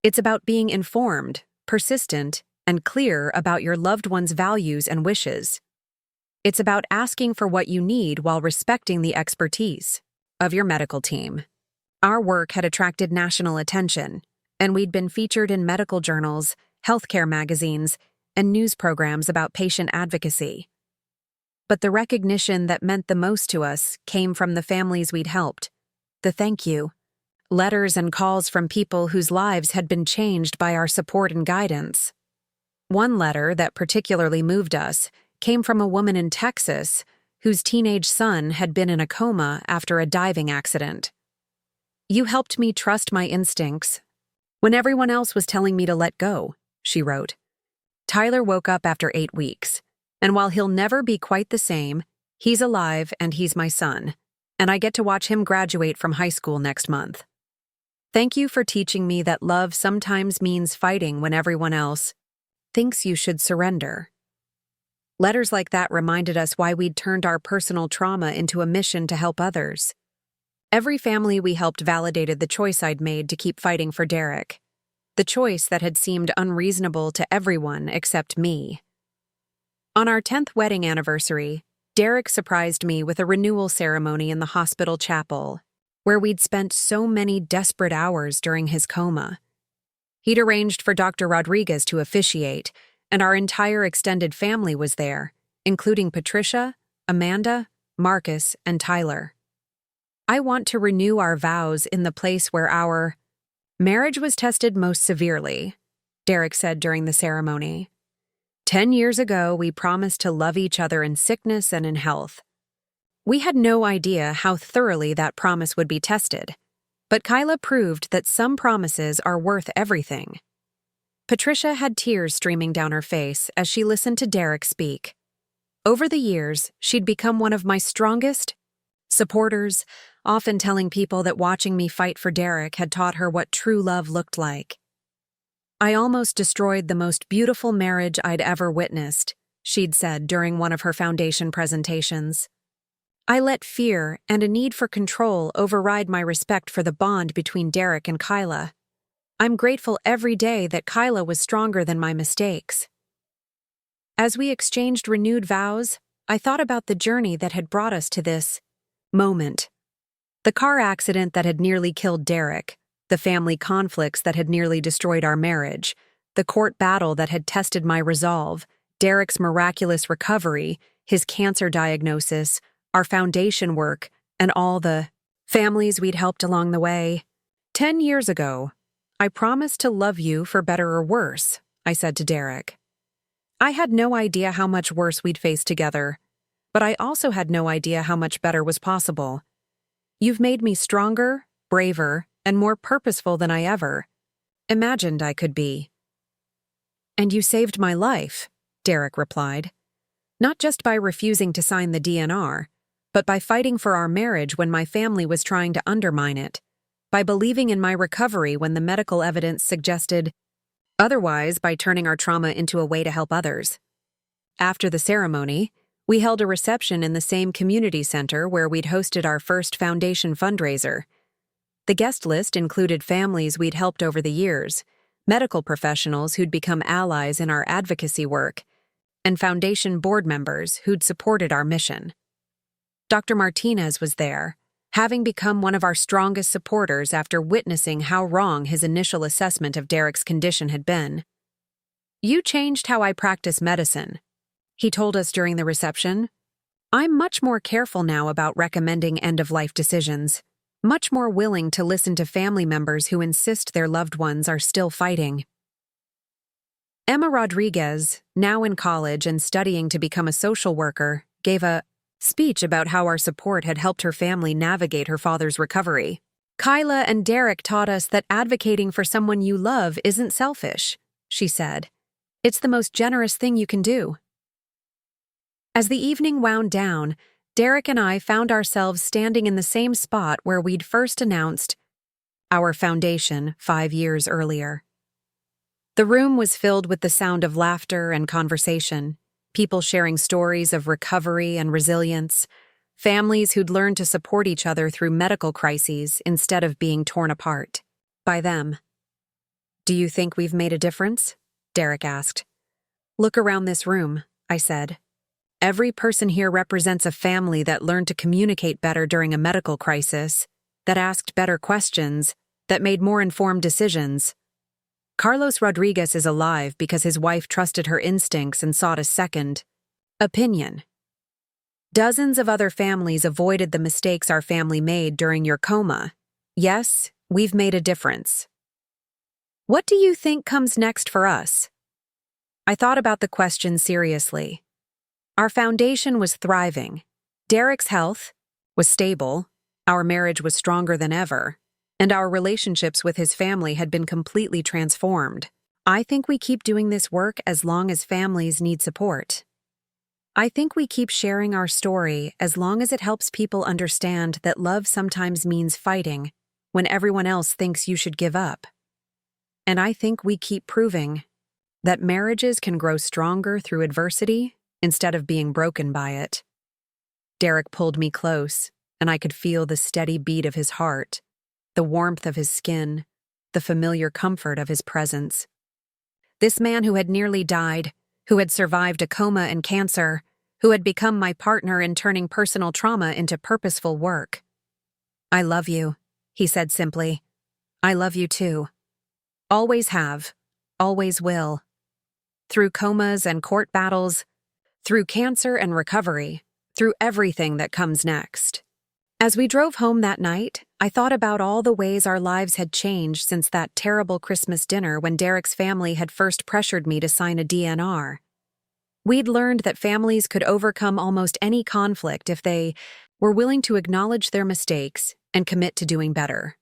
It's about being informed, persistent, and clear about your loved one's values and wishes. It's about asking for what you need while respecting the expertise of your medical team. Our work had attracted national attention, and we'd been featured in medical journals, healthcare magazines, and news programs about patient advocacy. But the recognition that meant the most to us came from the families we'd helped. The thank you letters and calls from people whose lives had been changed by our support and guidance. One letter that particularly moved us came from a woman in Texas whose teenage son had been in a coma after a diving accident. "You helped me trust my instincts when everyone else was telling me to let go," she wrote. "Tyler woke up after 8 weeks, and while he'll never be quite the same, he's alive and he's my son, and I get to watch him graduate from high school next month. Thank you for teaching me that love sometimes means fighting when everyone else thinks you should surrender." Letters like that reminded us why we'd turned our personal trauma into a mission to help others. Every family we helped validated the choice I'd made to keep fighting for Derek, the choice that had seemed unreasonable to everyone except me. On our 10th wedding anniversary, Derek surprised me with a renewal ceremony in the hospital chapel, where we'd spent so many desperate hours during his coma. He'd arranged for Dr. Rodriguez to officiate, and our entire extended family was there, including Patricia, Amanda, Marcus, and Tyler. "I want to renew our vows in the place where our marriage was tested most severely," Derek said during the ceremony. 10 years ago, we promised to love each other in sickness and in health. We had no idea how thoroughly that promise would be tested, but Khyla proved that some promises are worth everything. Patricia had tears streaming down her face as she listened to Derek speak. Over the years, she'd become one of my strongest supporters, often telling people that watching me fight for Derek had taught her what true love looked like. "I almost destroyed the most beautiful marriage I'd ever witnessed," she'd said during one of her foundation presentations. "I let fear and a need for control override my respect for the bond between Derek and Khyla. I'm grateful every day that Khyla was stronger than my mistakes." As we exchanged renewed vows, I thought about the journey that had brought us to this moment. The car accident that had nearly killed Derek, the family conflicts that had nearly destroyed our marriage, the court battle that had tested my resolve, Derek's miraculous recovery, his cancer diagnosis, our foundation work, and all the families we'd helped along the way. 10 years ago, "I promised to love you for better or worse," I said to Derek. I had no idea how much worse we'd face together, but I also had no idea how much better was possible. "You've made me stronger, braver, and more purposeful than I ever imagined I could be." "And you saved my life," Derek replied. "Not just by refusing to sign the DNR, but by fighting for our marriage when my family was trying to undermine it, by believing in my recovery when the medical evidence suggested otherwise, by turning our trauma into a way to help others." After the ceremony, we held a reception in the same community center where we'd hosted our first foundation fundraiser. The guest list included families we'd helped over the years, medical professionals who'd become allies in our advocacy work, and foundation board members who'd supported our mission. Dr. Martinez was there, having become one of our strongest supporters after witnessing how wrong his initial assessment of Derek's condition had been. "You changed how I practice medicine," he told us during the reception. "I'm much more careful now about recommending end-of-life decisions. much more willing to listen to family members who insist their loved ones are still fighting. Emma Rodriguez, now in college and studying to become a social worker, gave a speech about how our support had helped her family navigate her father's recovery. Khyla and Derek taught us that advocating for someone you love isn't selfish, she said. It's the most generous thing you can do. As the evening wound down, Derek and I found ourselves standing in the same spot where we'd first announced our foundation 5 years earlier. The room was filled with the sound of laughter and conversation, people sharing stories of recovery and resilience, families who'd learned to support each other through medical crises instead of being torn apart by them. "Do you think we've made a difference?" Derek asked. "Look around this room," I said. "Every person here represents a family that learned to communicate better during a medical crisis, that asked better questions, that made more informed decisions. Carlos Rodriguez is alive because his wife trusted her instincts and sought a second opinion. Dozens of other families avoided the mistakes our family made during your coma. Yes, we've made a difference. What do you think comes next for us?" I thought about the question seriously. Our foundation was thriving. Derek's health was stable, our marriage was stronger than ever, and our relationships with his family had been completely transformed. I think we keep doing this work as long as families need support. I think we keep sharing our story as long as it helps people understand that love sometimes means fighting when everyone else thinks you should give up. And I think we keep proving that marriages can grow stronger through adversity instead of being broken by it. Derek pulled me close, and I could feel the steady beat of his heart, the warmth of his skin, the familiar comfort of his presence. This man who had nearly died, who had survived a coma and cancer, who had become my partner in turning personal trauma into purposeful work. "I love you," he said simply. "I love you too. Always have, always will. Through comas and court battles, through cancer and recovery, through everything that comes next." As we drove home that night, I thought about all the ways our lives had changed since that terrible Christmas dinner when Derek's family had first pressured me to sign a DNR. We'd learned that families could overcome almost any conflict if they were willing to acknowledge their mistakes and commit to doing better.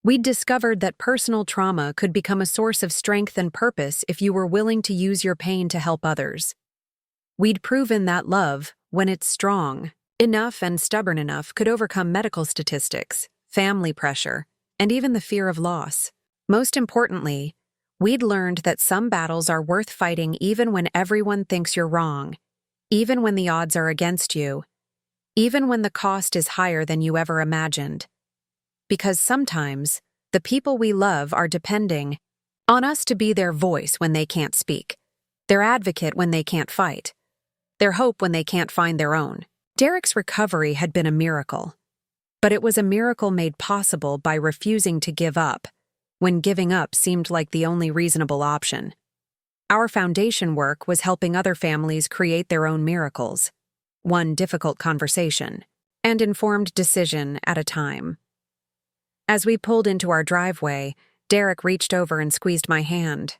We'd discovered that personal trauma could become a source of strength and purpose if you were willing to use your pain to help others. We'd proven that love, when it's strong enough and stubborn enough, could overcome medical statistics, family pressure, and even the fear of loss. Most importantly, we'd learned that some battles are worth fighting even when everyone thinks you're wrong, even when the odds are against you, even when the cost is higher than you ever imagined. Because sometimes, the people we love are depending on us to be their voice when they can't speak, their advocate when they can't fight, their hope when they can't find their own. Derek's recovery had been a miracle, but it was a miracle made possible by refusing to give up, when giving up seemed like the only reasonable option. Our foundation work was helping other families create their own miracles, one difficult conversation and informed decision at a time. As we pulled into our driveway, Derek reached over and squeezed my hand.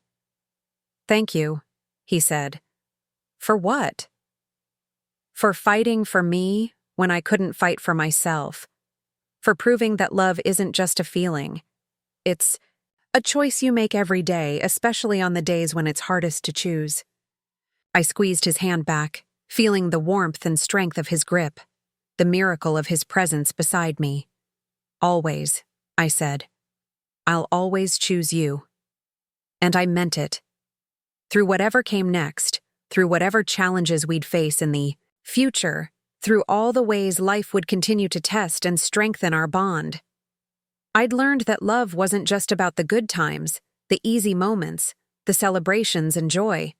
"Thank you," he said. "For what?" "For fighting for me when I couldn't fight for myself. For proving that love isn't just a feeling. It's a choice you make every day, especially on the days when it's hardest to choose." I squeezed his hand back, feeling the warmth and strength of his grip, the miracle of his presence beside me. "Always," I said. "I'll always choose you." And I meant it. Through whatever came next, through whatever challenges we'd face in the future, through all the ways life would continue to test and strengthen our bond, I'd learned that love wasn't just about the good times, the easy moments, the celebrations and joy.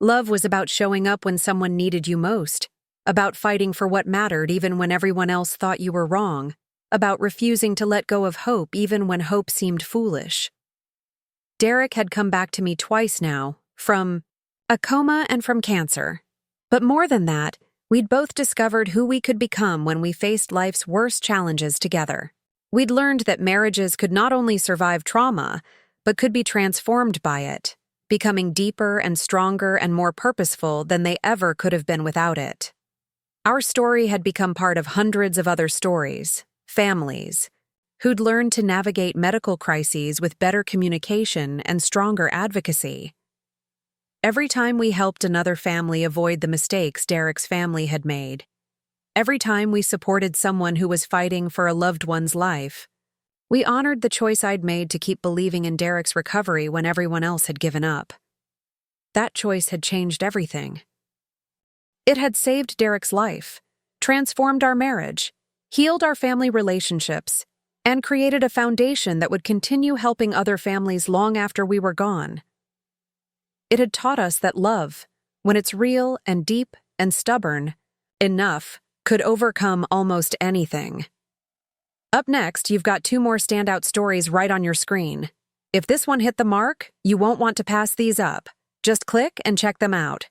Love was about showing up when someone needed you most, about fighting for what mattered even when everyone else thought you were wrong, about refusing to let go of hope even when hope seemed foolish. Derek had come back to me twice now, from a coma and from cancer. But more than that, We'd both discovered who we could become when we faced life's worst challenges together. We'd learned that marriages could not only survive trauma, but could be transformed by it, becoming deeper and stronger and more purposeful than they ever could have been without it. Our story had become part of hundreds of other stories, families, who'd learned to navigate medical crises with better communication and stronger advocacy. Every time we helped another family avoid the mistakes Derek's family had made, every time we supported someone who was fighting for a loved one's life, we honored the choice I'd made to keep believing in Derek's recovery when everyone else had given up. That choice had changed everything. It had saved Derek's life, transformed our marriage, healed our family relationships, and created a foundation that would continue helping other families long after we were gone. It had taught us that love, when it's real and deep and stubborn enough, could overcome almost anything. Up next, you've got 2 more standout stories right on your screen. If this one hit the mark, you won't want to pass these up. Just click and check them out.